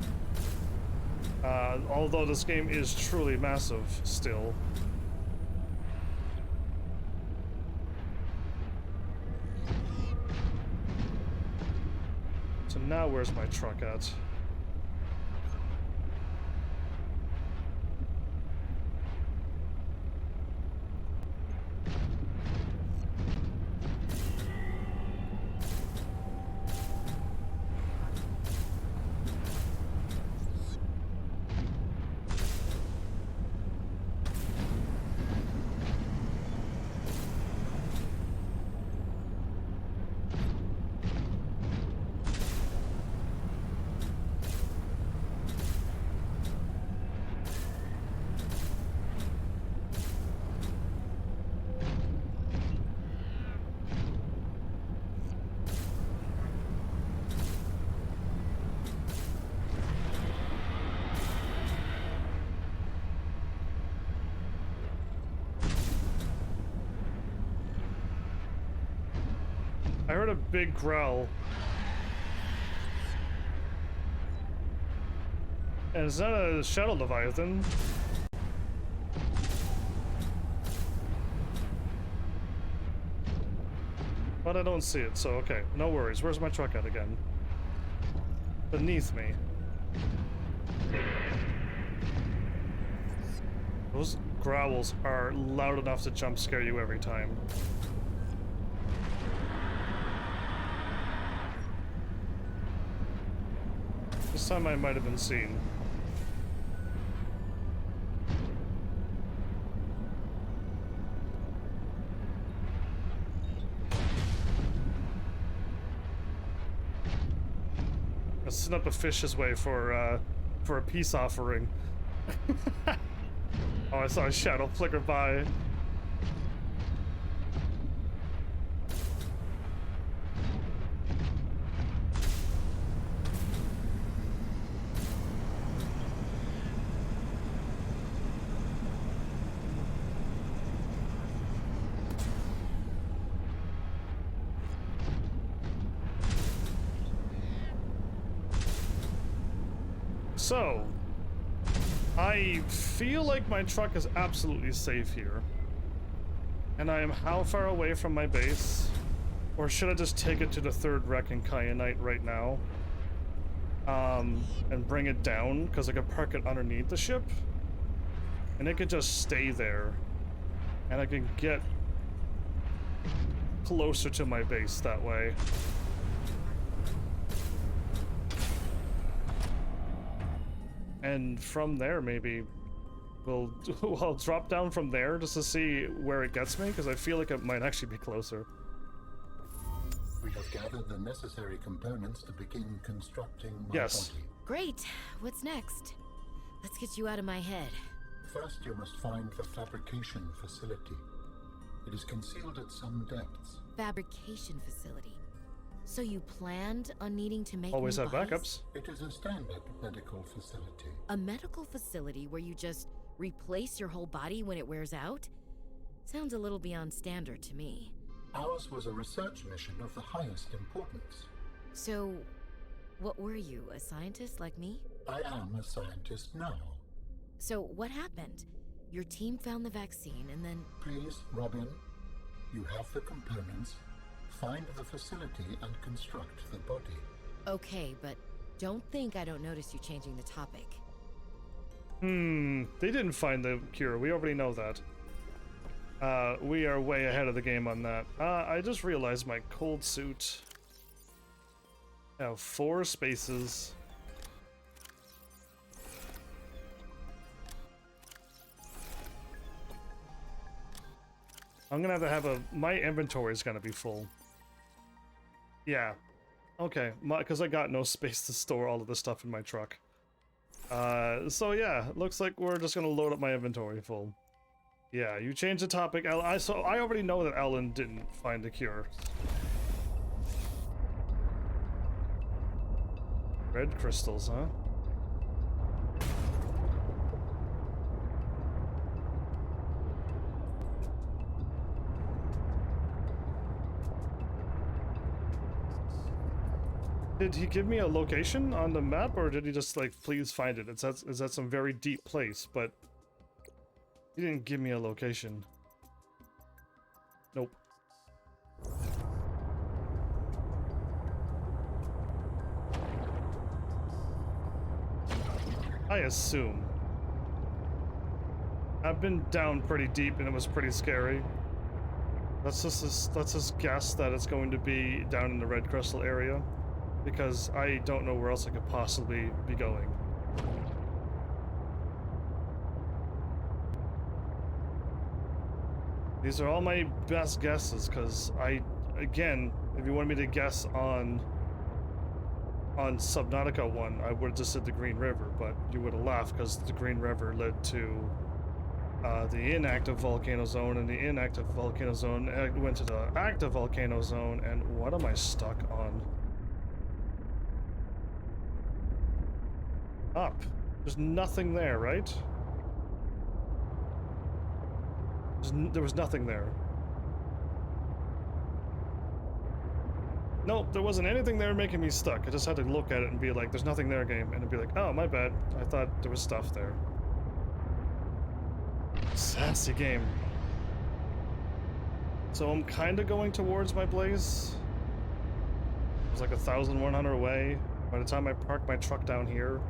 Although this game is truly massive still. So now where's my truck at? I heard a big growl. And it's not a Shadow Leviathan. But I don't see it, so okay. No worries. Where's my truck at again? Beneath me. Those growls are loud enough to jump scare you every time. This time I might have been seen. Let's set up a fish this way for for a peace offering. Oh, I saw a shadow flicker by. So, I feel like my truck is absolutely safe here. And I am how far away from my base? Or should I just take it to the 3rd wreck in Kyanite right now? And bring it down, because I could park it underneath the ship. And it could just stay there. And I can get closer to my base that way. And from there, maybe I'll drop down from there just to see where it gets me, because I feel like it might actually be closer. We have gathered the necessary components to begin constructing my body. Great. What's next? Let's get you out of my head. First, you must find the fabrication facility. It is concealed at some depths. Fabrication facility. So you planned on needing to make Always new have bodies? backups. It is a standard medical facility. A medical facility where you just replace your whole body when it wears out? Sounds a little beyond standard to me. Ours was a research mission of the highest importance. So, what were you, a scientist like me? I am a scientist now. So, what happened? Your team found the vaccine and then... Please, Robin, you have the components. Find the facility and construct the body. Okay, but don't think I don't notice you changing the topic. They didn't find the cure. We already know that. We are way ahead of the game on that. I just realized my cold suit. I have 4 spaces. I'm gonna have a... My inventory is gonna be full. Yeah. Okay, because I got no space to store all of the stuff in my truck. So yeah, looks like we're just gonna load up my inventory full. Yeah, you changed the topic. I already know that Ellen didn't find the cure. Red crystals, huh? Did he give me a location on the map, or did he just like, please find it? It's at some very deep place, but he didn't give me a location. Nope. I assume. I've been down pretty deep and it was pretty scary. Let's just guess that it's going to be down in the red crystal area, because I don't know where else I could possibly be going. These are all my best guesses, because again, if you wanted me to guess on Subnautica 1, I would have just said the Green River, but you would have laughed because the Green River led to the inactive volcano zone, and the inactive volcano zone went to the active volcano zone, and what am I stuck on? Up. There's nothing there, right? There was nothing there. Nope, there wasn't anything there making me stuck. I just had to look at it and be like, there's nothing there, game. And it'd be like, oh, my bad. I thought there was stuff there. Sassy game. So I'm kind of going towards my blaze. It was like 1,100 away. By the time I park my truck down here.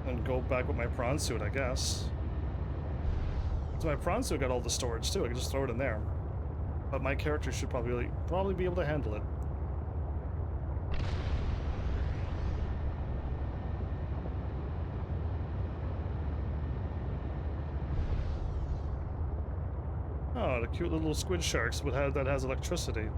And go back with my prawn suit, I guess. So my prawn suit got all the storage too. I can just throw it in there. But my character should probably be able to handle it. Oh, the cute little squid sharks that has electricity.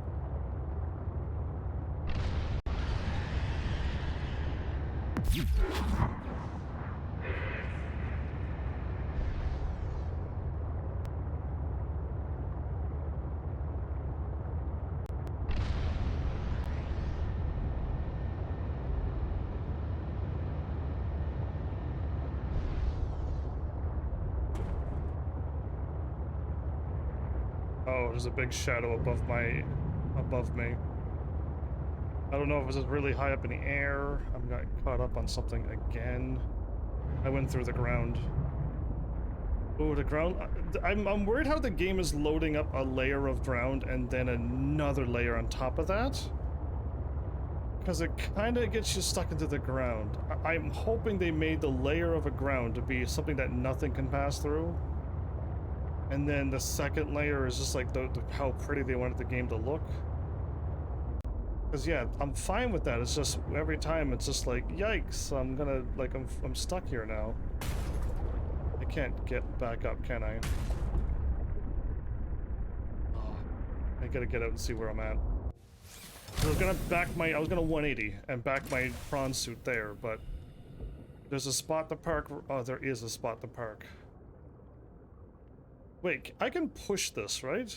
Oh, there's a big shadow above me. I don't know if it was really high up in the air. I'm got caught up on something again. I went through the ground. Oh, the ground. I'm worried how the game is loading up a layer of ground and then another layer on top of that. Because it kind of gets you stuck into the ground. I'm hoping they made the layer of a ground to be something that nothing can pass through. And then the second layer is just like how pretty they wanted the game to look. Because yeah, I'm fine with that. It's just every time it's just like, yikes, I'm gonna, like, I'm stuck here now. I can't get back up, can I? Oh, I gotta get out and see where I'm at. I was gonna 180 and back my prawn suit there, but there's a spot to park. Oh, there is a spot to park. Wait, I can push this, right?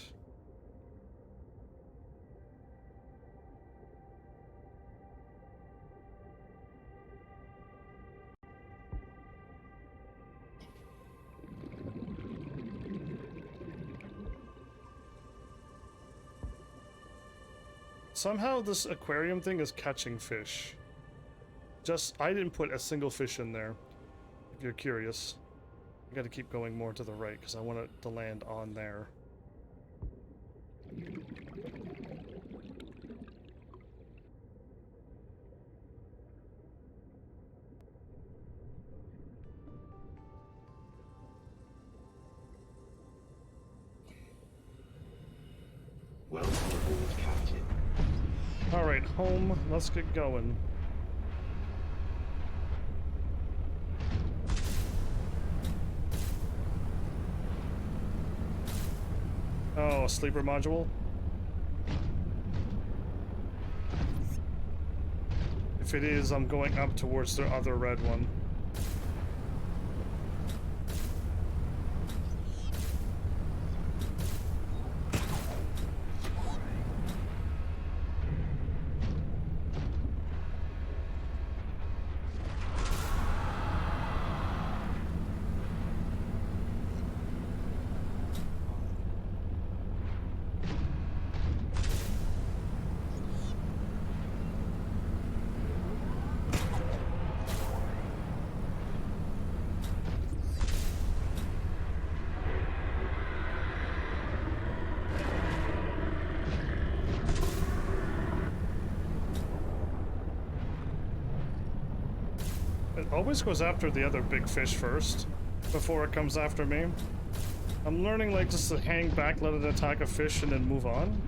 Somehow this aquarium thing is catching fish. I didn't put a single fish in there, if you're curious. I gotta keep going more to the right because I want it to land on there. Welcome aboard, Captain. Alright, home. Let's get going. Oh, a sleeper module? If it is, I'm going up towards the other red one. It always goes after the other big fish first, before it comes after me. I'm learning, like, just to hang back, let it attack a fish, and then move on.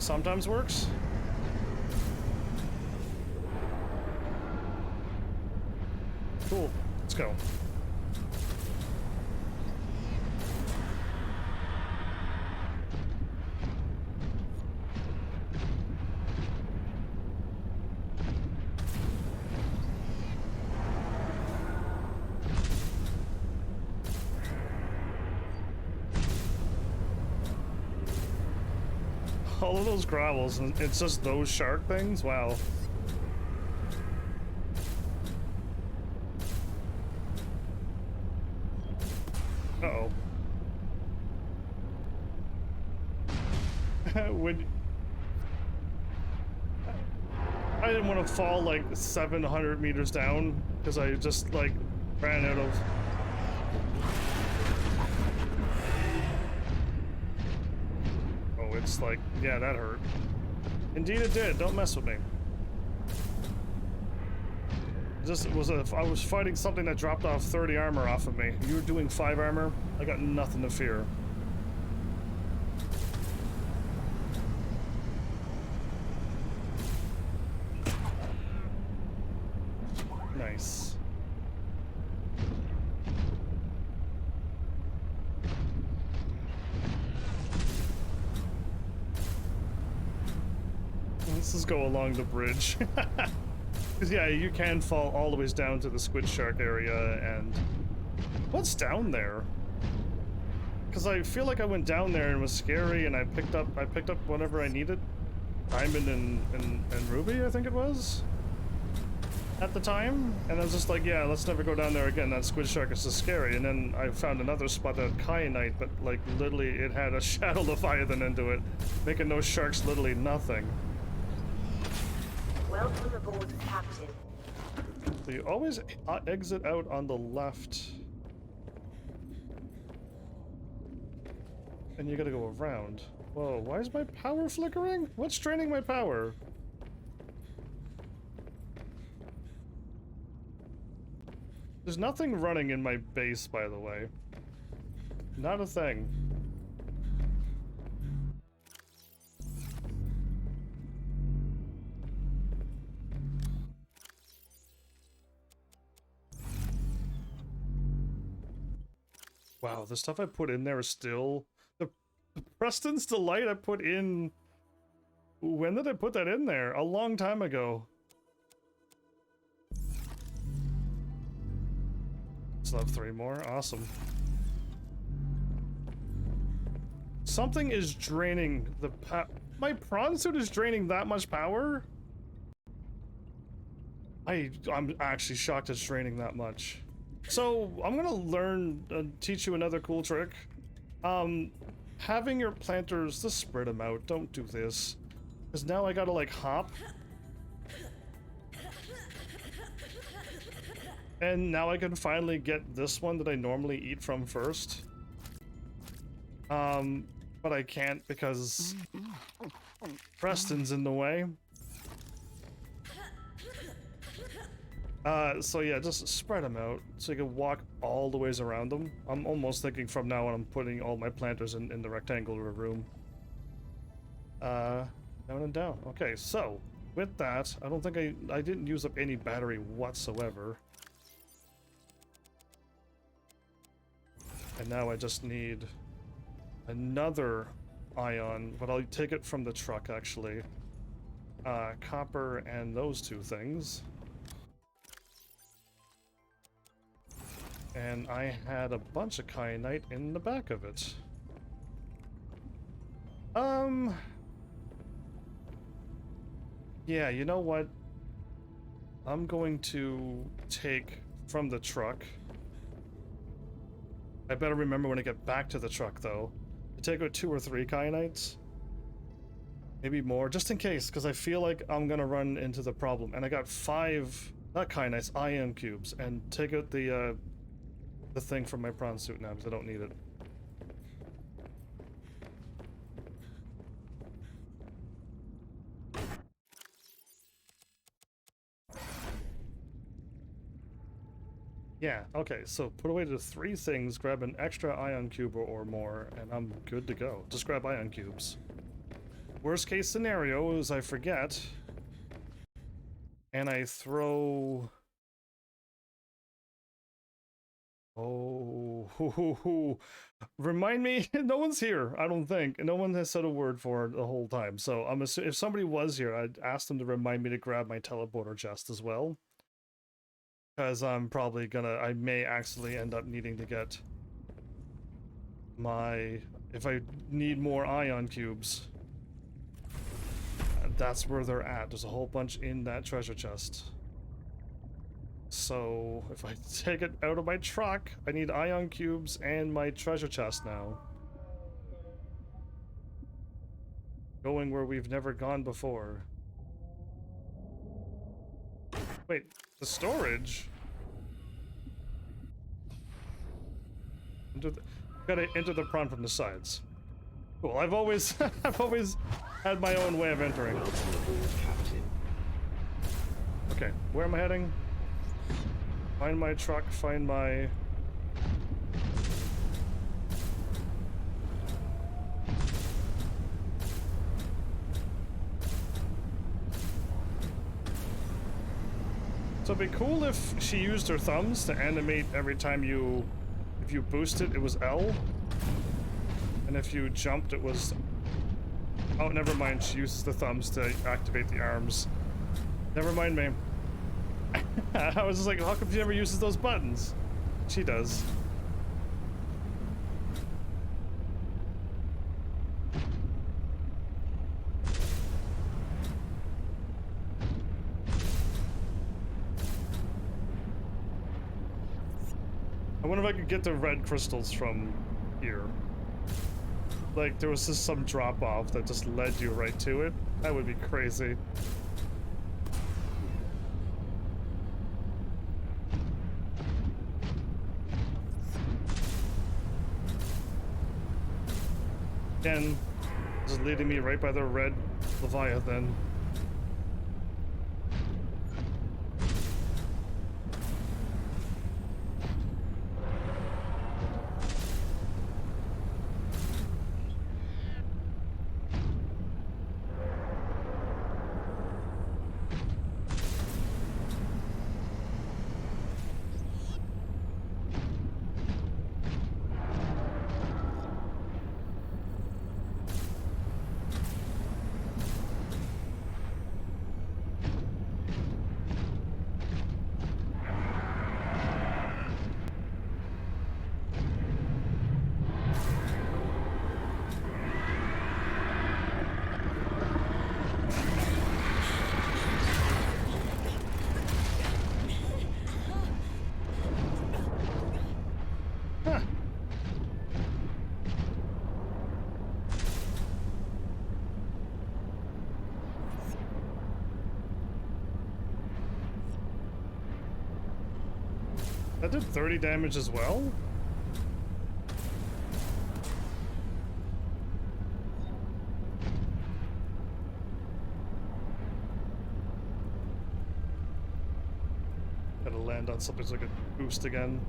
Sometimes works. Cool. Let's go. All of those gravels, and it's just those shark things? Wow. Uh-oh. I didn't want to fall like 700 meters down, because I just, like, ran out of... It's like, yeah, that hurt. Indeed it did. Don't mess with me. I was fighting something that dropped off 30 armor off of me. You were doing 5 armor? I got nothing to fear. Nice. Let's just go along the bridge. 'Cause yeah, you can fall all the way down to the squid shark area, and what's down there? Because I feel like I went down there and it was scary, and I picked up whatever I needed, diamond and ruby, I think it was, at the time, and I was just like, yeah, let's never go down there again. That squid shark is so scary. And then I found another spot that had kyanite, but like literally it had a shadow leviathan into it, making those sharks literally nothing. Welcome aboard, Captain. So you always exit out on the left. And you gotta go around. Whoa, why is my power flickering? What's draining my power? There's nothing running in my base, by the way. Not a thing. Wow, the stuff I put in there is still... The Preston's Delight I put in... When did I put that in there? A long time ago. Still have 3 more. Awesome. Something is draining the my prawn suit is draining that much power? I'm actually shocked it's draining that much. So I'm gonna teach you another cool trick. Having your planters, just spread them out. Don't do this, because now I gotta like hop. And now I can finally get this one that I normally eat from first. But I can't because Preston's in the way. So yeah, just spread them out so you can walk all the ways around them. I'm almost thinking from now on I'm putting all my planters in the rectangular room. Down and down. Okay, so with that, I don't think I didn't use up any battery whatsoever. And now I just need another ion, but I'll take it from the truck actually. Copper and those 2 things. And I had a bunch of kyanite in the back of it. Yeah, you know what? I'm going to take from the truck. I better remember when I get back to the truck, though, to take out 2 or 3 kyanites. Maybe more, just in case, because I feel like I'm gonna run into the problem. And I got 5, not kyanites, ion cubes, and take out the thing from my prawn suit now, because I don't need it. Yeah, okay, so put away the 3 things, grab an extra ion cube or more, and I'm good to go. Just grab ion cubes. Worst case scenario is I forget, and I throw... Oh, remind me, no one's here, I don't think. No one has said a word for it the whole time, so I'm assuming if somebody was here, I'd ask them to remind me to grab my teleporter chest as well. Because I'm probably gonna, I may actually end up needing to get my, if I need more ion cubes, that's where they're at. There's a whole bunch in that treasure chest. So if I take it out of my truck, I need ion cubes and my treasure chest now. Going where we've never gone before. Wait, the storage? Gotta enter the prawn from the sides. Cool, I've always I've always had my own way of entering. Okay, where am I heading? Find my truck, find my... So it'd be cool if she used her thumbs to animate every time you... If you boosted, it was L. And if you jumped, it was... Oh, never mind, she uses the thumbs to activate the arms. Never mind me. I was just like, how come she never uses those buttons? She does. I wonder if I could get the red crystals from here. Like, there was just some drop-off that just led you right to it. That would be crazy. Again, just leading me right by the red Leviathan. That did 30 damage as well? Gotta land on something so I can boost again.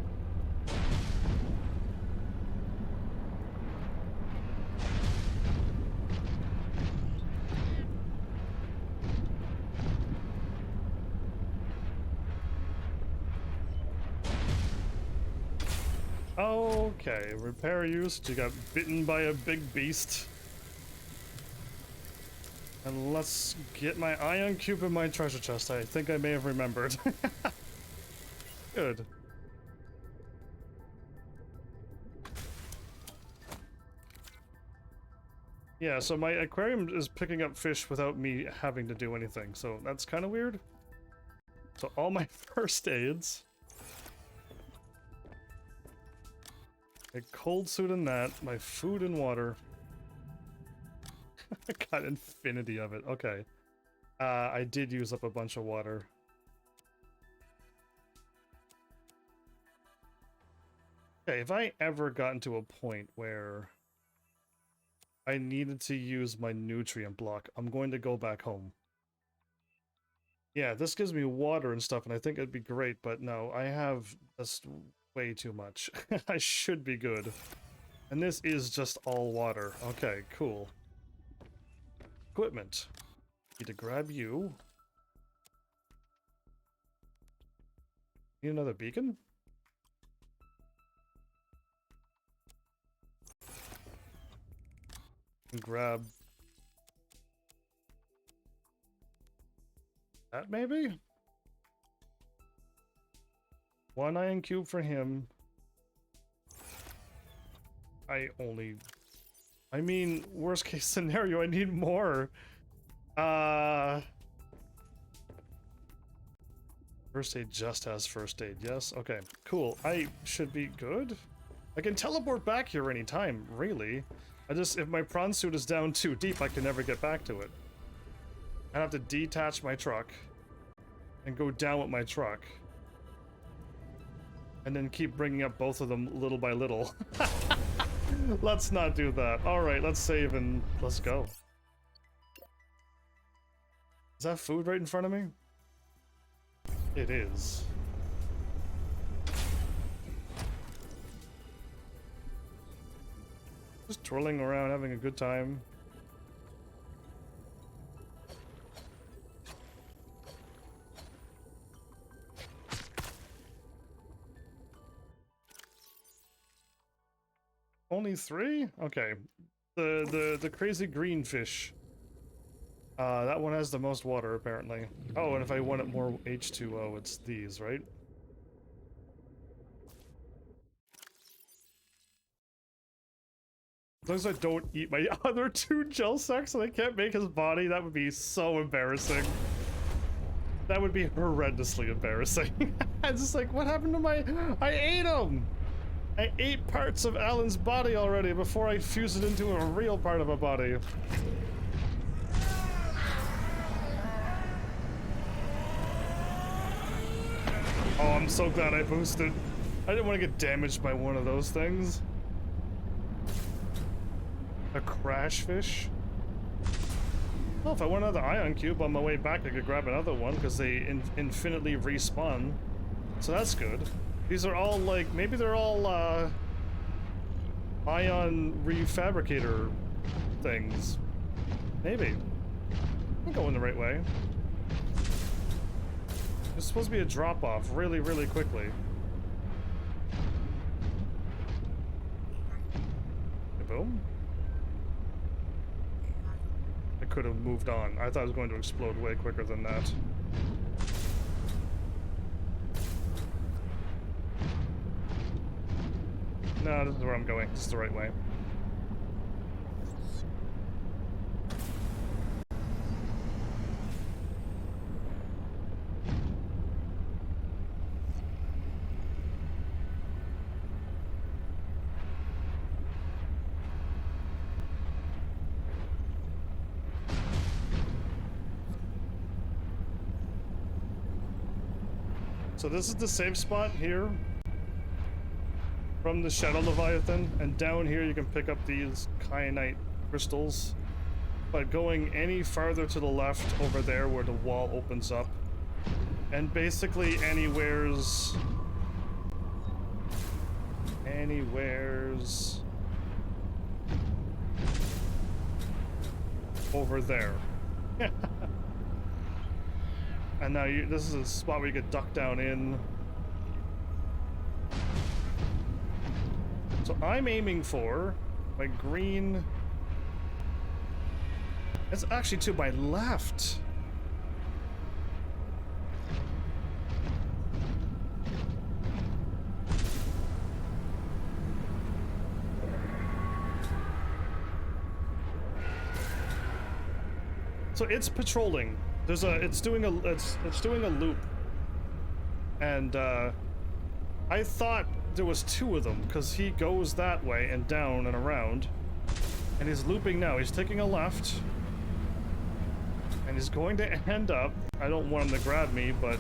Okay, repair used. You got bitten by a big beast. And let's get my ion cube in my treasure chest. I think I may have remembered. Good. Yeah, so my aquarium is picking up fish without me having to do anything, so that's kind of weird. So all my first aids. A cold suit and that, my food and water. I got infinity of it, okay. I did use up a bunch of water. Okay, if I ever gotten to a point where I needed to use my nutrient block, I'm going to go back home. Yeah, this gives me water and stuff, and I think it'd be great, but no, I have just way too much. I should be good. And this is just all water. Okay, cool. Equipment. Need to grab you. Need another beacon? And grab that maybe? One iron cube for him. I mean, worst case scenario, I need more. First aid just has first aid, yes? Okay, cool. I should be good. I can teleport back here anytime, really. If my prawn suit is down too deep, I can never get back to it. I have to detach my truck and go down with my truck. And then keep bringing up both of them little by little. Let's not do that. Alright, let's save and let's go. Is that food right in front of me? It is. Just twirling around, having a good time. Only 3? Okay. The crazy green fish That one has the most water, apparently. Oh, and if I wanted more H2O, it's these, right? As long as I don't eat my other 2 gel sacks and I can't make his body, that would be so embarrassing. That would be horrendously embarrassing. It's just like, what happened to my... I ate him! I ate parts of Alan's body already before I fused it into a real part of a body. Oh, I'm so glad I boosted. I didn't want to get damaged by one of those things. A crash fish? Well, if I want another ion cube on my way back, I could grab another one because they infinitely respawn. So that's good. These are all like, maybe they're all ion refabricator things. Maybe. I'm going the right way. There's supposed to be a drop-off really, really quickly. Boom. I could have moved on. I thought it was going to explode way quicker than that. No, this is where I'm going. This is the right way. So this is the safe spot here from the Shadow Leviathan, and down here you can pick up these kyanite crystals. But going any farther to the left over there where the wall opens up, and basically anywhere's over there. And now this is a spot where you could duck down in. So I'm aiming for my green. It's actually to my left. So it's patrolling. It's doing a loop, and I thought there was 2 of them because he goes that way and down and around, and he's looping now. He's taking a left, and he's going to end up. I don't want him to grab me, but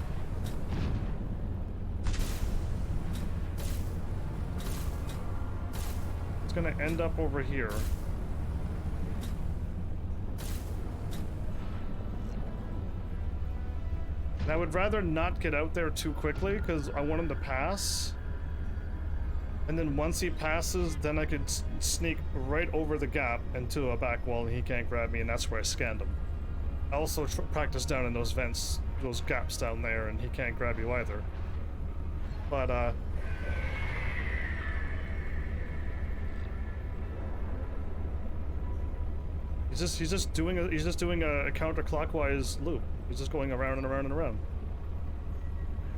it's gonna end up over here. And I would rather not get out there too quickly because I want him to pass. And then once he passes, then I could sneak right over the gap into a back wall and he can't grab me, and that's where I scanned him. I also practice down in those vents, those gaps down there, and he can't grab you either. But he's just doing a counterclockwise loop. He's just going around and around and around.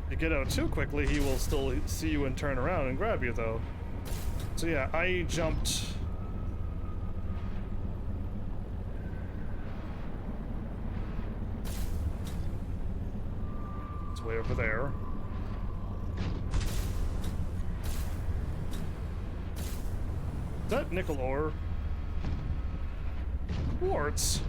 If you get out too quickly, he will still see you and turn around and grab you, though. So yeah, I jumped. It's way over there. Is that nickel ore? Quartz?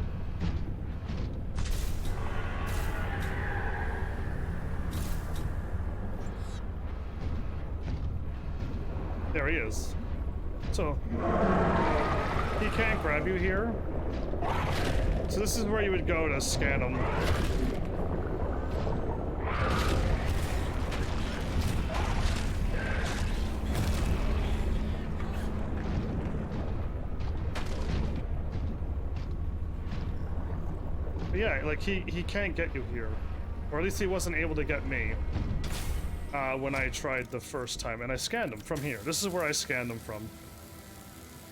There he is. So, he can't grab you here. So this is where you would go to scan him. But yeah, like he can't get you here. Or at least he wasn't able to get me. When I tried the first time, and I scanned him from here. This is where I scanned him from.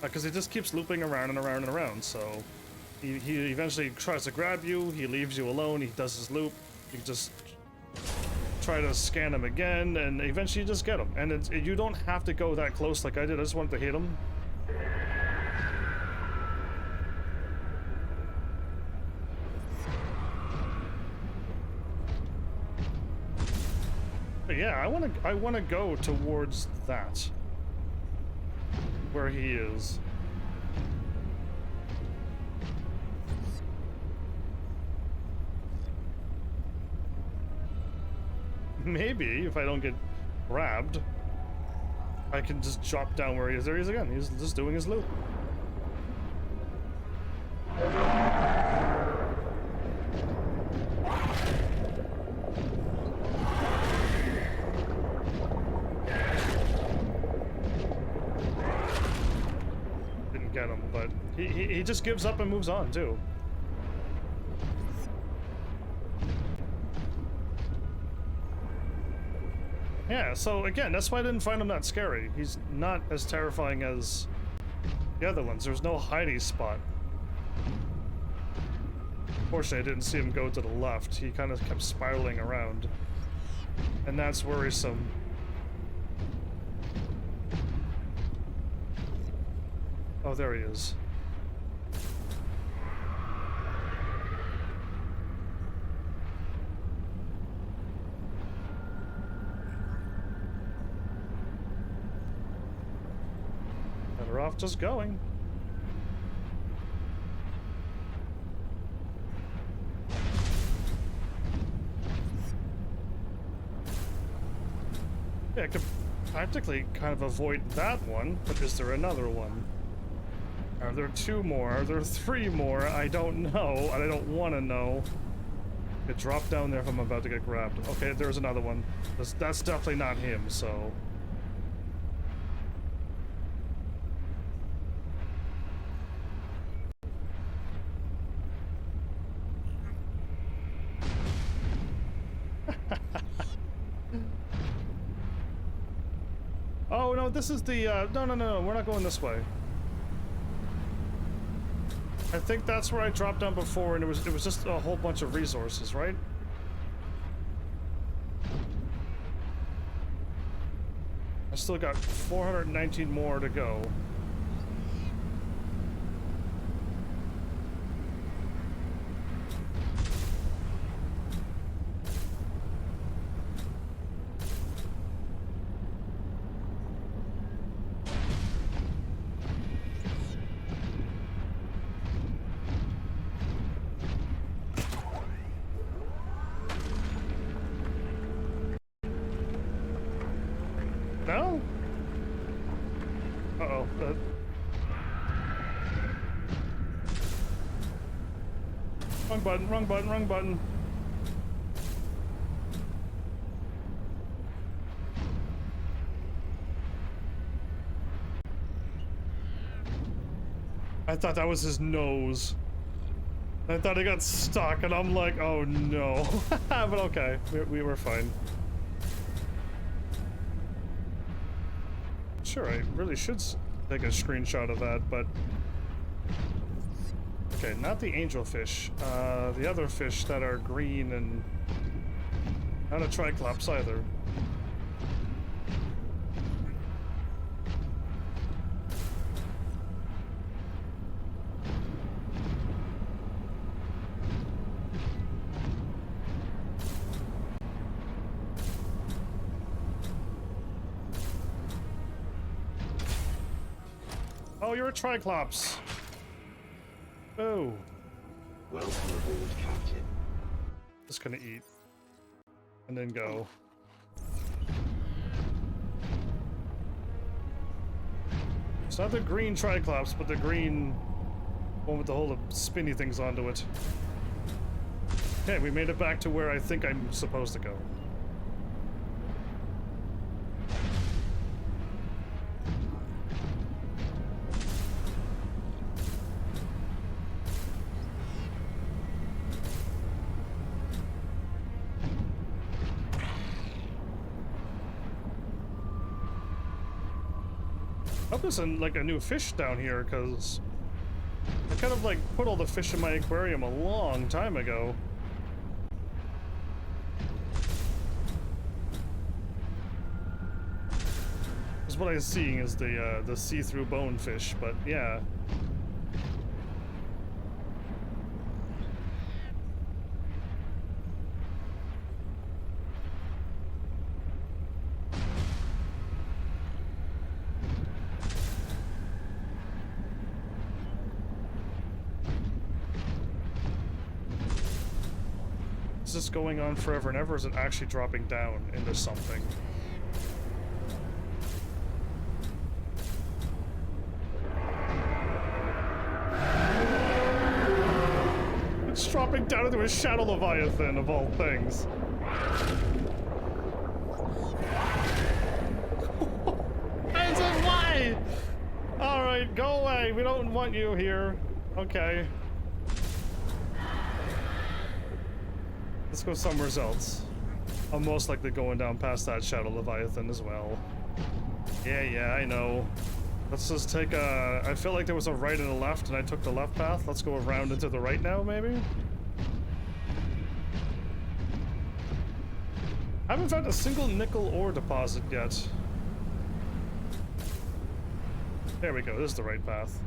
Because he just keeps looping around and around and around, so he eventually tries to grab you, he leaves you alone, he does his loop, you just try to scan him again, and eventually you just get him. And you don't have to go that close like I did, I just wanted to hit him. But yeah, I wanna go towards that. Where he is. Maybe, if I don't get grabbed, I can just drop down where he is. There he is again. He's just doing his loop. Didn't get him, but he just gives up and moves on, too. Yeah, so again, that's why I didn't find him that scary. He's not as terrifying as the other ones. There's no hiding spot. Fortunately, I didn't see him go to the left. He kind of kept spiraling around. And that's worrisome. Oh, there he is. Better off just going. Yeah, I could practically kind of avoid that one, but is there another one? Are there two more? Are there three more? I don't know, and I don't want to know. It dropped down there if I'm about to get grabbed. Okay, there's another one. That's definitely not him, so... Oh, no, this is the, no, we're not going this way. I think that's where I dropped down before, and it was just a whole bunch of resources, right? I still got 419 more to go. No? Uh-oh. Wrong button, wrong button, wrong button. I thought that was his nose. I thought he got stuck, and I'm like, oh no. But okay, we were fine. Sure, I really should take a screenshot of that, but... Okay, not the angelfish. The other fish that are green and... not a triclops either. Oh, you're a triclops. Oh. Welcome aboard, Captain. Just gonna eat. And then go. It's not the green triclops, but the green one with the whole spinny things onto it. Okay, we made it back to where I think I'm supposed to go. I hope there's like a new fish down here, because I kind of like put all the fish in my aquarium a long time ago. Because what I'm seeing is the see-through bonefish, but yeah. Is this going on forever and ever, or is it actually dropping down into something? It's dropping down into a shadow leviathan, of all things. Why? Alright, go away. We don't want you here. Okay. Let's go somewhere else. I'm most likely going down past that shadow leviathan as well. Yeah, I know. Let's just take a... I feel like there was a right and a left, and I took the left path. Let's go around into the right now, maybe? I haven't found a single nickel ore deposit yet. There we go, this is the right path.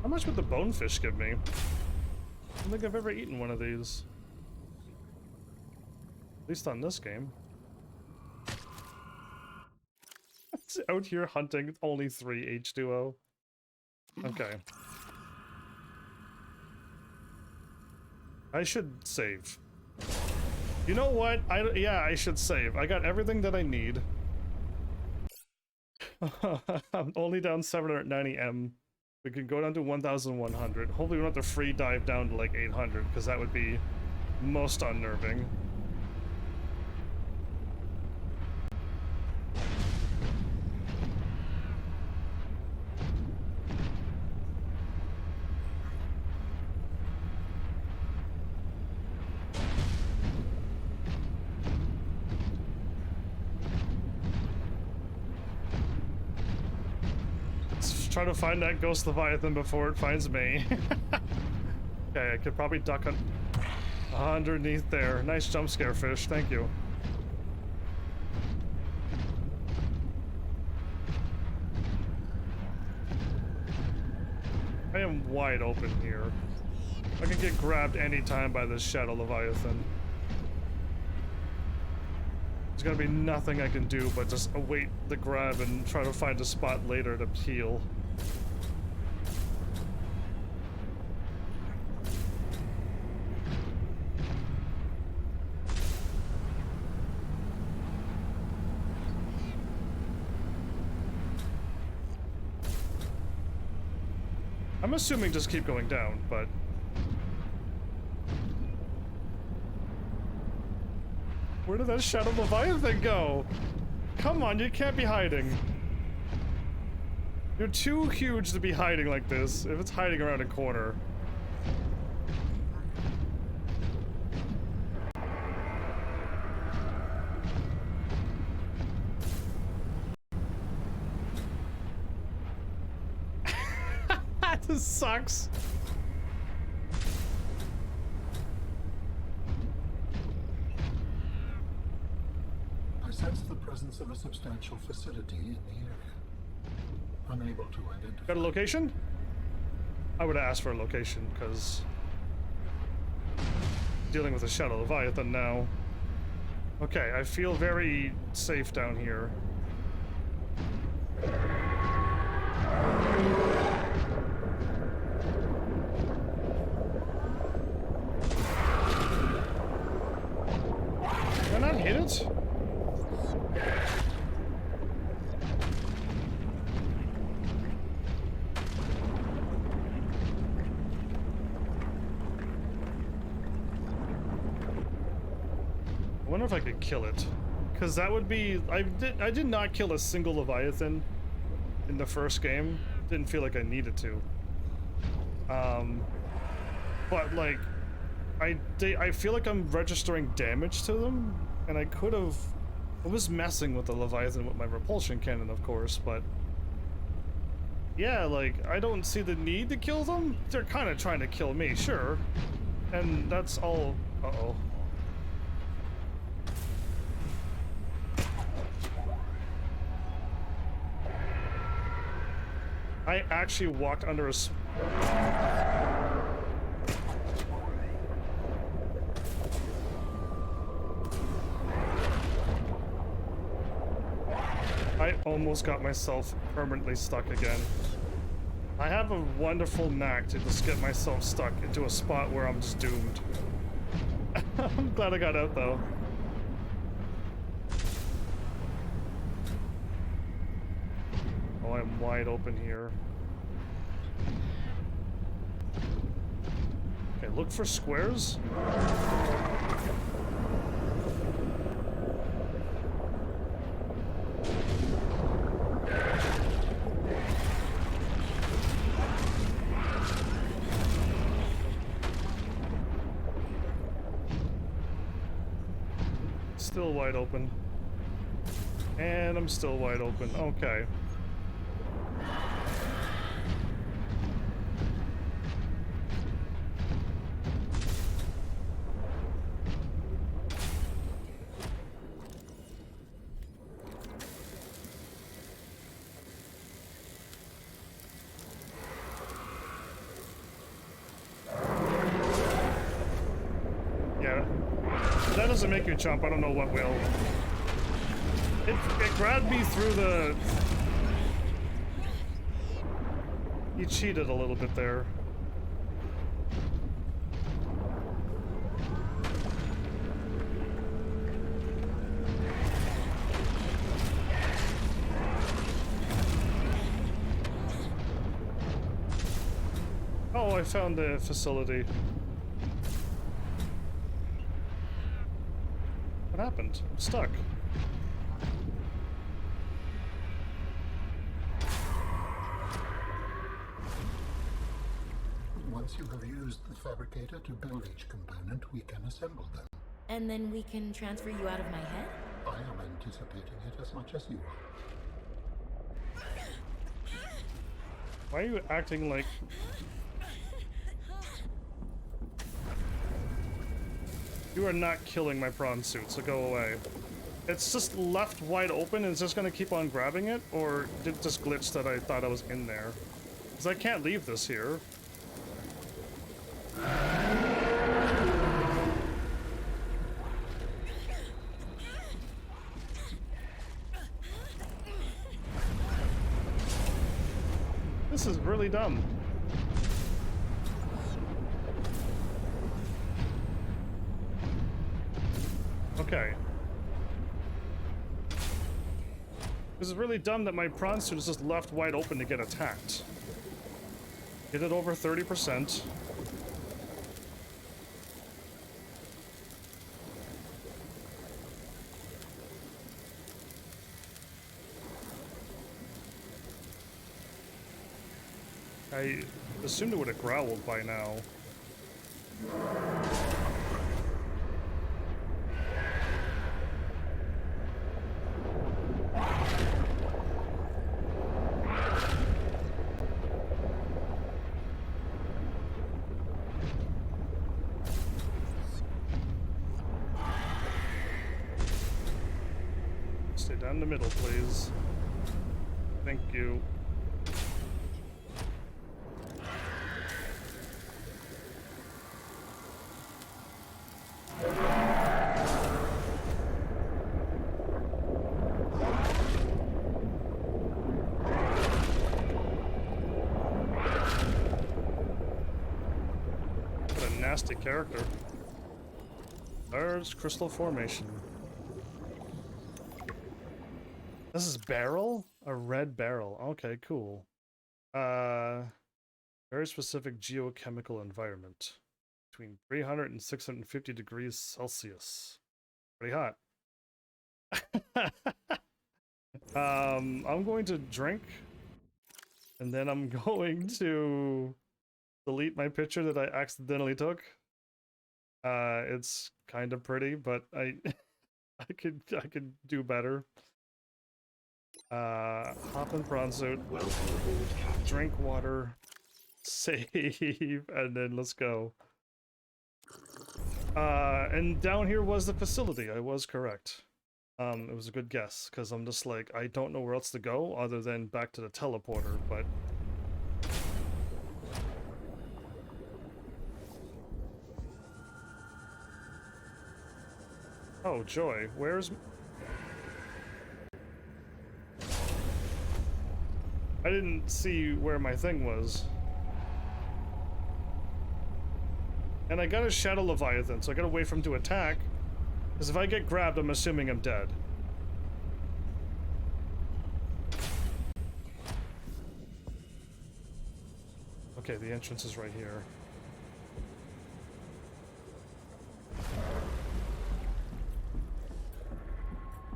How much would the bonefish give me? I don't think I've ever eaten one of these. At least on this game. It's out here hunting only 3 H2O. Okay. I should save. You know what? Yeah, I should save. I got everything that I need. I'm only down 790 M. We can go down to 1,100. Hopefully we don't have to free dive down to like 800, because that would be most unnerving. Try to find that ghost leviathan before it finds me. Okay, I could probably duck underneath there. Nice jump scare fish, thank you. I am wide open here. I can get grabbed anytime by this shadow leviathan. There's gonna be nothing I can do but just await the grab and try to find a spot later to heal. I'm assuming just keep going down, but... Where did that shadow leviathan go? Come on, you can't be hiding. You're too huge to be hiding like this, if it's hiding around a corner. This sucks. I sense the presence of a substantial facility in the area. Unable to identify. Got a location? I would ask for a location, because... dealing with a shadow leviathan now. Okay, I feel very safe down here. Can I not hit it? I wonder if I could kill it, because that would be... I did not kill a single Leviathan in the first game. Didn't feel like I needed to. But like, I feel like I'm registering damage to them, and I could have. I was messing with the Leviathan with my repulsion cannon, of course, but yeah, like, I don't see the need to kill them. They're kind of trying to kill me, sure, and that's all. Uh-oh. I actually walked under a. I almost got myself permanently stuck again. I have a wonderful knack to just get myself stuck into a spot where I'm just doomed. I'm glad I got out though. Oh, I'm wide open here. Okay, look for squares. Still wide open. And I'm still wide open. Okay. Yeah. That doesn't make you jump. I don't know what will. It grabbed me through the... You cheated a little bit there. Oh, I found the facility. What happened? I'm stuck. Once you have used the fabricator to build each component, we can assemble them. And then we can transfer you out of my head? I am anticipating it as much as you are. Why are you acting like... You are not killing my prawn suit, so go away. It's just left wide open and it's just gonna keep on grabbing it? Or did it just glitch that I thought I was in there? Because I can't leave this here. This is really dumb. Okay. This is really dumb that my prawn suit is just left wide open to get attacked. Get it over 30%. I assumed it would have growled by now. Stay down the middle, please. Thank you. Nasty character. Large crystal formation. This is barrel? A red barrel. Okay, cool. Very specific geochemical environment. Between 300 and 650 degrees Celsius. Pretty hot. I'm going to drink. And then I'm going to delete my picture that I accidentally took. It's kind of pretty, but I I could do better. Hop in prawn suit. Welcome aboard, Captain. Drink water. Save, and then let's go. And down here was the facility. I was correct. It was a good guess, because I'm just like, I don't know where else to go other than back to the teleporter, but... Oh, joy. Where's... I didn't see where my thing was. And I got a Shadow Leviathan, so I gotta wait for him to attack. Because if I get grabbed, I'm assuming I'm dead. Okay, the entrance is right here.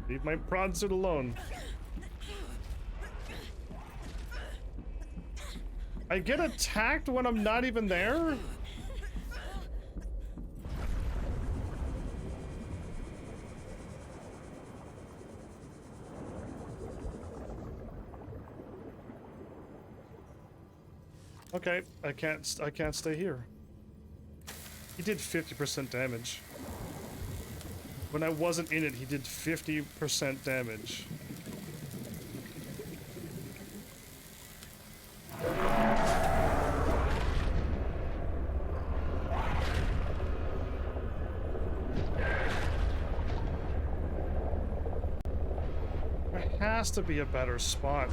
Leave my prawn suit alone. I get attacked when I'm not even there? Okay, I can't stay here. He did 50% damage. When I wasn't in it, he did 50% damage. There has to be a better spot.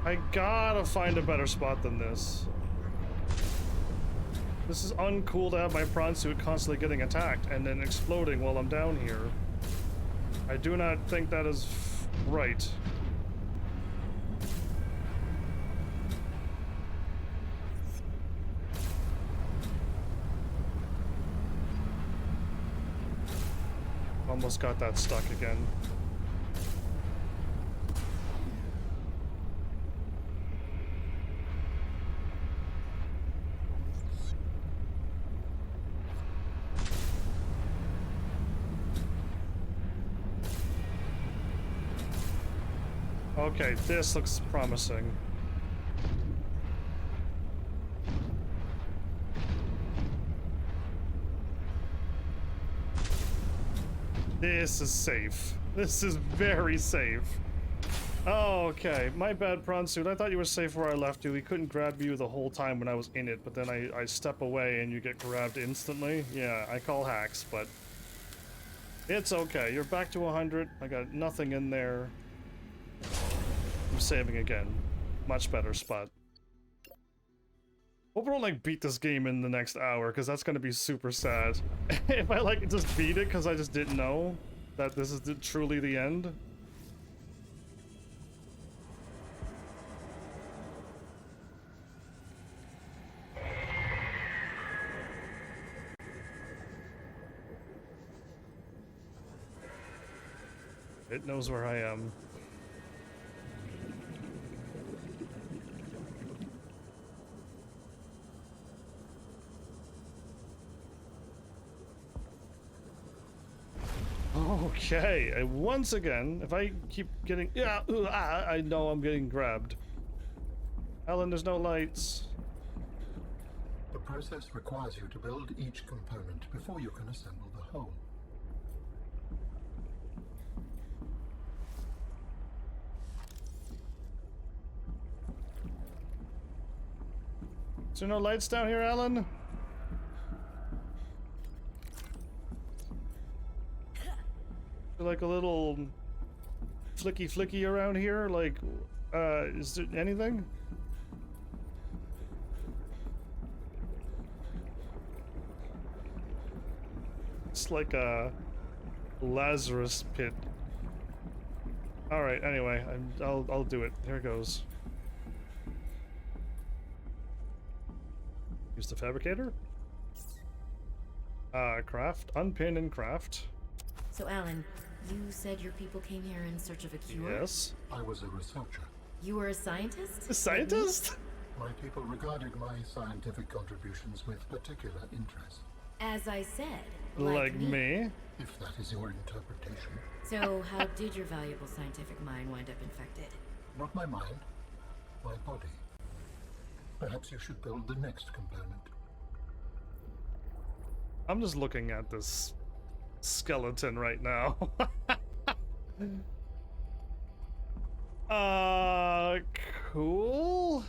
I gotta find a better spot than this. This is uncool to have my prawn suit constantly getting attacked and then exploding while I'm down here. I do not think that is right. Almost got that stuck again. Okay, this looks promising. This is safe. This is very safe. Oh, okay. My bad, prawn suit. I thought you were safe where I left you. He couldn't grab you the whole time when I was in it, but then I step away and you get grabbed instantly. Yeah, I call hacks, but it's okay. You're back to 100. I got nothing in there. I'm saving again. Much better spot. Hope we don't like beat this game in the next hour, because that's gonna be super sad. If I like just beat it because I just didn't know that this is truly the end. It knows where I am. Okay, and once again, if I keep getting... I know I'm getting grabbed. Alan, there's no lights. The process requires you to build each component before you can assemble the whole. Is there no lights down here, Alan? Like a little flicky around here? Like, is there anything? It's like a Lazarus pit. Alright, anyway, I'll do it. Here goes. Use the fabricator. Craft. Unpin and craft. So, Alan, You said your people came here in search of a cure? Yes. I was a researcher. You were a scientist? A scientist? My people regarded my scientific contributions with particular interest. As I said, Like me? If that is your interpretation. So, how did your valuable scientific mind wind up infected? Not my mind, my body. Perhaps you should build the next component. I'm just looking at this skeleton right now. Cool.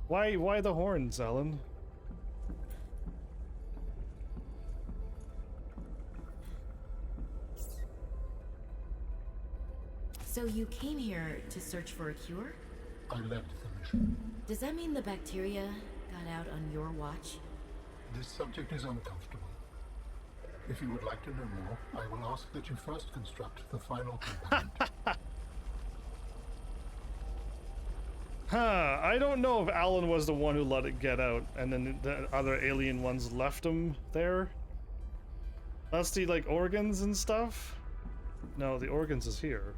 Why the horns, Alan? So you came here to search for a cure? I led the mission. Does that mean the bacteria got out on your watch? This subject is uncomfortable. If you would like to know more, I will ask that you first construct the final component. Huh, I don't know if Alan was the one who let it get out and then the other alien ones left him there. That's the, like, organs and stuff? No, the organs is here.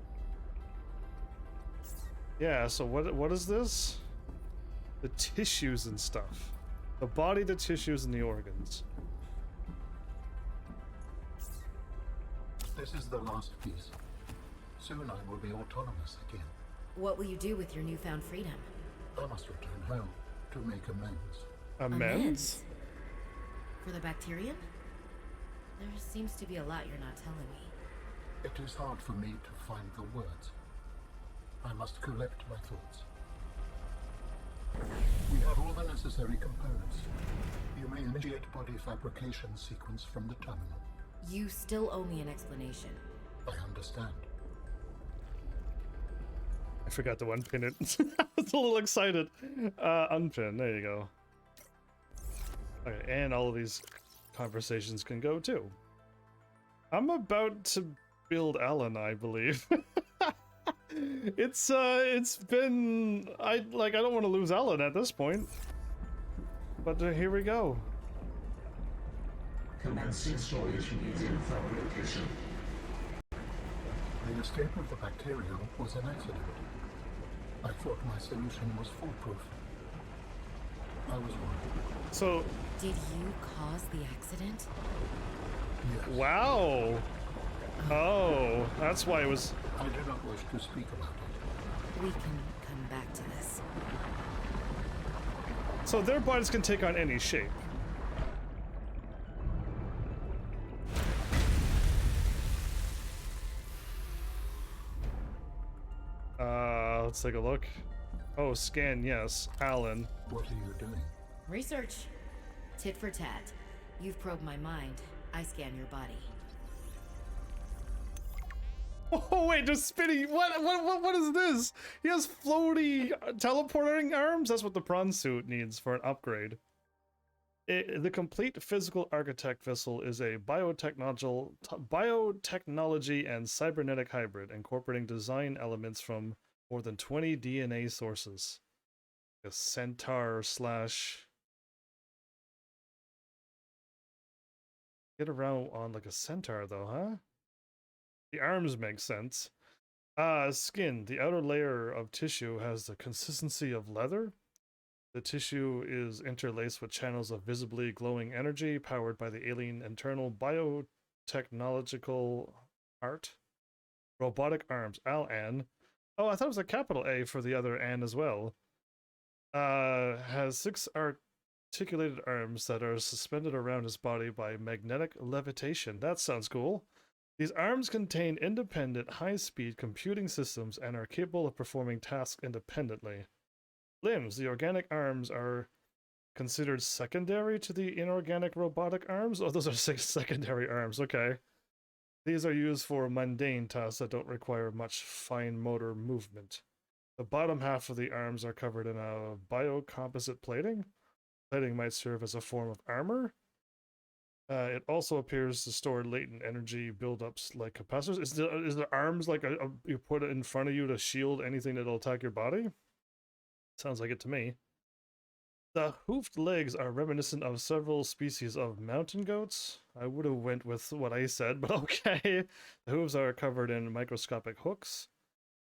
Yeah, so what is this? The tissues and stuff. The body, the tissues, and the organs. This is the last piece. Soon I will be autonomous again. What will you do with your newfound freedom? I must return home to make amends. Amends? For the bacterium? There seems to be a lot you're not telling me. It is hard for me to find the words. I must collect my thoughts. We have all the necessary components. You may initiate body fabrication sequence from the terminal. You still owe me an explanation. I understand. I forgot to unpin it. I was a little excited. Unpin, there you go. Okay, and all of these conversations can go too. I'm about to build Alan, I believe. It's been, I don't want to lose Alan at this point. But here we go. Commencing storage medium fabrication. The escape of the bacteria was an accident. I thought my solution was foolproof. I was wrong. So... Did you cause the accident? Yes. Wow! Oh, that's why it was... I do not wish to speak about it. We can come back to this. So their bodies can take on any shape. Let's take a look. Oh, scan, yes. Alan. What are you doing? Research. Tit for tat. You've probed my mind. I scan your body. Oh wait, just spinning. What is this? He has floaty teleporting arms. That's what the prawn suit needs for an upgrade. The complete physical architect vessel is a biotechnology and cybernetic hybrid, incorporating design elements from more than 20 DNA sources. A centaur slash. Get around on like a centaur though, huh? The arms make sense. Skin. The outer layer of tissue has the consistency of leather. The tissue is interlaced with channels of visibly glowing energy powered by the alien internal biotechnological art. Robotic arms. Al-An. Oh, I thought it was a capital A for the other An as well. Has 6 articulated arms that are suspended around his body by magnetic levitation. That sounds cool. These arms contain independent, high-speed computing systems and are capable of performing tasks independently. Limbs. The organic arms are considered secondary to the inorganic robotic arms? Oh, those are 6 secondary arms, okay. These are used for mundane tasks that don't require much fine motor movement. The bottom half of the arms are covered in a biocomposite plating. Plating might serve as a form of armor. It also appears to store latent energy buildups like capacitors. Is the arms like you put it in front of you to shield anything that'll attack your body? Sounds like it to me. The hoofed legs are reminiscent of several species of mountain goats. I would have went with what I said, but okay. The hooves are covered in microscopic hooks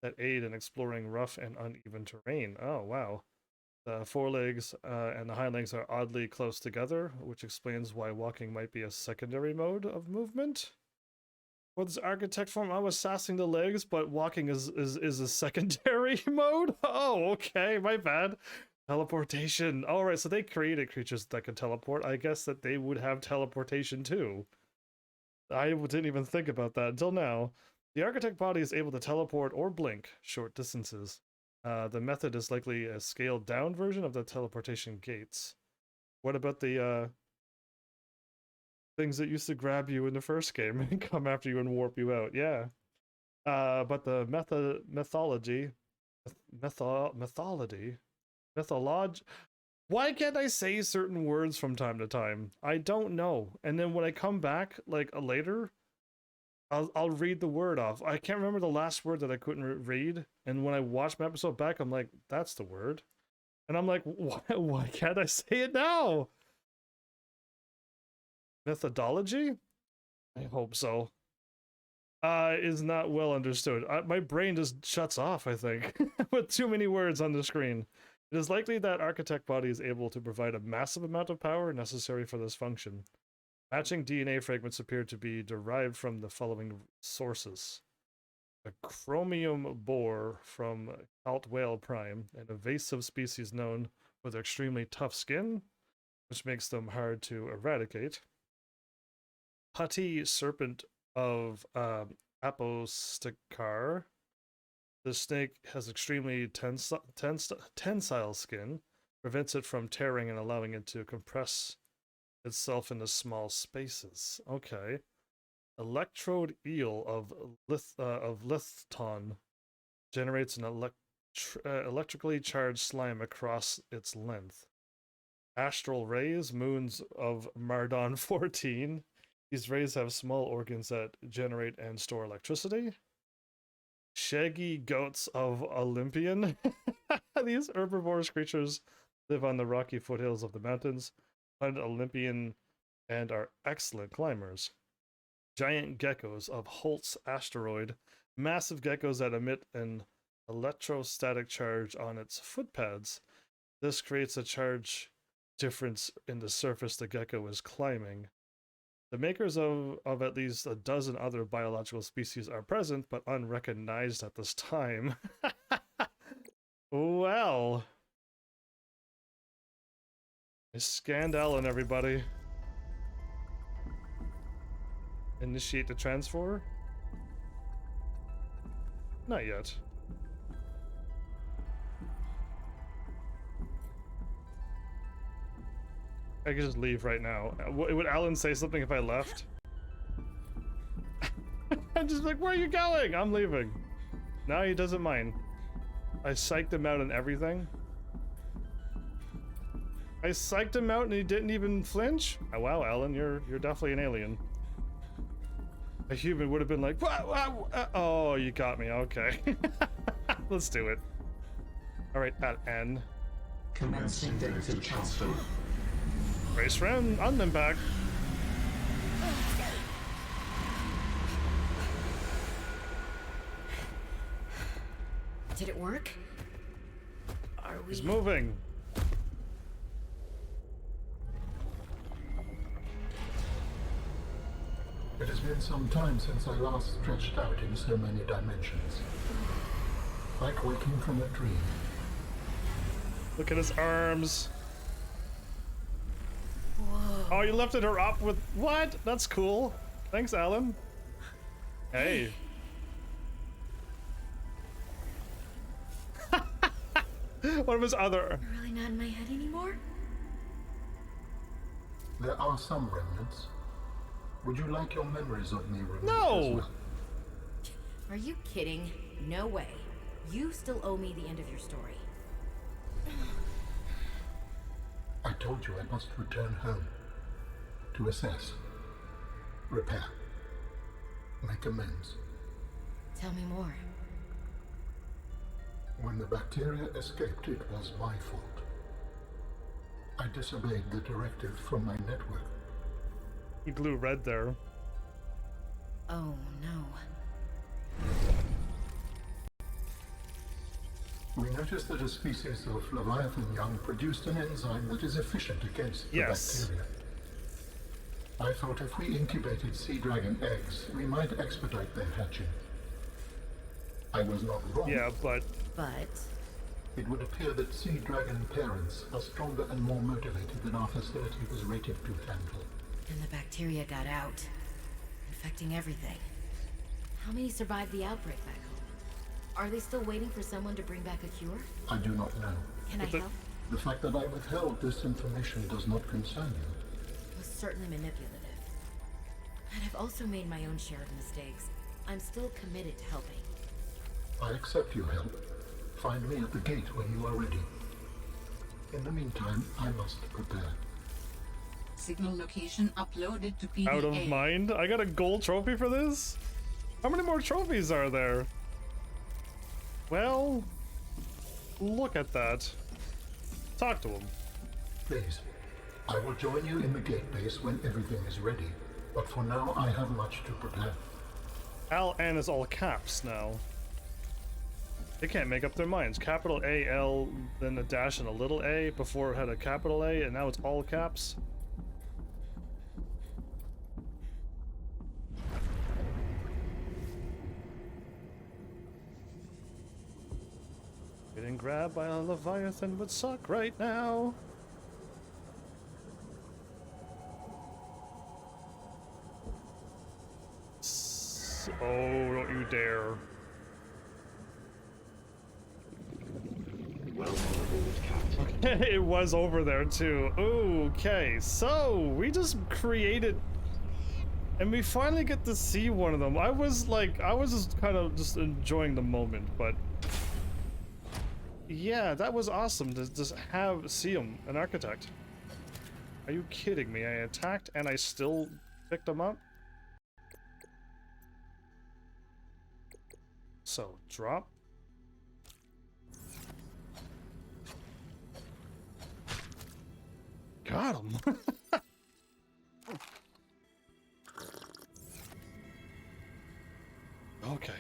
that aid in exploring rough and uneven terrain. Oh, wow. The forelegs and the hind legs are oddly close together, which explains why walking might be a secondary mode of movement. For this architect form, I was sassing the legs, but walking is a secondary mode? Oh, okay, my bad. Teleportation. Alright, so they created creatures that can teleport. I guess that they would have teleportation too. I didn't even think about that until now. The architect body is able to teleport or blink short distances. The method is likely a scaled down version of the teleportation gates. What about the things that used to grab you in the first game and come after you and warp you out? Yeah. But the mythology. Why can't I say certain words from time to time? I don't know. And then when I come back, like later, I'll read the word off. I can't remember the last word that I couldn't read. And when I watch my episode back, I'm like, that's the word. And I'm like, why can't I say it now? Methodology? I hope so. Is not well understood. My brain just shuts off, I think, with too many words on the screen. It is likely that architect body is able to provide a massive amount of power necessary for this function. Matching DNA fragments appear to be derived from the following sources. A chromium boar from Alt whale prime, an invasive species known for their extremely tough skin, which makes them hard to eradicate. Putty serpent of Aposticar. The snake has extremely tensile skin, prevents it from tearing and allowing it to compress itself into small spaces. Okay. Electrode eel of Lithton generates an electrically charged slime across its length. Astral rays, moons of Mardon 14. These rays have small organs that generate and store electricity. Shaggy goats of Olympian. These herbivorous creatures live on the rocky foothills of the mountains, hunt Olympian, and are excellent climbers. Giant geckos of Holt's asteroid. Massive geckos that emit an electrostatic charge on its footpads. This creates a charge difference in the surface the gecko is climbing. The makers of at least a dozen other biological species are present, but unrecognized at this time. Well. I scanned Alan, everybody. Initiate the transfer? Not yet. I could just leave right now. Would Alan say something if I left? I'm just like, where are you going? I'm leaving. No, he doesn't mind. I psyched him out and everything. I psyched him out and he didn't even flinch? Oh, wow, Alan, you're definitely an alien. A human would have been like, oh, you got me, okay. Let's do it. Alright, at N. Commencing data transfer. Race round on them back. Did it work? Are we... He's moving. It has been some time since I last stretched out in so many dimensions. Like waking from a dream. Look at his arms. Whoa. Oh, you lifted her up with... What? That's cool. Thanks, Alan. Hey. What of his other... You're really not in my head anymore? There are some remnants. Would you like your memories of me removed No! as well? Are you kidding? No way. You still owe me the end of your story. I told you I must return home. To assess. Repair. Make amends. Tell me more. When the bacteria escaped, it was my fault. disobeyed the directive from my network. He blew red there. Oh no. We noticed that a species of Leviathan young produced an enzyme that is efficient against the bacteria. I thought if we incubated sea dragon eggs, we might expedite their hatching. I was not wrong. Yeah, but... It would appear that sea dragon parents are stronger and more motivated than our facility was rated to handle. And the bacteria got out, infecting everything. How many survived the outbreak back home? Are they still waiting for someone to bring back a cure? I do not know. Can I help? The fact that I withheld this information does not concern you. It was certainly manipulative. And I've also made my own share of mistakes. I'm still committed to helping. I accept your help. Find me at the gate when you are ready. In the meantime, I must prepare. Signal location uploaded to PDA. Out of mind? I got a gold trophy for this? How many more trophies are there? Well, look at that. Talk to him. Please, I will join you in the gate base when everything is ready. But for now, I have much to prepare. L-N is all caps now. They can't make up their minds. Capital A-L, then a dash and a little a. Before it had a capital A, and now it's all caps. Getting grabbed by a Leviathan would suck right now. Oh, don't you dare. Welcome aboard, Captain. Okay, it was over there too. Okay, so we just created, and we finally get to see one of them. I was just kind of just enjoying the moment, but yeah, that was awesome to just see him, an architect. Are you kidding me? I attacked and I still picked him up? So, drop. Got him. Okay.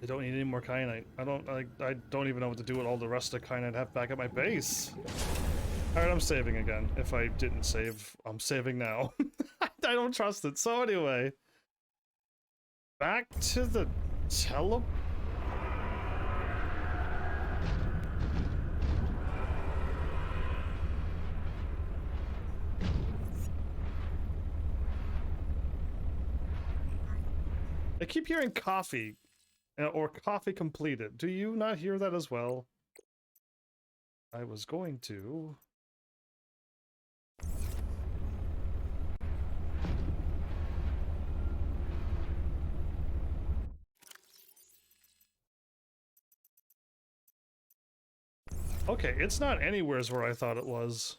I don't need any more kyanite. I don't even know what to do with all the rest of the kyanite I have back at my base. Alright, I'm saving again. If I didn't save, I'm saving now. I don't trust it. So anyway. Back to the I keep hearing coffee, or coffee completed. Do you not hear that as well? I was going to... Okay, it's not anywheres where I thought it was.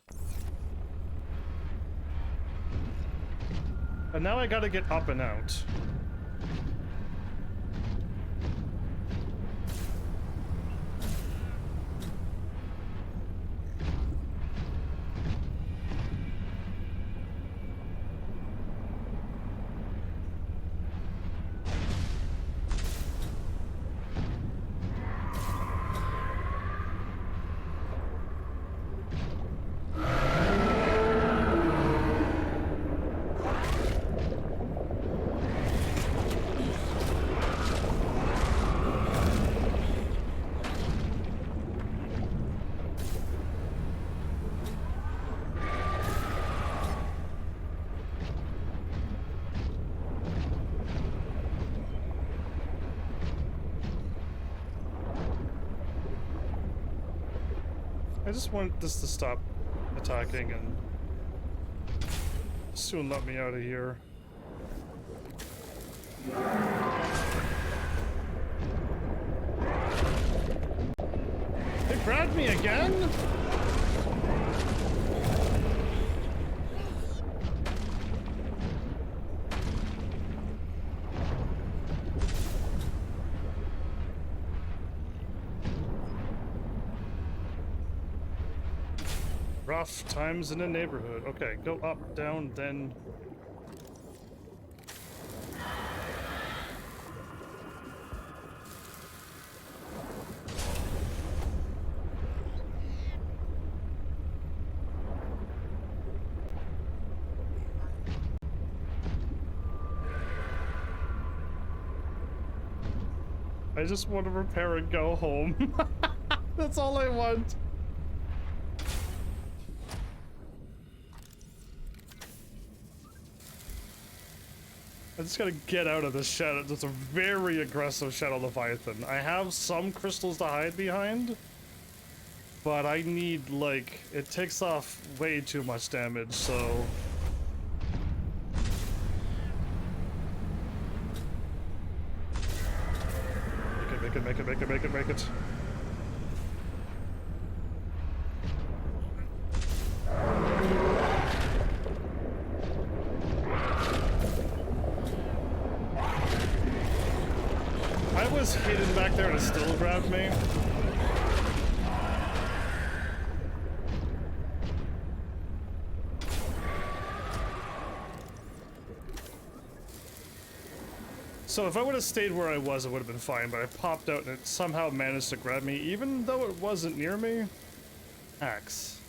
And now I gotta get up and out. I just want this to stop attacking and soon let me out of here. They grabbed me again? Rough times in the neighborhood. Okay, go up, down, then... I just want to repair and go home. That's all I want. I just gotta get out of this shadow. It's a very aggressive Shadow Leviathan. I have some crystals to hide behind, but I need, like, it takes off way too much damage, so... Make it. I was hidden back there and it still grabbed me. So if I would have stayed where I was, it would have been fine, but I popped out and it somehow managed to grab me, even though it wasn't near me. Hacks.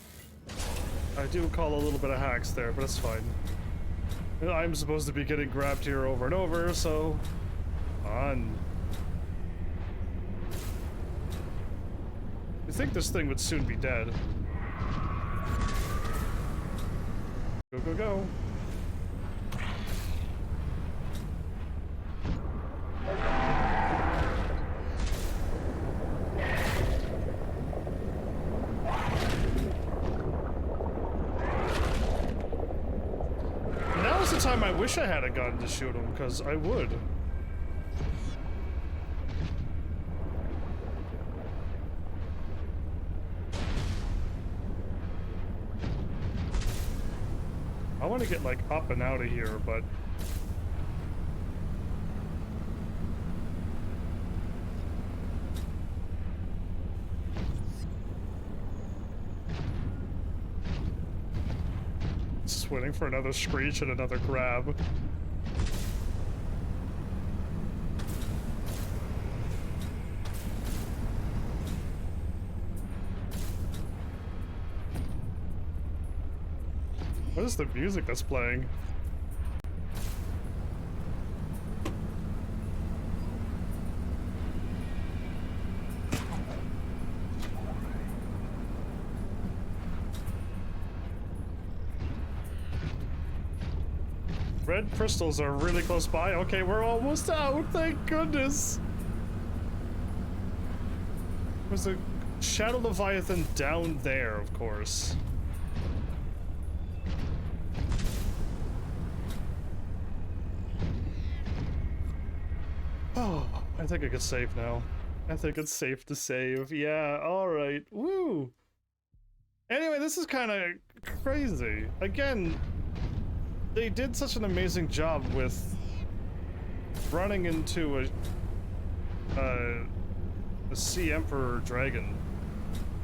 I do call a little bit of hacks there, but it's fine. I'm supposed to be getting grabbed here over and over, so... on. You think this thing would soon be dead. Go. Now's the time I wish I had a gun to shoot him, because I would. I want to get, like, up and out of here, but... just waiting for another screech and another grab. What is the music that's playing? Red crystals are really close by. Okay, we're almost out. Thank goodness. There's a Shadow Leviathan down there, of course. Oh, I think I could save now. I think it's safe to save. Yeah, alright. Woo! Anyway, this is kind of crazy. Again, they did such an amazing job with running into a Sea Emperor dragon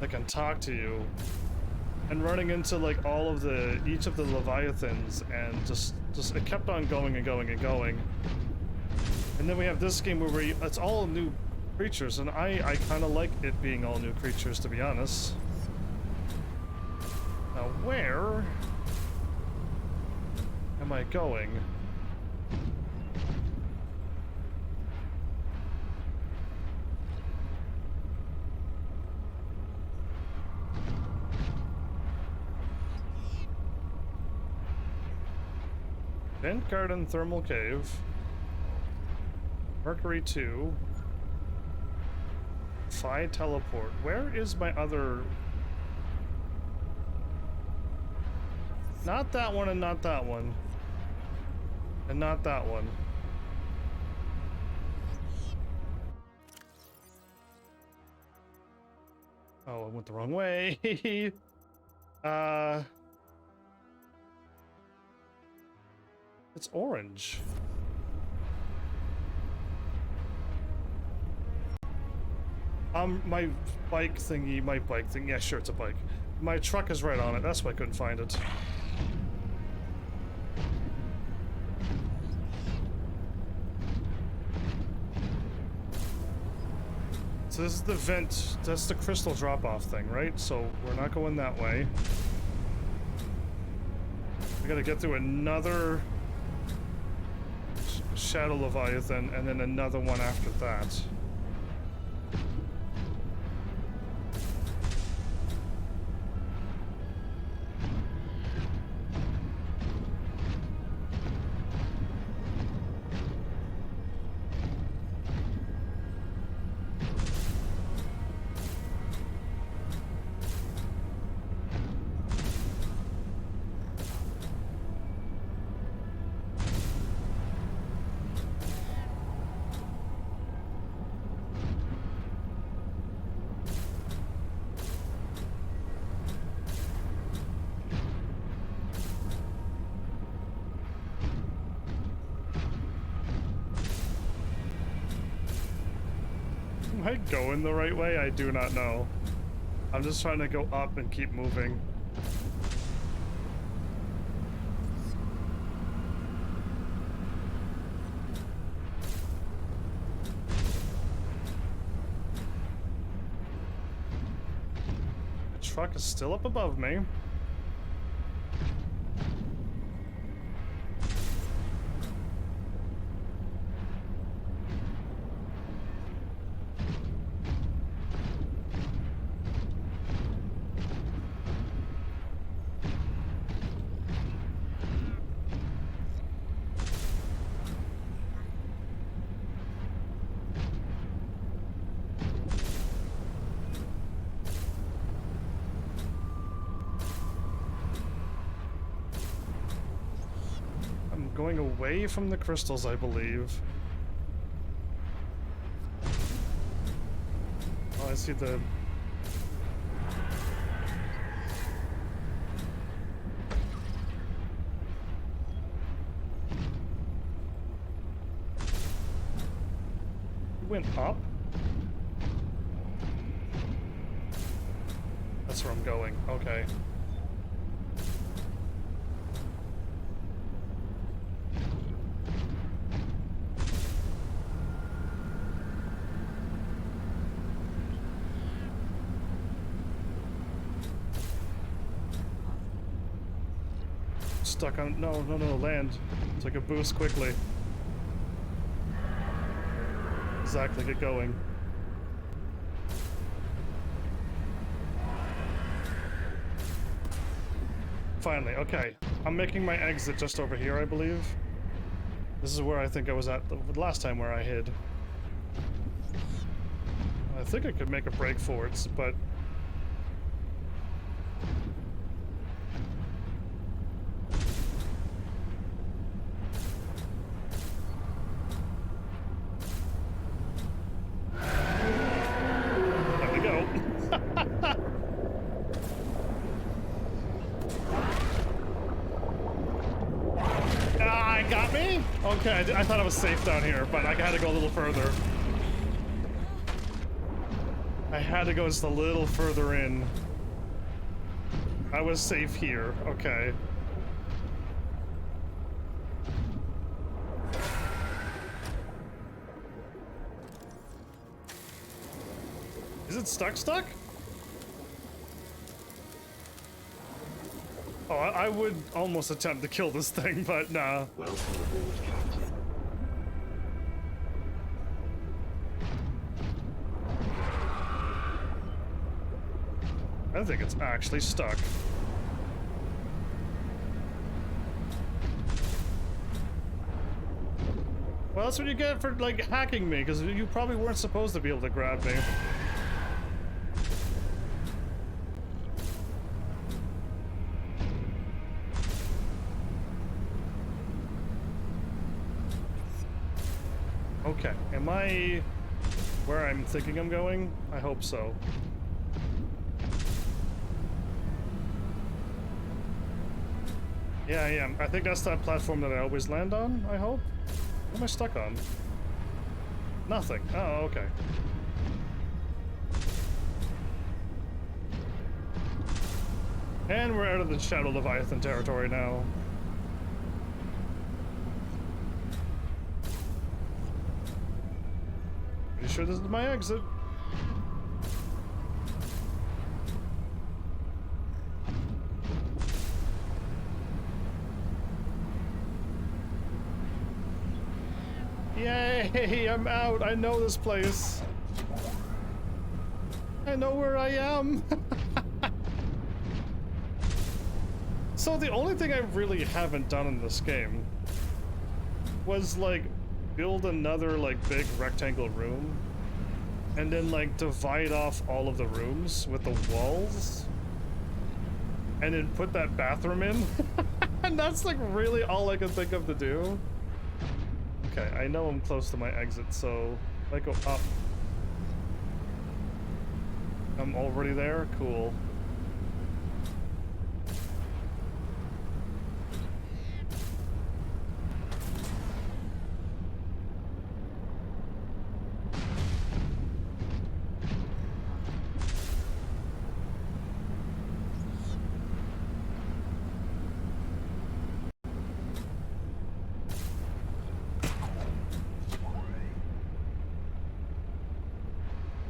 that can talk to you, and running into like all of each of the Leviathans, and just it kept on going and going and going. And then we have this game where it's all new creatures, and I kind of like it being all new creatures, to be honest. Now, where am I going? Vent Garden Thermal Cave. Mercury 2. Phi Teleport. Where is my other... Not that one and not that one. And not that one. Oh, I went the wrong way. It's orange. My bike thingy, yeah, sure, it's a bike. My truck is right on it. That's why I couldn't find it. So this is the vent. That's the crystal drop-off thing, right? So we're not going that way. We gotta get through another Shadow Leviathan and then another one after that. Am I going the right way? I do not know. I'm just trying to go up and keep moving. The truck is still up above me. Going away from the crystals, I believe. Oh, I see the... Went up? That's where I'm going. Okay. Stuck on... No, land. Take a boost quickly. Exactly, get going. Finally, okay. I'm making my exit just over here, I believe. This is where I think I was at the last time where I hid. I think I could make a break for it, but... Okay, I thought I was safe down here, but I had to go a little further. I had to go just a little further in. I was safe here, okay. Is it stuck? Oh, I would almost attempt to kill this thing, but nah. Welcome aboard, Captain. I think it's actually stuck. Well, that's what you get for, like, hacking me, because you probably weren't supposed to be able to grab me. Okay, am I where I'm thinking I'm going? I hope so. Yeah, I am. I think that's that platform that I always land on, I hope? What am I stuck on? Nothing. Oh, okay. And we're out of the Shadow Leviathan territory now. Pretty sure this is my exit. Yay, I'm out. I know this place. I know where I am. So the only thing I really haven't done in this game was like build another like big rectangle room and then like divide off all of the rooms with the walls and then put that bathroom in. And that's like really all I can think of to do. Okay, I know I'm close to my exit, so if I go up, I'm already there? Cool.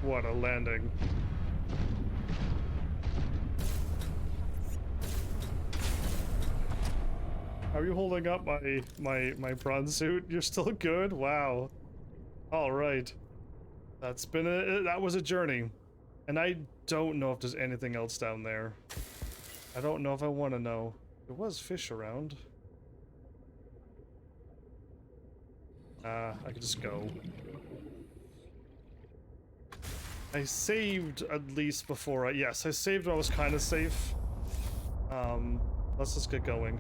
What a landing. How are you holding up my bronze suit? You're still good? Wow. All right. That's been that was a journey. And I don't know if there's anything else down there. I don't know if I want to know. There was fish around. I could just go. I saved at least before I... Yes, I saved when I was kind of safe. Let's just get going.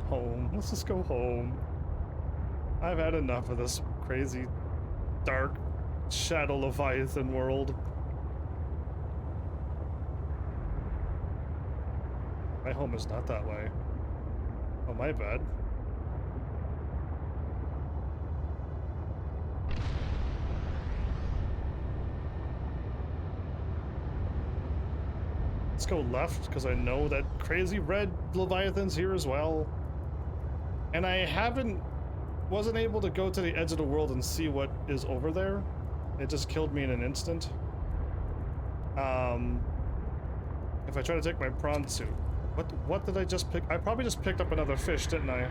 Home. Let's just go home. I've had enough of this crazy, dark, Shadow Leviathan world. My home is not that way. Oh, my bad. Let's go left, because I know that crazy red Leviathan's here as well. And I wasn't able to go to the edge of the world and see what is over there. It just killed me in an instant. If I try to take my prawn suit, what did I just pick? I probably just picked up another fish, didn't I?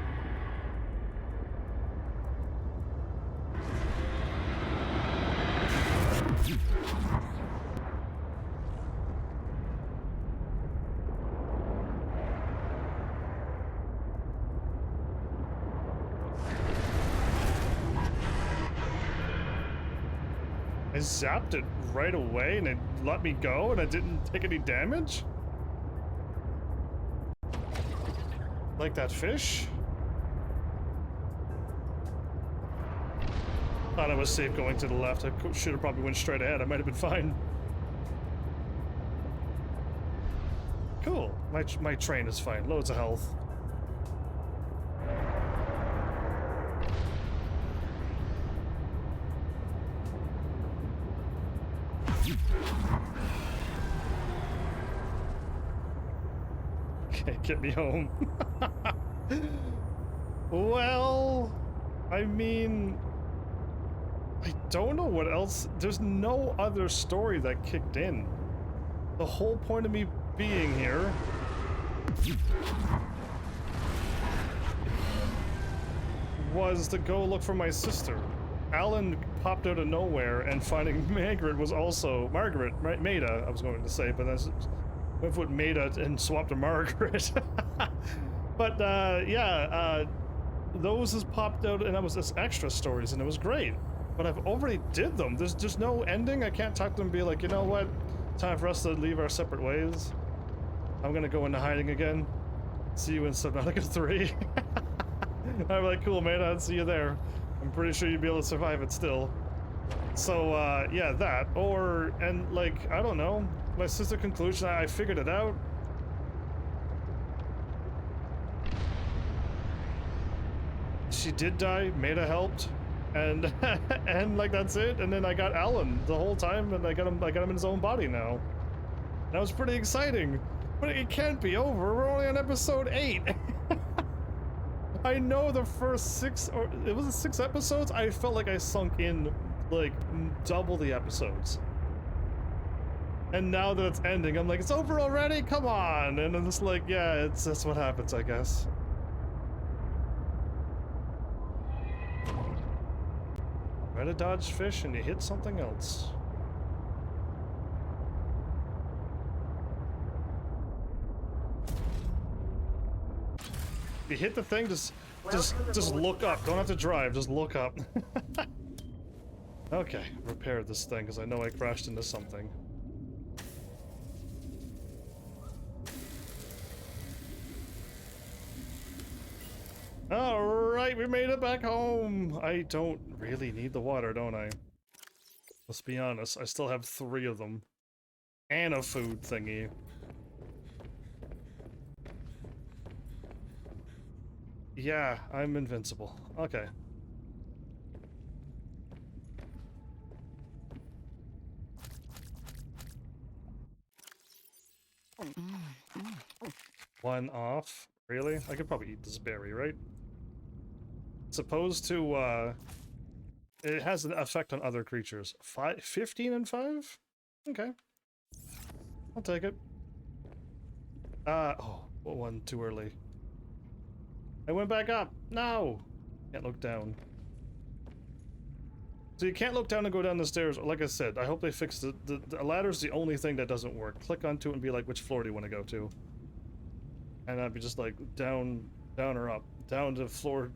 I zapped it right away and it let me go and I didn't take any damage? Like that fish? Thought I was safe going to the left. I should have probably went straight ahead. I might have been fine. Cool. My train is fine. Loads of health. Okay, get me home. Well, I mean, I don't know what else. There's no other story that kicked in. The whole point of me being here was to go look for my sister. Alan popped out of nowhere, and finding Margaret was also Maida. I was going to say, but that's went with Maida and swapped to Margaret. But yeah, those has popped out, and that was just extra stories, and it was great. But I've already did them. There's just no ending. I can't talk to them and be like, you know what? Time for us to leave our separate ways. I'm gonna go into hiding again. See you in Subnautica 3. I'm like, cool, man. I'll see you there. I'm pretty sure you'd be able to survive it still. So, yeah, that. Or, and like, I don't know. My sister conclusion, I figured it out. She did die, Maida helped, and and like that's it. And then I got Alan the whole time, and I got him in his own body now. That was pretty exciting. But it can't be over. We're only on episode 8. I know the first 6, or it was 6 episodes. I felt like I sunk in like double the episodes. And now that it's ending, I'm like, it's over already? Come on. And I'm just like, yeah, that's what happens, I guess. Try to dodge fish and you hit something else. You hit the thing, just look up. Don't have to drive, just look up. Okay, repair this thing because I know I crashed into something. Alright, we made it back home! I don't really need the water, don't I? Let's be honest, I still have 3 of them. And a food thingy. Yeah, I'm invincible. Okay. One off? Really? I could probably eat this berry, right? It's supposed to, it has an effect on other creatures. 15 and 5? Okay. I'll take it. Oh, one too early. I went back up! No! Can't look down. So you can't look down and go down the stairs. Like I said, I hope they fix the ladder's the only thing that doesn't work. Click onto it and be like, which floor do you want to go to? And I'd be just like, down or up. Down to floor,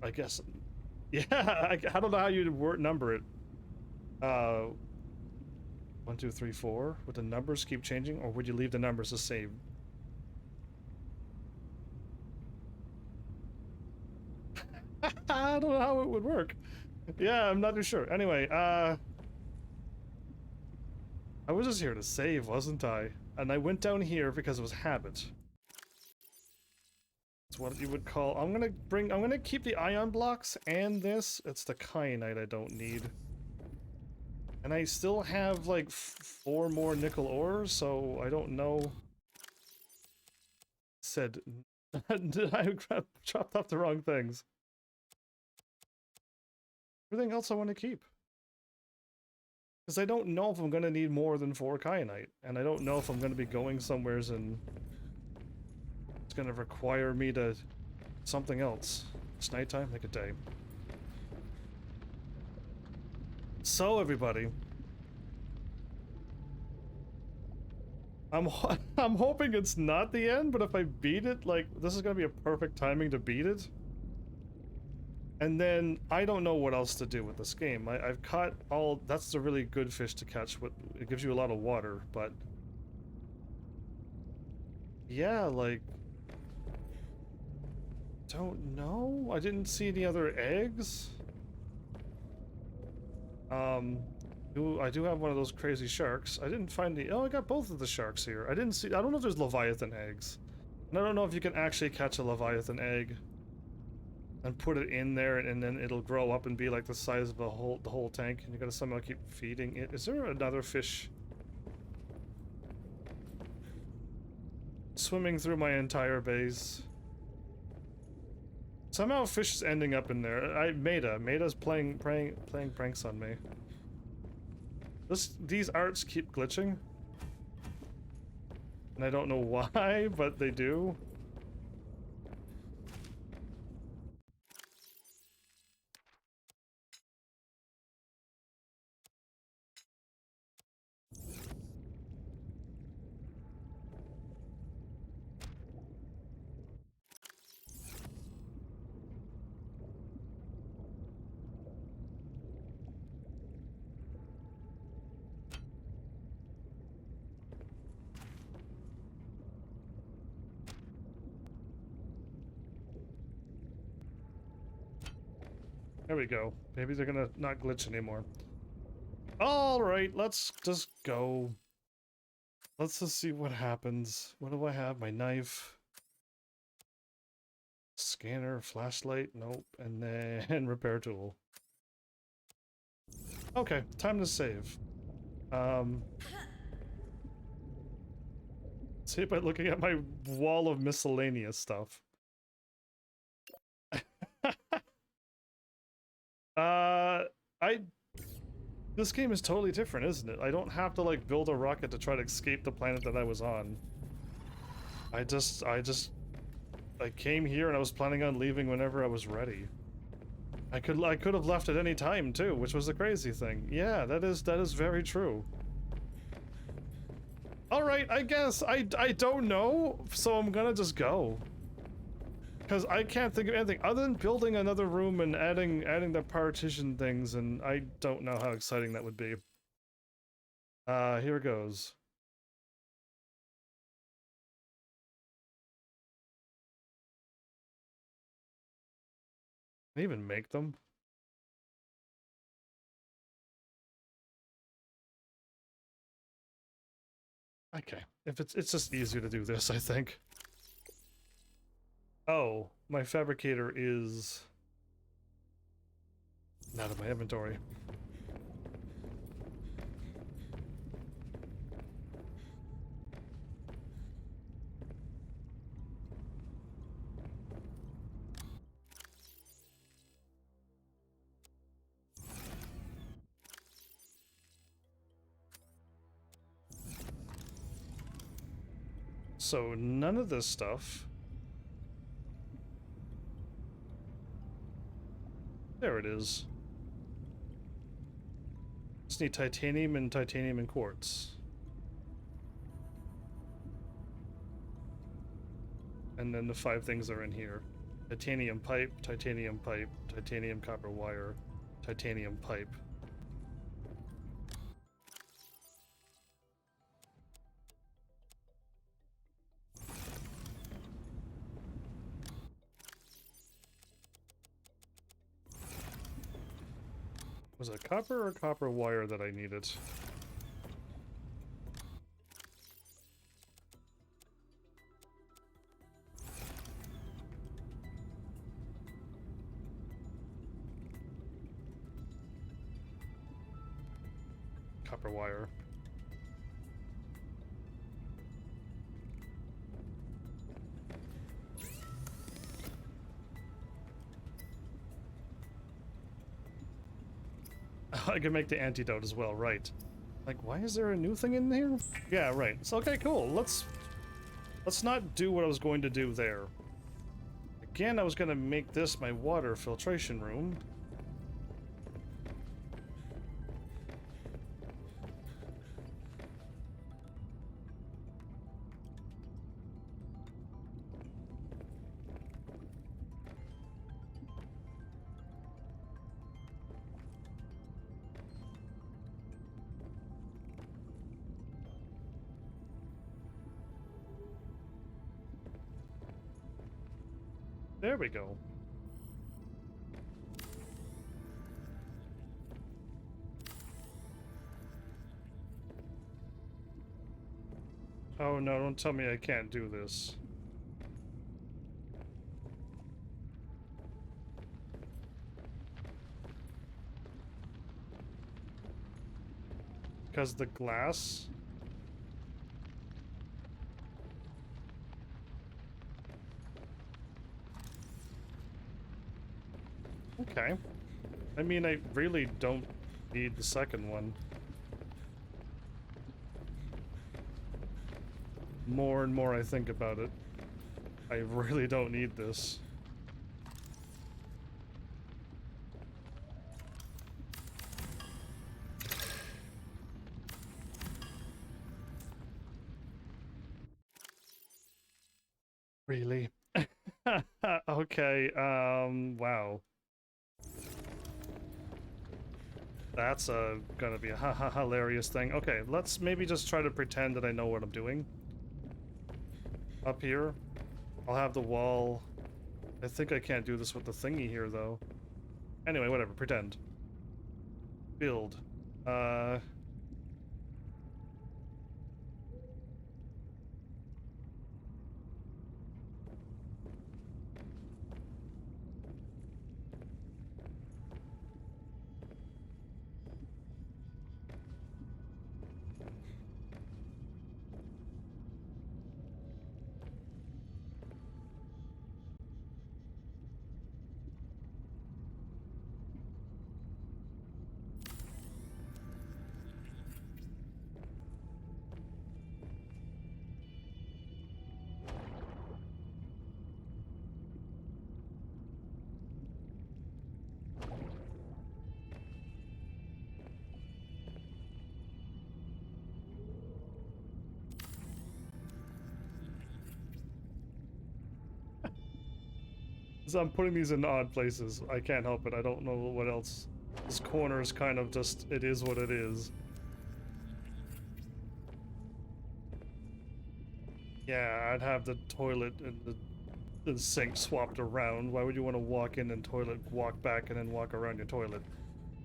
I guess. Yeah, I don't know how you'd number it. 1, 2, 3, 4. Would the numbers keep changing, or would you leave the numbers the same? I don't know how it would work. Yeah, I'm not too sure. Anyway, I was just here to save, wasn't I? And I went down here because it was habit. It's what you would call... I'm gonna keep the ion blocks and this. It's the kyanite I don't need. And I still have like 4 more nickel ores, so I don't know. Said... Did I chopped off the wrong things? Everything else I want to keep. Because I don't know if I'm going to need more than 4 kyanite. And I don't know if I'm going to be going somewheres and it's going to require me to... something else. It's nighttime, make a day. So everybody... I'm hoping it's not the end, but if I beat it, like, this is going to be a perfect timing to beat it. And then, I don't know what else to do with this game. I've caught all... That's a really good fish to catch. It gives you a lot of water, but... Yeah, like... Don't know? I didn't see any other eggs. I do have one of those crazy sharks. I didn't find the... Oh, I got both of the sharks here. I didn't see... I don't know if there's Leviathan eggs. And I don't know if you can actually catch a Leviathan egg and put it in there, and then it'll grow up and be like the size of the whole tank, and you gotta somehow keep feeding it. Is there another fish swimming through my entire base? Somehow fish is ending up in there. Maida's playing pranks on me. These arts keep glitching, and I don't know why, but they do. There we go. Maybe they're gonna not glitch anymore. Alright, let's just go. Let's just see what happens. What do I have? My knife. Scanner, flashlight, nope. And then repair tool. Okay, time to save. See by looking at my wall of miscellaneous stuff. This game is totally different, isn't it? I don't have to like build a rocket to try to escape the planet that I was on. I came here and I was planning on leaving whenever I was ready. I could have left at any time too, which was the crazy thing. Yeah, that is very true. All right, I guess I don't know, so I'm gonna just go. Because I can't think of anything other than building another room and adding the partition things, and I don't know how exciting that would be. Here goes. Can I even make them? Okay, if it's just easier to do this, I think. Oh, my fabricator is out of my inventory. So none of this stuff. There it is. Just need titanium and quartz. And then the 5 things are in here. Titanium pipe, titanium copper wire, titanium pipe. Was it copper or copper wire that I needed? Copper wire. I can make the antidote as well, right. Like, why is there a new thing in here? Yeah, right. So, okay, cool. Let's not do what I was going to do there. Again, I was going to make this my water filtration room. There we go. Oh no, don't tell me I can't do this. Because the glass? Okay. I mean, I really don't need the second one. More and more I think about it, I really don't need this. Really? Okay, wow. That's gonna be a hilarious thing. Okay, let's maybe just try to pretend that I know what I'm doing. Up here, I'll have the wall. I think I can't do this with the thingy here, though. Anyway, whatever, pretend. Build. So I'm putting these in odd places. I can't help it. I don't know what else. This corner is kind of just, it is what it is. Yeah, I'd have the toilet and the sink swapped around. Why would you want to walk in and toilet, walk back, and then walk around your toilet?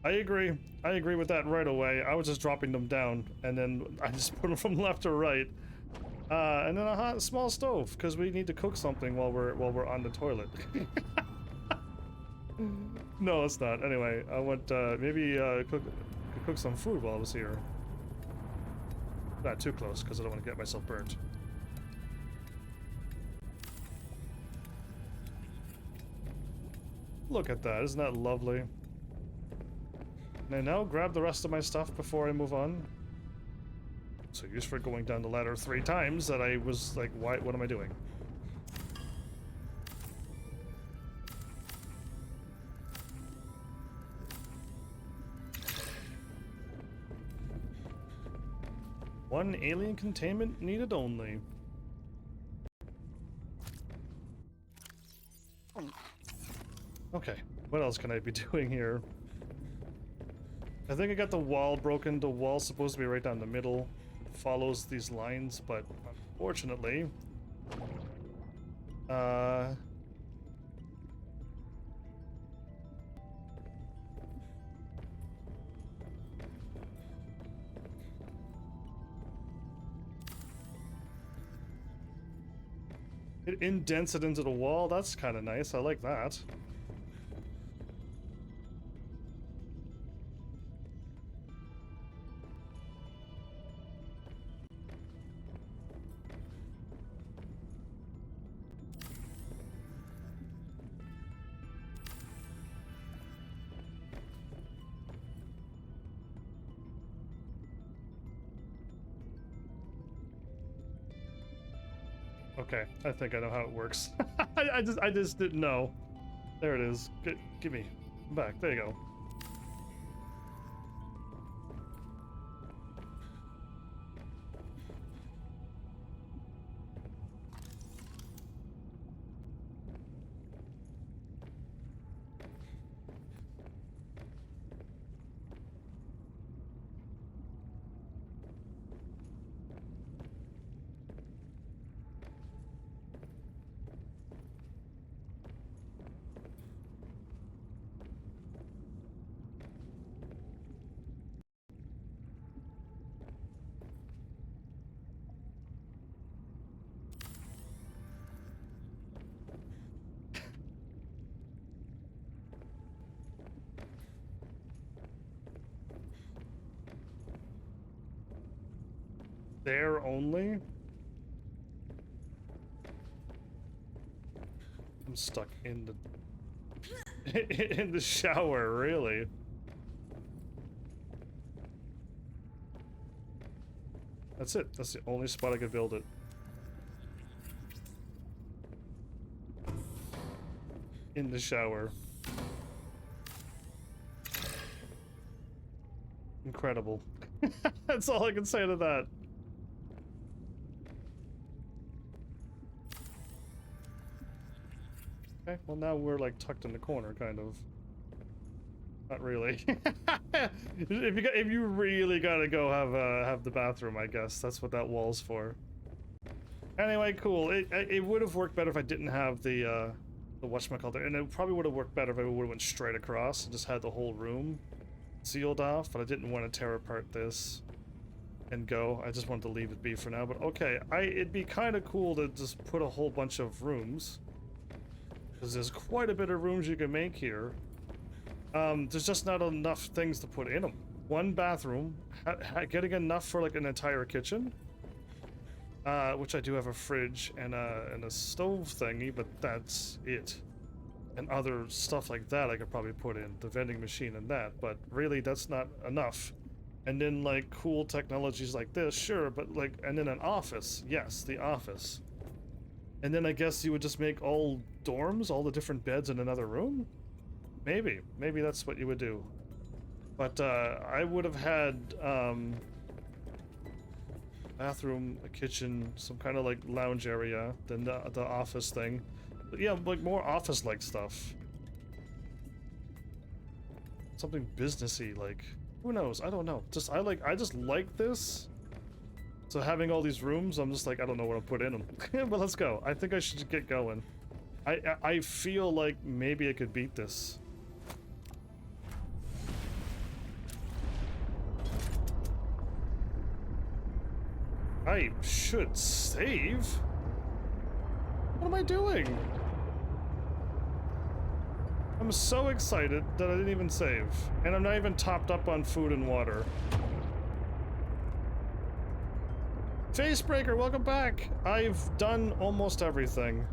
I agree. I agree with that right away. I was just dropping them down, and then I just put them from left to right. And then a small stove, because we need to cook something while we're on the toilet. No, it's not. Anyway, I went maybe cook some food while I was here. Not too close, because I don't want to get myself burnt. Look at that, isn't that lovely? Can I now grab the rest of my stuff before I move on? So used for going down the ladder 3 times that I was like, why? What am I doing? One alien containment needed only. Okay, what else can I be doing here? I think I got the wall broken. The wall's supposed to be right down the middle. It follows these lines, but unfortunately... it indents it into the wall. That's kind of nice. I like that. Okay, I think I know how it works. I just didn't know. There it is. Give me. I'm back. There you go. There only? I'm stuck in the in the shower, really. That's it. That's the only spot I could build it. In the shower. Incredible. That's all I can say to that. Okay, well now we're like tucked in the corner, kind of. Not really. If you really gotta go have the bathroom, I guess that's what that wall's for. Anyway, cool. It would have worked better if I didn't have the whatchamacallit, and it probably would have worked better if I would have went straight across and just had the whole room sealed off. But I didn't want to tear apart this and go. I just wanted to leave it be for now. But okay, it'd be kind of cool to just put a whole bunch of rooms. Because there's quite a bit of rooms you can make here. There's just not enough things to put in them. One bathroom, getting enough for like an entire kitchen. Which I do have a fridge and a stove thingy, but that's it. And other stuff like that I could probably put in, the vending machine and that, but really that's not enough. And then like cool technologies like this, sure, but like, and then an office, yes, the office. And then I guess you would just make all dorms, all the different beds in another room? Maybe that's what you would do. But I would have had bathroom, a kitchen, some kind of like lounge area, then the office thing. Yeah, like more office-like stuff. Something businessy, like, who knows? I don't know. I just like this. So having all these rooms, I'm just like, I don't know what to put in them. But let's go. I think I should get going. I feel like maybe I could beat this. I should save? What am I doing? I'm so excited that I didn't even save. And I'm not even topped up on food and water. Facebreaker, welcome back! I've done almost everything.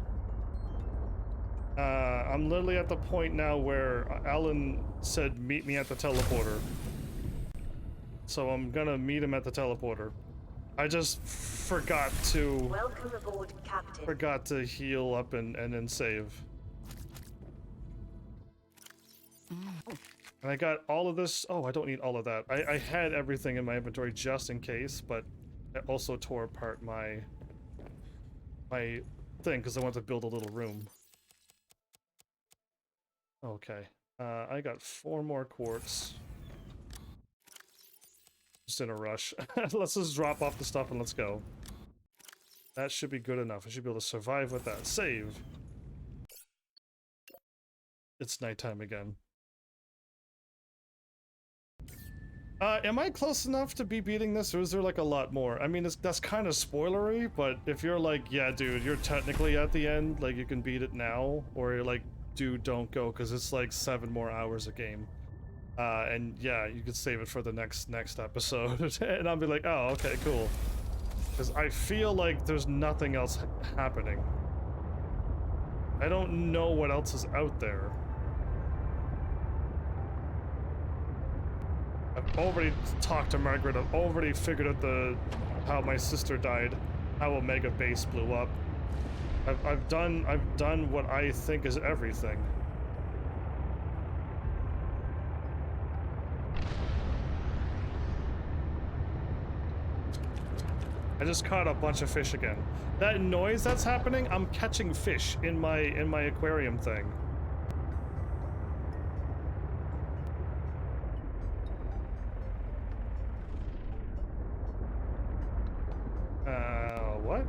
I'm literally at the point now where Alan said meet me at the teleporter. So I'm gonna meet him at the teleporter. I just forgot to... Welcome aboard, Captain. Forgot to heal up and then save. And I got all of this. Oh, I don't need all of that. I had everything in my inventory just in case, but I also tore apart my thing because I wanted to build a little room. Okay. I got 4 more quartz. Just in a rush. Let's just drop off the stuff and let's go. That should be good enough. I should be able to survive with that. Save. It's nighttime again. Am I close enough to be beating this, or is there like a lot more? I mean, that's kind of spoilery, but if you're like, yeah, dude, you're technically at the end, like you can beat it now, or you're like, dude, don't go, because it's like 7 more hours a game. And yeah, you could save it for the next episode, and I'll be like, oh, okay, cool. Because I feel like there's nothing else happening. I don't know what else is out there. I've already talked to Margaret. I've already figured out how my sister died, how Omega Base blew up. I've done what I think is everything. I just caught a bunch of fish again. That noise that's happening, I'm catching fish in my aquarium thing. What?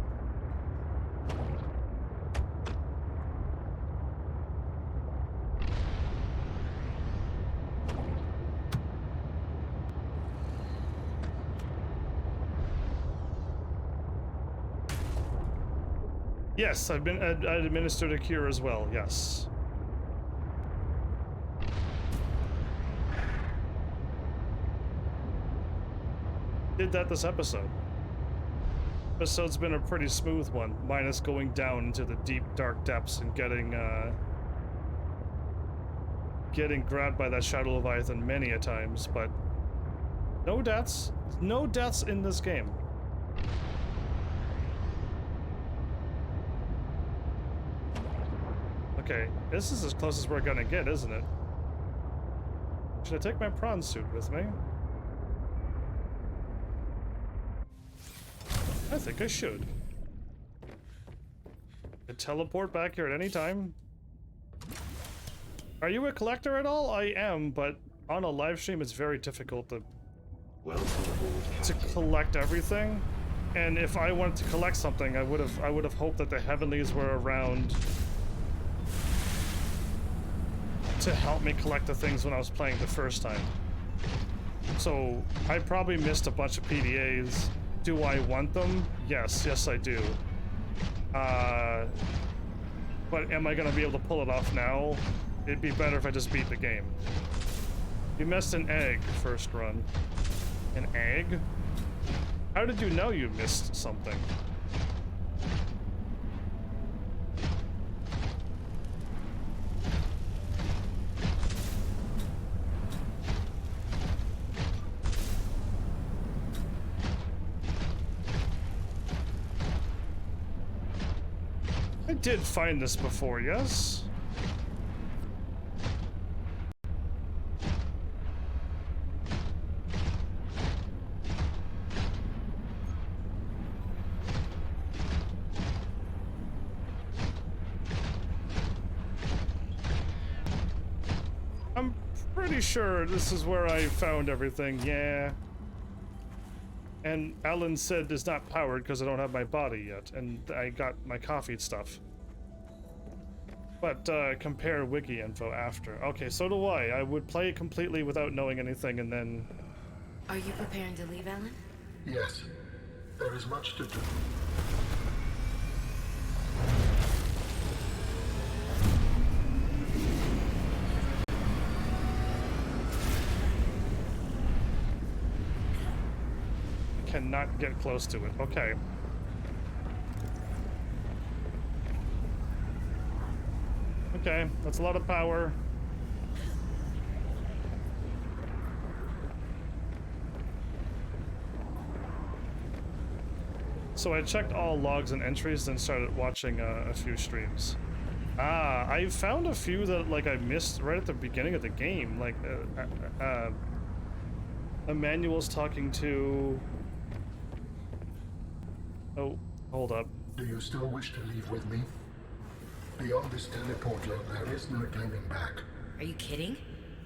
Yes, I've been administered a cure as well, yes. Did that this episode. Episode's been a pretty smooth one, minus going down into the deep, dark depths and getting grabbed by that Shadow Leviathan many a times, but no deaths. No deaths in this game. Okay, this is as close as we're gonna get, isn't it? Should I take my prawn suit with me? I think I should. Could teleport back here at any time. Are you a collector at all? I am, but on a live stream it's very difficult to collect everything. And if I wanted to collect something, I would have hoped that the Heavenlies were around to help me collect the things when I was playing the first time. So I probably missed a bunch of PDAs. Do I want them? Yes, I do. But am I gonna be able to pull it off now? It'd be better if I just beat the game. You missed an egg first run. An egg? How did you know you missed something? I did find this before, yes? pretty sure this is where I found everything, yeah. And Alan said it's not powered because I don't have my body yet, and I got my coffee stuff. But compare wiki info after. Okay, so do I. I would play it completely without knowing anything and then... Are you preparing to leave, Alan? Yes, there is much to do. Cannot get close to it. Okay. Okay, that's a lot of power. So I checked all logs and entries, then started watching a few streams. Ah, I found a few that like I missed right at the beginning of the game. Like, Emmanuel's talking to... Oh, hold up. Do you still wish to leave with me? Beyond this teleport load, there is no turning back. Are you kidding?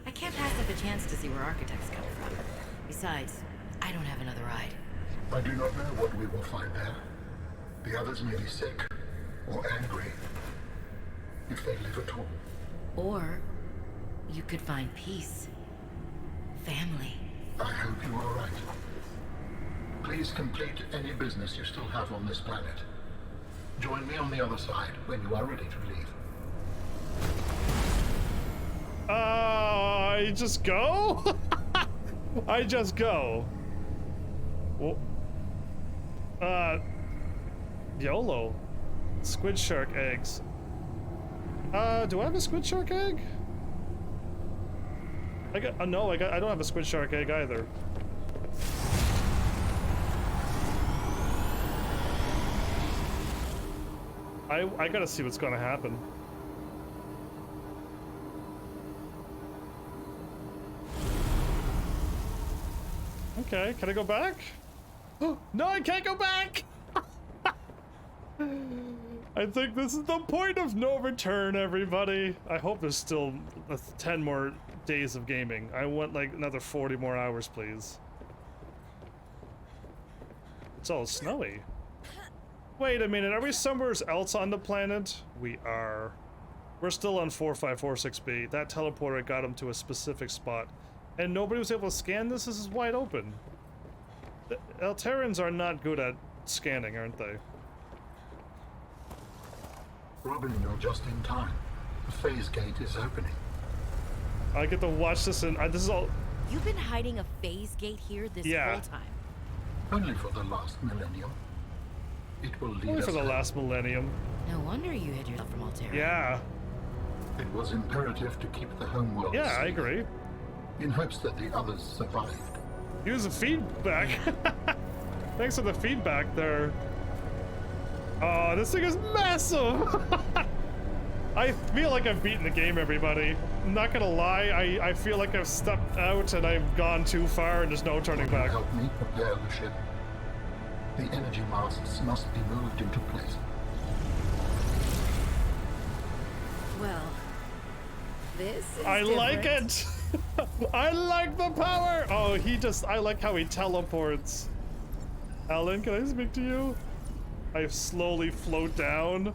I can't pass up a chance to see where architects come from. Besides, I don't have another ride. I do not know what we will find there. The others may be sick or angry, if they live at all. Or you could find peace. Family. I hope you are right. Please complete any business you still have on this planet. Join me on the other side when you are ready to leave. I just go? I just go. Well, YOLO. Squid shark eggs. Do I have a squid shark egg? I got, no, I don't have a squid shark egg either. I gotta see what's gonna happen. Okay, can I go back? No, I can't go back! I think this is the point of no return, everybody. I hope there's still 10 more days of gaming. I want like another 40 more hours, please. It's all snowy. Wait a minute, are we somewhere else on the planet? We are. We're still on 4546B. That teleporter got him to a specific spot. And nobody was able to scan this? This is wide open. The Alterans are not good at scanning, aren't they? Robin, you're just in time. The phase gate is opening. I get to watch this and this is all... You've been hiding a phase gate here this whole time. Only for the last millennium. It will lead Only us for the home. last millennium. No wonder you hid yourself from Altera. Yeah. It was imperative to keep the homeworld Yeah, safe, I agree. in hopes that the others survived. Use the feedback. Thanks for the feedback there. Oh, this thing is massive! I feel like I've beaten the game, everybody. I'm not gonna lie, I feel like I've stepped out and I've gone too far and there's no turning back. Help me prepare the ship. The energy masts must be moved into place. Well, this is I like different. it! I like the power! Oh, I like how he teleports. Alan, can I speak to you? I slowly float down.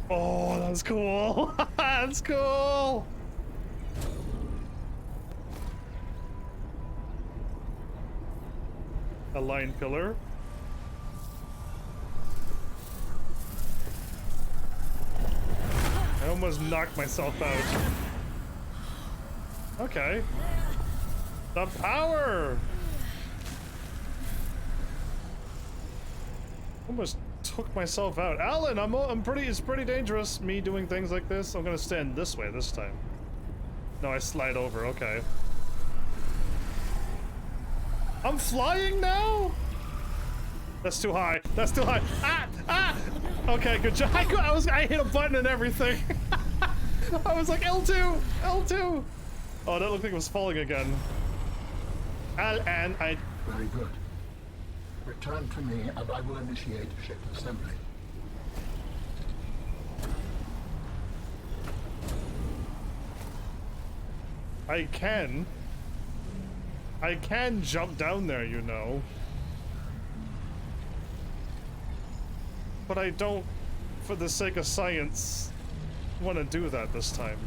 Oh, that's cool! That's cool! A line pillar. I almost knocked myself out. Okay. The power! Almost took myself out. Alan, it's pretty dangerous, me doing things like this. I'm gonna stand this way this time. No, I slide over, okay. I'm flying now? That's too high. That's too high. Ah! Ah! Okay, good job. I hit a button and everything. I was like, L2! L2! Oh, that looked like it was falling again. And I... Very good. Return to me and I will initiate ship assembly. I can jump down there, you know. But I don't, for the sake of science, want to do that this time.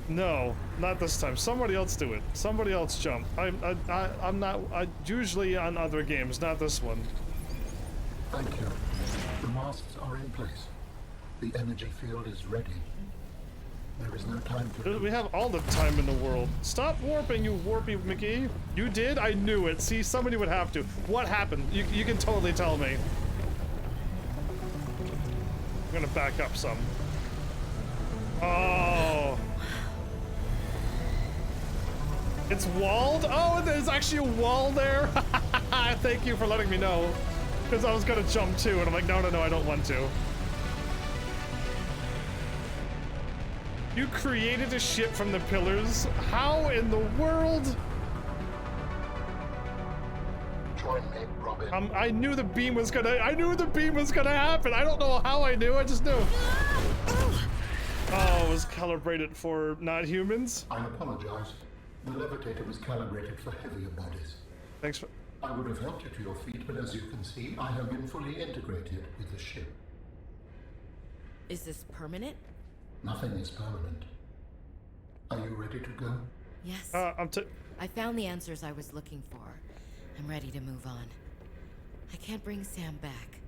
No, not this time. Somebody else do it. Somebody else jump. I'm not. Usually on other games, not this one. Thank you. The masts are in place. The energy field is ready. There is no time to lose. We have all the time in the world. Stop warping, you warpy McGee. You did? I knew it. See, somebody would have to. What happened? You can totally tell me. I'm gonna back up some. Oh. It's walled? Oh, there's actually a wall there? Thank you for letting me know. Because I was gonna jump too, and I'm like, no, I don't want to. You created a ship from the pillars? How in the world? Join me, Robin. I knew the beam was gonna happen. I don't know how I knew, I just knew. Oh, it was calibrated for not humans? I apologize. The levitator was calibrated for heavier bodies. Thanks for... I would have helped you to your feet, but as you can see, I have been fully integrated with the ship. Is this permanent? Nothing is permanent. Are you ready to go? Yes. I found the answers I was looking for. I'm ready to move on. I can't bring Sam back.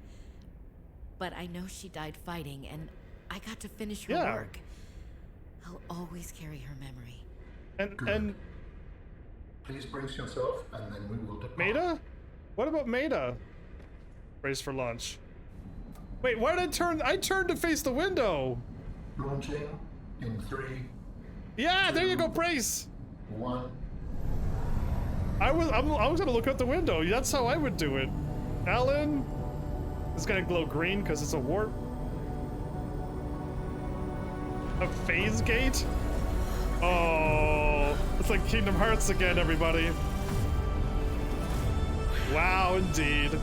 But I know she died fighting, and I got to finish her work. I'll always carry her memory. And please brace yourself, and then we will depart. Maida? What about Maida? Brace for launch. Wait, why did I turn? I turned to face the window. Launching in 3. Yeah, there you go, brace. 1. I was gonna look out the window. That's how I would do it. Alan, it's gonna glow green because it's a warp. A phase gate? Oh, it's like Kingdom Hearts again, everybody. Wow, indeed.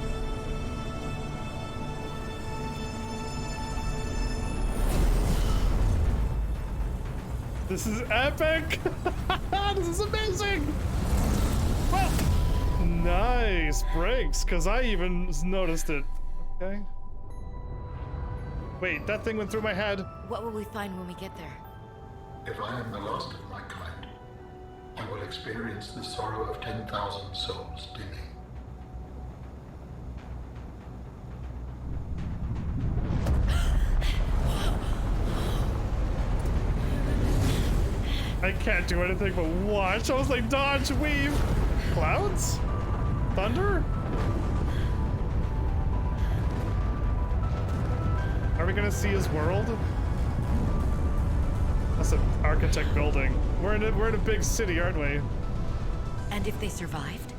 This is epic! This is amazing! Well, nice brakes, because I even noticed it. Okay. Wait, that thing went through my head. What will we find when we get there? If I am the last of my kind, I will experience the sorrow of 10,000 souls dimming. I can't do anything but watch. I was like, dodge, weave. Clouds? Thunder? Are we gonna see his world? That's an architect building. We're in a big city, aren't we? And if they survived?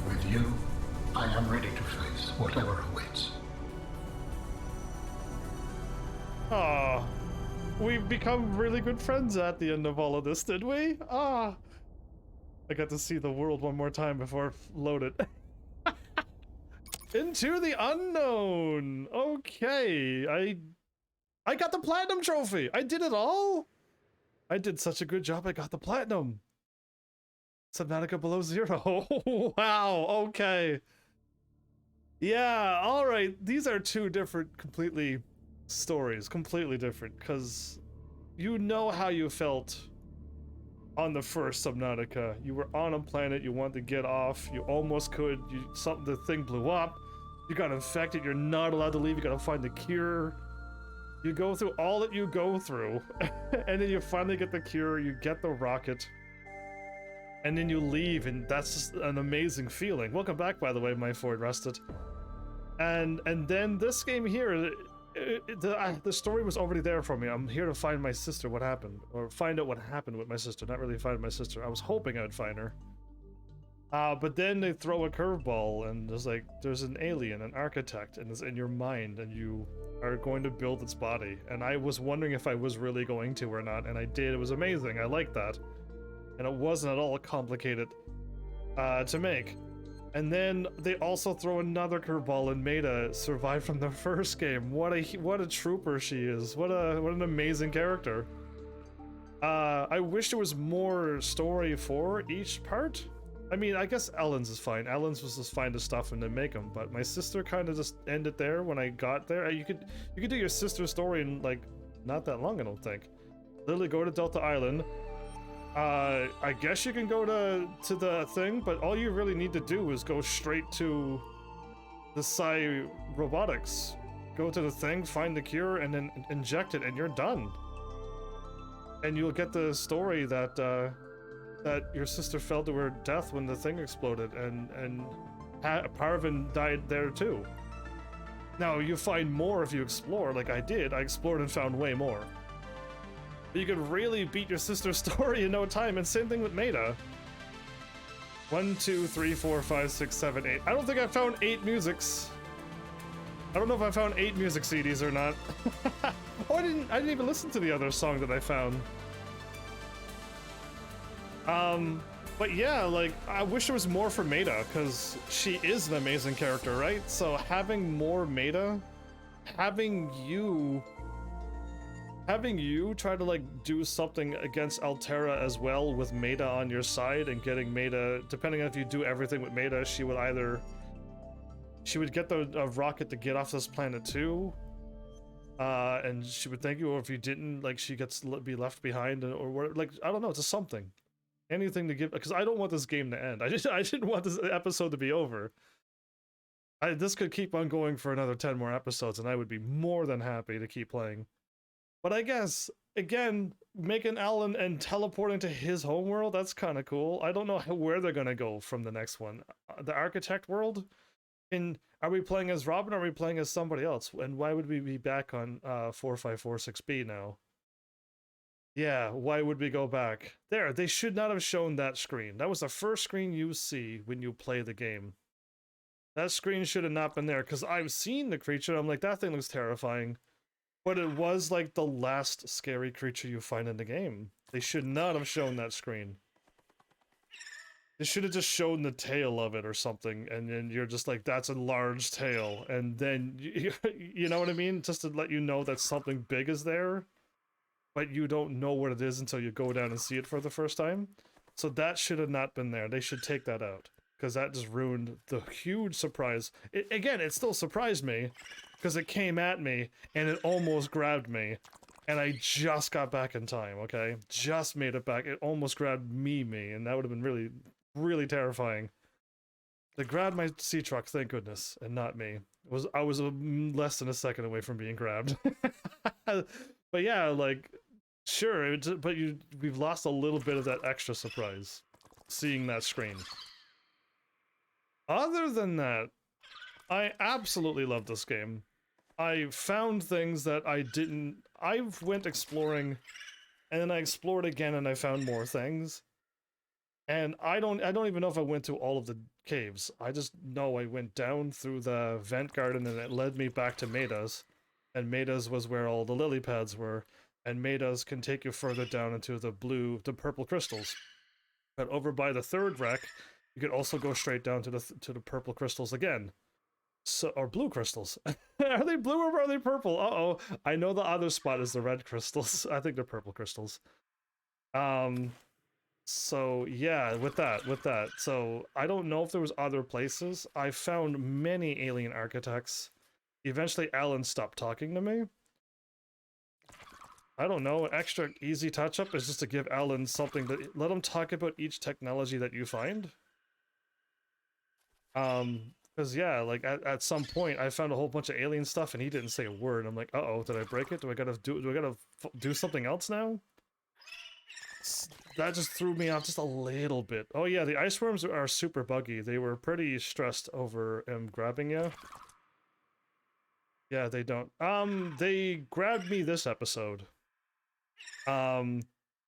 With you, I am ready to face whatever awaits. Oh, we've become really good friends at the end of all of this, did we? Ah, I got to see the world one more time before I load it. Into the unknown. Okay, I got the platinum trophy. I did it all. I did such a good job. I got the platinum. Subnautica below 0. Wow. Okay. Yeah. All right. These are two different, completely stories. Completely different, because you know how you felt on the first Subnautica. You were on a planet. You wanted to get off. You almost could. The thing blew up. You got infected. You're not allowed to leave. You got to find the cure. You go through all that you go through, and then you finally get the cure. You get the rocket. And then you leave, and that's just an amazing feeling. Welcome back, by the way, my Ford Rusted. And then this game here, the story was already there for me. I'm here to find my sister, what happened, or find out what happened with my sister. Not really find my sister. I was hoping I'd find her. But then they throw a curveball, and there's an alien, an architect, and it's in your mind, and you are going to build its body. And I was wondering if I was really going to or not, and I did. It was amazing. I liked that. And it wasn't at all complicated to make. And then they also throw another curveball and Maida survived from the first game. What a trooper she is. What an amazing character. I wish there was more story for each part. I mean, I guess Ellen's is fine. Ellen's was just find the stuff and then make them. But my sister kind of just ended there when I got there. You could do your sister's story in like not that long, I don't think. Literally go to Delta Island. I guess you can go to the thing, but all you really need to do is go straight to the Psi Robotics. Go to the thing, find the cure, and then inject it, and you're done. And you'll get the story that that your sister fell to her death when the thing exploded, and Parvin died there too. Now you find more if you explore, like I did. I explored and found way more. But you could really beat your sister's story in no time, and same thing with Maida. 1, 2, 3, 4, 5, 6, 7, 8. I don't think I found 8 musics. I don't know if I found 8 music CDs or not. Oh, I didn't even listen to the other song that I found. But yeah, like, I wish there was more for Maida, because she is an amazing character, right? So having more Maida, having you try to like do something against Altera as well with Maida on your side, and getting Maida, depending on if you do everything with Maida, she would get the rocket to get off this planet too, and she would thank you, or if you didn't, like, she gets be left behind, or what, like, I don't know, just something, anything to give, because I don't want this game to end. I didn't want this episode to be over. This could keep on going for another 10 more episodes, and I would be more than happy to keep playing. But I guess, again, making Alan and teleporting to his homeworld, that's kind of cool. I don't know where they're going to go from the next one. The Architect world? Are we playing as Robin, or are we playing as somebody else? And why would we be back on 4546B now? Yeah, why would we go back? There, they should not have shown that screen. That was the first screen you see when you play the game. That screen should have not been there, because I've seen the creature, I'm like, that thing looks terrifying. But it was like the last scary creature you find in the game. They should not have shown that screen. They should have just shown the tail of it or something, and then you're just like, that's a large tail, and then, you know what I mean? Just to let you know that something big is there, but you don't know what it is until you go down and see it for the first time. So that should have not been there. They should take that out, because that just ruined the huge surprise. Again, it still surprised me, because it came at me, and it almost grabbed me, and I just got back in time, okay? Just made it back. It almost grabbed me, and that would have been really, really terrifying. They grabbed my sea truck, thank goodness, and not me. I was less than a second away from being grabbed. But yeah, like, sure, but we've lost a little bit of that extra surprise, seeing that screen. Other than that, I absolutely love this game. I found things that I went exploring, and then I explored again, and I found more things. And I don't even know if I went to all of the caves. I just know I went down through the vent garden, and it led me back to Maida's. And Maida's was where all the lily pads were. And Maida's can take you further down into the purple crystals. But over by the third wreck, you could also go straight down to the purple crystals again. So, or blue crystals. Are they blue or are they purple? Uh-oh. I know the other spot is the red crystals. I think they're purple crystals. So yeah, with that. So I don't know if there was other places. I found many alien architects. Eventually Alan stopped talking to me. I don't know, an extra easy touch-up is just to give Alan something to let him talk about each technology that you find. Because yeah, like at some point I found a whole bunch of alien stuff and he didn't say a word. I'm like, uh-oh, did I break it? Do I gotta do something else now? That just threw me off just a little bit. Oh yeah, the ice worms are super buggy. They were pretty stressed over grabbing you. Yeah, they don't. They grabbed me this episode.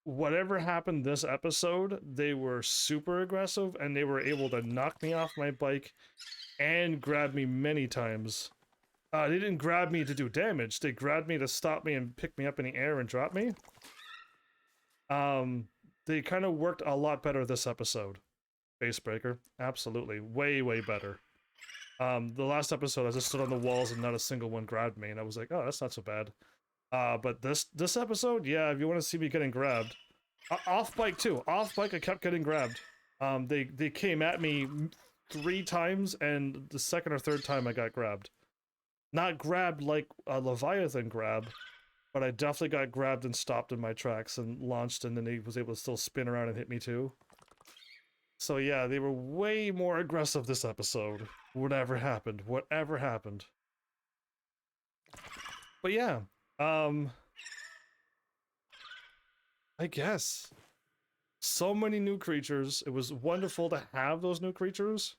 Whatever happened this episode, they were super aggressive and they were able to knock me off my bike and grab me many times. They didn't grab me to do damage. They grabbed me to stop me and pick me up in the air and drop me. They kind of worked a lot better this episode. Facebreaker, absolutely, way better. The last episode I just stood on the walls and not a single one grabbed me, and I was like, oh, that's not so bad. But this episode, yeah, if you want to see me getting grabbed, Off bike too. Off bike, I kept getting grabbed. They came at me 3 times, and the second or third time I got grabbed. Not grabbed like a Leviathan grab, but I definitely got grabbed and stopped in my tracks and launched, and then he was able to still spin around and hit me too. So yeah, they were way more aggressive this episode. Whatever happened. But yeah, I guess. So many new creatures. It was wonderful to have those new creatures.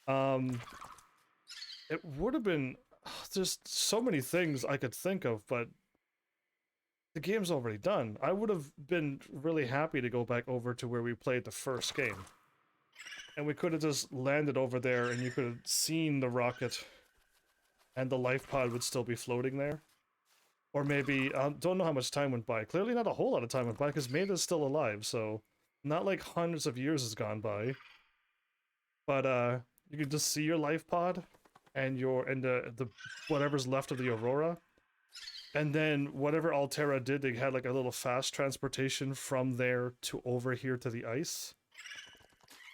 It would have been just so many things I could think of, but the game's already done. I would have been really happy to go back over to where we played the first game. And we could have just landed over there and you could have seen the rocket and the life pod would still be floating there. Or maybe, don't know how much time went by. Clearly not a whole lot of time went by because Maida's still alive, so not like hundreds of years has gone by. But you can just see your life pod and the whatever's left of the Aurora. And then whatever Altera did, they had like a little fast transportation from there to over here to the ice.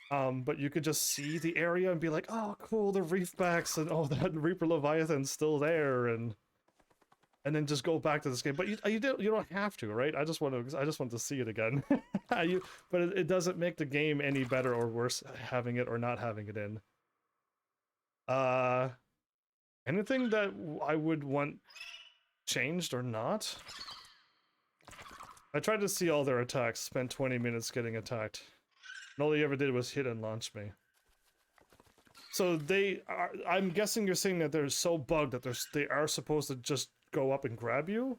But you could just see the area and be like, oh cool, the reefbacks, and oh, that Reaper Leviathan's still there, and then just go back to this game. But you don't have to, right? I just want to see it again. But it doesn't make the game any better or worse having it or not having it in. Anything that I would want changed or not? I tried to see all their attacks, spent 20 minutes getting attacked. And all he ever did was hit and launch me. So I'm guessing you're saying that they're so bugged that they are supposed to just go up and grab you?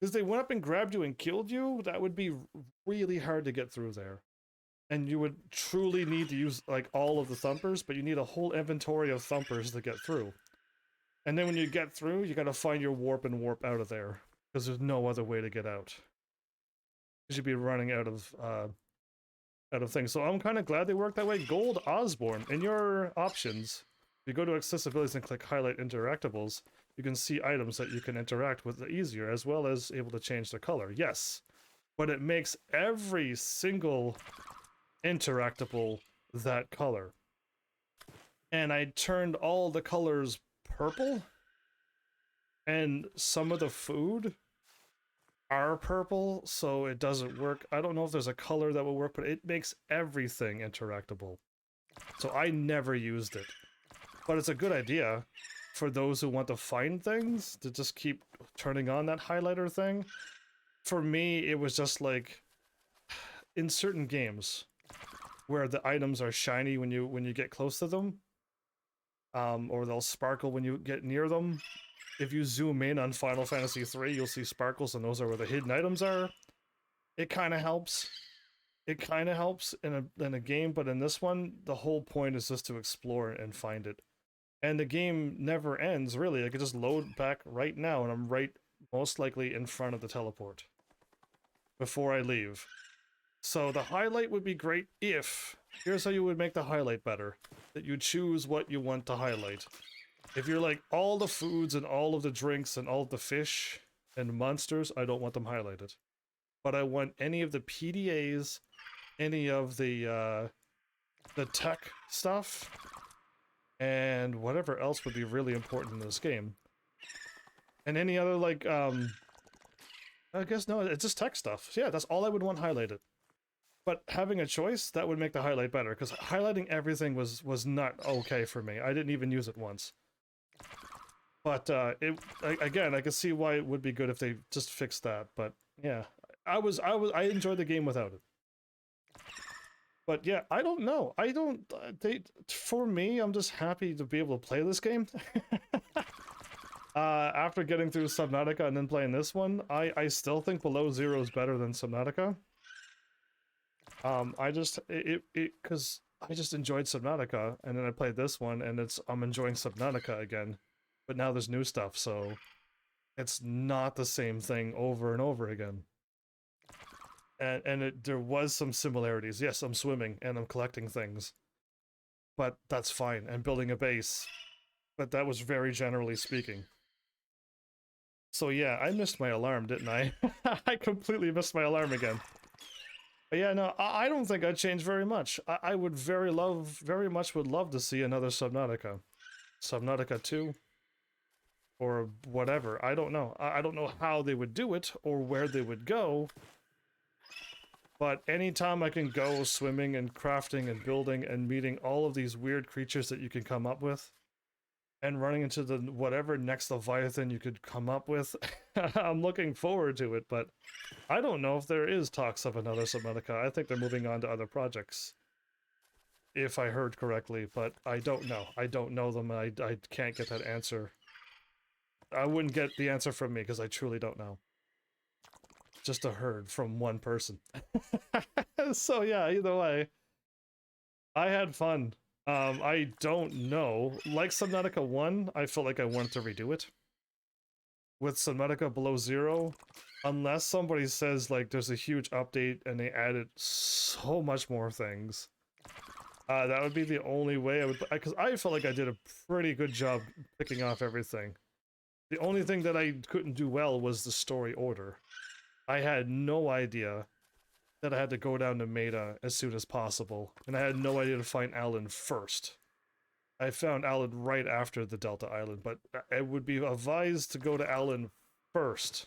Because they went up and grabbed you and killed you, that would be really hard to get through there. And you would truly need to use like all of the thumpers, but you need a whole inventory of thumpers to get through. And then when you get through, you gotta find your warp and warp out of there. Because there's no other way to get out. Because you'd be running out of things. So I'm kind of glad they worked that way. Gold Osborne, in your options, if you go to accessibility and click highlight interactables, you can see items that you can interact with easier, as well as able to change their color. Yes, but it makes every single interactable that color. And I turned all the colors purple, and some of the food are purple, so it doesn't work. I don't know if there's a color that will work, but it makes everything interactable. So I never used it. But it's a good idea for those who want to find things, to just keep turning on that highlighter thing. For me, it was just like, in certain games, where the items are shiny when you get close to them, or they'll sparkle when you get near them. If you zoom in on Final Fantasy III, you'll see sparkles, and those are where the hidden items are. It kind of helps. It kind of helps in a game, but in this one, the whole point is just to explore and find it. And the game never ends, really. I could just load back right now, and I'm right, most likely, in front of the teleport before I leave. So the highlight would be great if... Here's how you would make the highlight better. That you choose what you want to highlight. If you're like, all the foods and all of the drinks and all of the fish and monsters, I don't want them highlighted. But I want any of the PDAs, any of the tech stuff, and whatever else would be really important in this game. And any other, like, I guess, no, it's just tech stuff. So yeah, that's all I would want highlighted. But having a choice, that would make the highlight better, because highlighting everything was not okay for me. I didn't even use it once. But again, I can see why it would be good if they just fixed that. But yeah, I enjoyed the game without it. But yeah, I don't know. For me, I'm just happy to be able to play this game. After getting through Subnautica and then playing this one, I still think Below Zero is better than Subnautica. Because I just enjoyed Subnautica, and then I played this one, and I'm enjoying Subnautica again. But now there's new stuff, so it's not the same thing over and over again. And there was some similarities. Yes, I'm swimming, and I'm collecting things. But that's fine, and building a base. But that was very generally speaking. So yeah, I missed my alarm, didn't I? I completely missed my alarm again. But yeah, no, I don't think I'd change very much. I would very much would love to see another Subnautica. Subnautica 2. Or whatever. I don't know. I don't know how they would do it or where they would go. But anytime I can go swimming and crafting and building and meeting all of these weird creatures that you can come up with, and running into the whatever next Leviathan you could come up with, I'm looking forward to it. But I don't know if there is talks of another Subnautica. I think they're moving on to other projects, if I heard correctly, but I don't know. I don't know them. I can't get that answer. I wouldn't get the answer from me because I truly don't know. Just a heard from one person. So yeah, either way, I had fun. I don't know. Like Subnautica 1, I feel like I want to redo it. With Subnautica Below Zero, unless somebody says like there's a huge update and they added so much more things, that would be the only way I would, because I felt like I did a pretty good job picking off everything. The only thing that I couldn't do well was the story order. I had no idea that I had to go down to Maida as soon as possible, and I had no idea to find Alan first. I found Alan right after the Delta Island, but it would be advised to go to Alan first.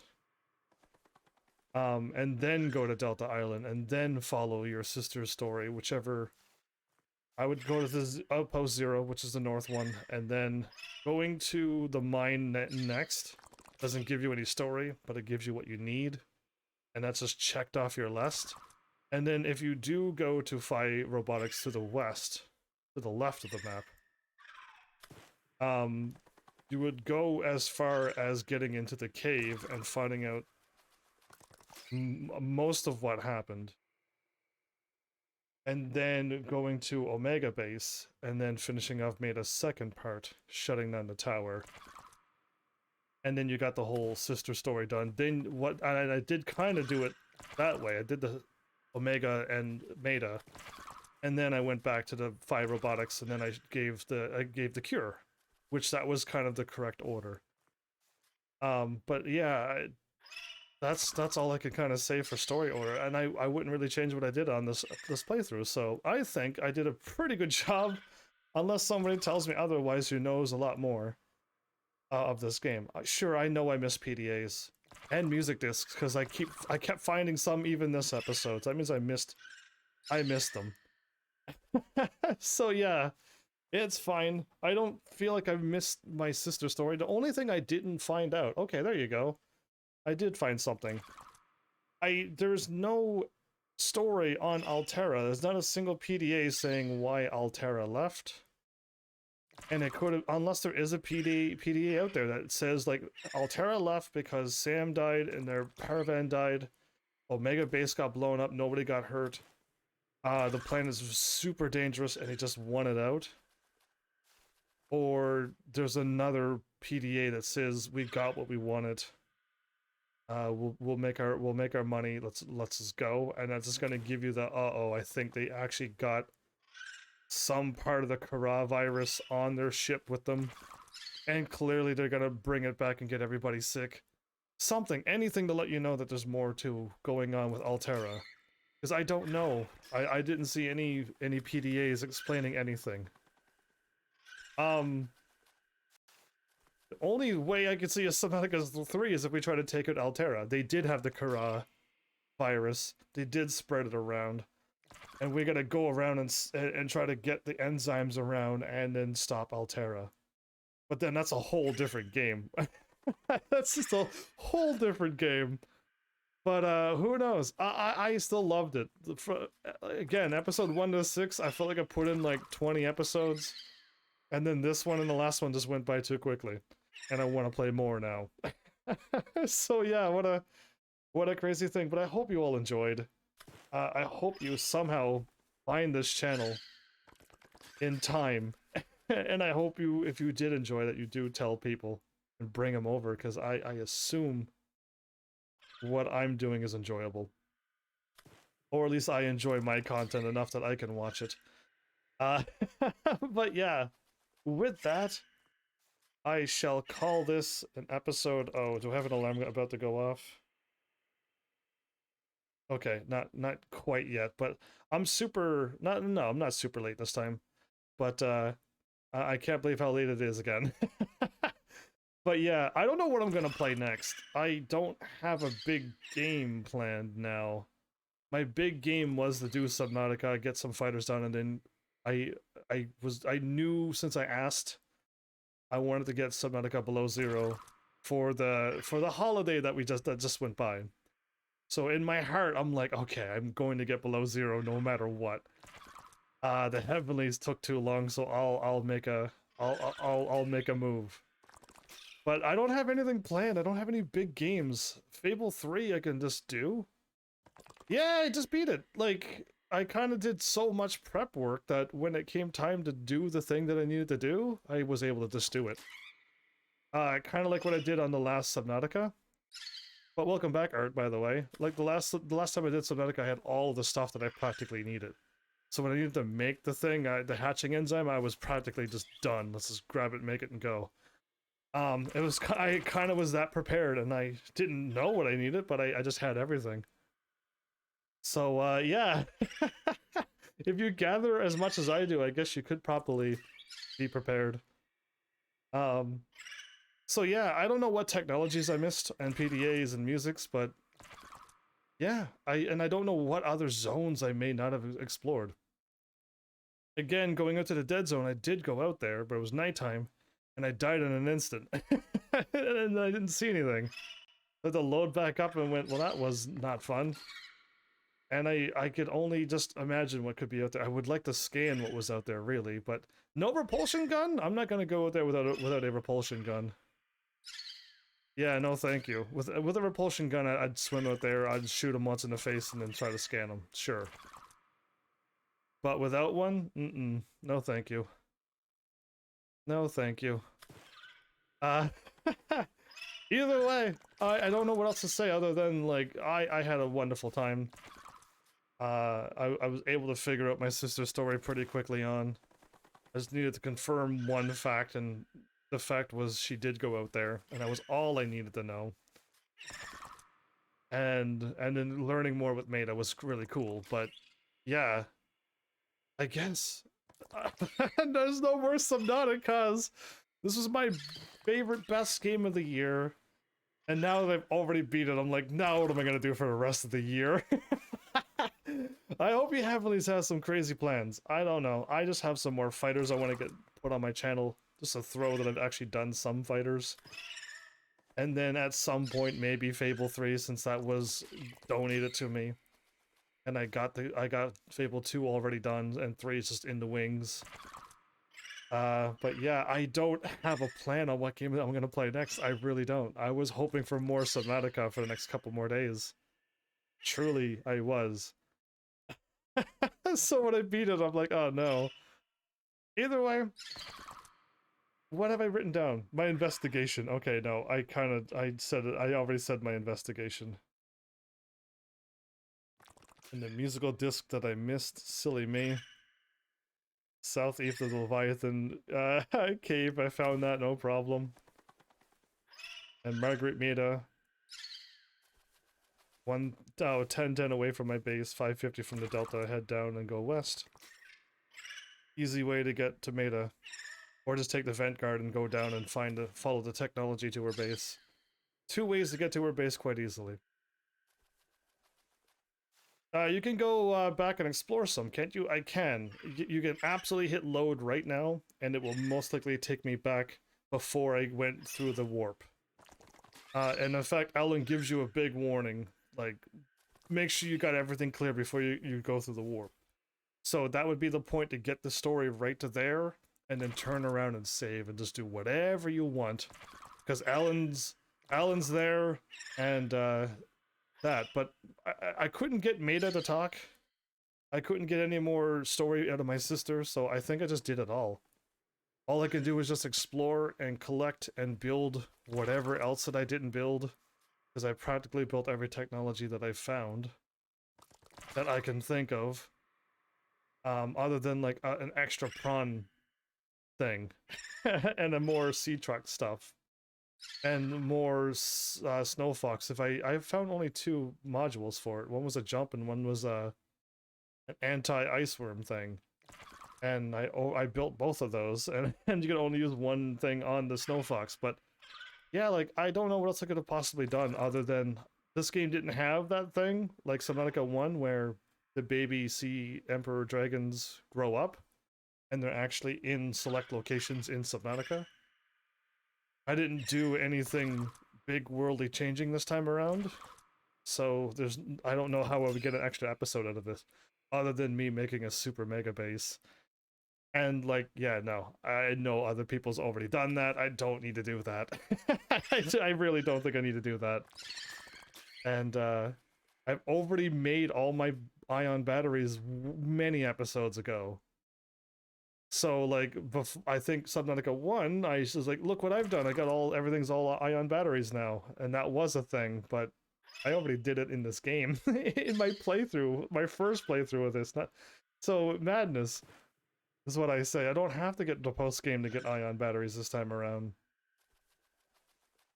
And then go to Delta Island, and then follow your sister's story, whichever... I would go to the Outpost Zero, which is the north one, and then going to the mine next doesn't give you any story, but it gives you what you need, and that's just checked off your list. And then if you do go to Phi Robotics to the west, to the left of the map, you would go as far as getting into the cave and finding out most of what happened. And then going to Omega Base, and then finishing off Maida's second part, shutting down the tower. And then you got the whole sister story done. Then what, and I did kind of do it that way. I did the Omega and Maida, and then I went back to the Phi Robotics, and then I gave the cure, which that was kind of the correct order. But yeah, that's all I could kind of say for story order, and I wouldn't really change what I did on this playthrough. So I think I did a pretty good job, unless somebody tells me otherwise who knows a lot more of this game. Sure, I know I missed PDAs and music discs because I kept finding some even this episode. So that means I missed them. So yeah, it's fine. I don't feel like I've missed my sister story. The only thing I didn't find out. Okay, there you go. I did find something. There's no story on Altera. There's not a single PDA saying why Altera left. And it could have, unless there is a PDA out there that says like Altera left because Sam died and their Paravan died. Omega Base got blown up, nobody got hurt. The planet is super dangerous and he just won it out. Or there's another PDA that says we got what we wanted. We'll make our money. Let's just go, and that's just gonna give you the I think they actually got some part of the Kara virus on their ship with them, and clearly they're gonna bring it back and get everybody sick. Anything to let you know that there's more to going on with Altera, because I don't know. I didn't see any PDAs explaining anything. The only way I could see a Subnautica 3 is if we try to take out Altera. They did have the Kara virus. They did spread it around. And we gotta go around and try to get the enzymes around and then stop Altera. But then that's a whole different game. That's just a whole different game. But who knows? I still loved it. Again, episode 1 to 6, I felt like I put in like 20 episodes. And then this one and the last one just went by too quickly. And I want to play more now. So yeah, what a crazy thing. But I hope you all enjoyed. I hope you somehow find this channel in time. And I hope if you did enjoy that, you do tell people and bring them over, because I assume what I'm doing is enjoyable. Or at least I enjoy my content enough that I can watch it. But yeah. With that, I shall call this an episode. Oh, do I have an alarm about to go off? Okay, not quite yet, but I'm super I'm not super late this time. But I can't believe how late it is again. But yeah, I don't know what I'm gonna play next. I don't have a big game planned now. My big game was to do Subnautica, get some fighters done, and then I knew since I asked, I wanted to get Subnautica below zero for the holiday that just went by. So in my heart, I'm like, okay, I'm going to get below zero no matter what. The Heavenlies took too long, so I'll make a move. But I don't have anything planned. I don't have any big games. Fable 3 I can just do. Yeah, I just beat it. Like, I kind of did so much prep work that when it came time to do the thing that I needed to do, I was able to just do it. Kind of like what I did on the last Subnautica. But welcome back, Art, by the way. Like, the last time I did Subnautica, I had all the stuff that I practically needed. So when I needed to make the thing, the hatching enzyme, I was practically just done. Let's just grab it, make it, and go. I kind of was that prepared, and I didn't know what I needed, but I just had everything. So, yeah. If you gather as much as I do, I guess you could probably be prepared. So yeah, I don't know what technologies I missed, and PDAs and musics, but yeah, I don't know what other zones I may not have explored. Again, going out to the dead zone, I did go out there, but it was nighttime, and I died in an instant. And I didn't see anything. I had to load back up and went, well, that was not fun. And I could only just imagine what could be out there. I would like to scan what was out there, really, but no repulsion gun? I'm not gonna go out there without a repulsion gun. Yeah, no thank you. With a repulsion gun, I'd swim out there, I'd shoot him once in the face and then try to scan him. Sure. But without one? No thank you. No thank you. Either way, I don't know what else to say other than, like, I had a wonderful time. I was able to figure out my sister's story pretty quickly on. I just needed to confirm one fact, and the fact was she did go out there, and that was all I needed to know. And then learning more with Maida was really cool, but yeah, I guess. And there's no more Subnauticas. This was my favorite, best game of the year. And now that I've already beat it, I'm like, now what am I gonna do for the rest of the year? I hope you Heavenlies have some crazy plans. I don't know. I just have some more fighters I want to get put on my channel. Just a throw that I've actually done some fighters. And then at some point, maybe Fable 3, since that was donated to me. And I got Fable 2 already done, and 3 is just in the wings. But yeah, I don't have a plan on what game I'm gonna play next. I really don't. I was hoping for more Subnautica for the next couple more days. Truly, I was. So when I beat it, I'm like, oh no. Either way, what have I written down? My investigation. Okay, no, I said it. I already said my investigation. And the musical disc that I missed, silly me. Southeast of the Leviathan cave, I found that, no problem. And Margaret Maida. 1010 away from my base, 550 from the Delta, head down and go west. Easy way to get to Maida. Or just take the vent guard and go down and follow the technology to her base. 2 ways to get to her base quite easily. You can go back and explore some, can't you? I can. You can absolutely hit load right now, and it will most likely take me back before I went through the warp. And in fact, Ellen gives you a big warning. Like, make sure you got everything clear before you go through the warp. So that would be the point, to get the story right to there, and then turn around and save and just do whatever you want. Because Ellen's there, and that. But I couldn't get Maida to talk. I couldn't get any more story out of my sister, so I think I just did it all. All I can do is just explore and collect and build whatever else that I didn't build. Because I practically built every technology that I've found that I can think of. Other than like an extra prawn thing, and a more sea truck stuff, and more Snow Fox. I found only 2 modules for it. One was a jump, and one was an anti-ice worm thing. And I built both of those, and you can only use one thing on the Snow Fox. But yeah, like I don't know what else I could have possibly done other than this game didn't have that thing like Subnautica 1 where the baby sea emperor dragons grow up and they're actually in select locations in Subnautica. I didn't do anything big worldly changing this time around, so I don't know how I would get an extra episode out of this other than me making a super mega base. And like, yeah, no, I know other people's already done that. I don't need to do that. I really don't think I need to do that. And I've already made all my ion batteries many episodes ago. So like, I think Subnautica 1, I was like, look what I've done. I got everything's all ion batteries now. And that was a thing, but I already did it in this game. In my playthrough, my first playthrough of this. So madness is what I say. I don't have to get the post-game to get ion batteries this time around.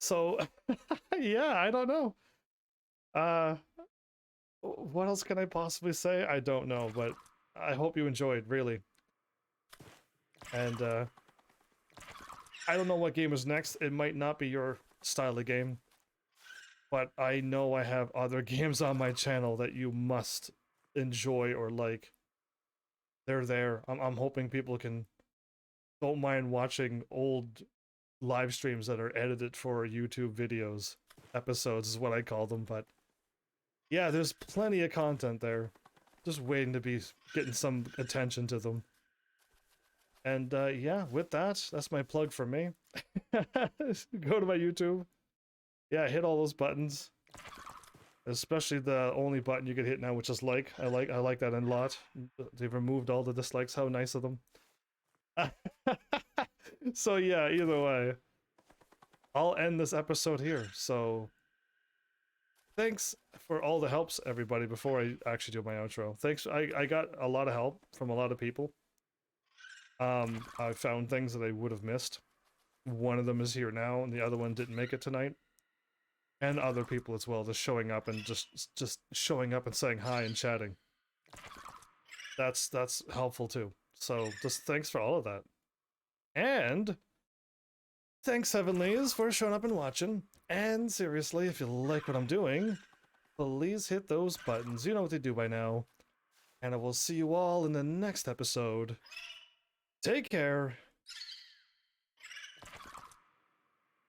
So, yeah, I don't know. What else can I possibly say? I don't know, but I hope you enjoyed, really. And, I don't know what game is next. It might not be your style of game. But I know I have other games on my channel that you must enjoy or like. They're there. I'm hoping people don't mind watching old live streams that are edited for YouTube videos. Episodes is what I call them, but yeah, there's plenty of content there. Just waiting to be getting some attention to them. And yeah, with that, that's my plug for me. Go to my YouTube. Yeah, hit all those buttons. Especially the only button you can hit now, which is like. I like that a lot. They've removed all the dislikes. How nice of them. So yeah, either way, I'll end this episode here. So thanks for all the helps, everybody, before I actually do my outro. Thanks. I got a lot of help from a lot of people. I found things that I would have missed. One of them is here now, and the other one didn't make it tonight. And other people as well, just showing up and just showing up and saying hi and chatting. That's helpful too. So just thanks for all of that. And thanks, Heavenlies, for showing up and watching. And seriously, if you like what I'm doing, please hit those buttons. You know what they do by now. And I will see you all in the next episode. Take care.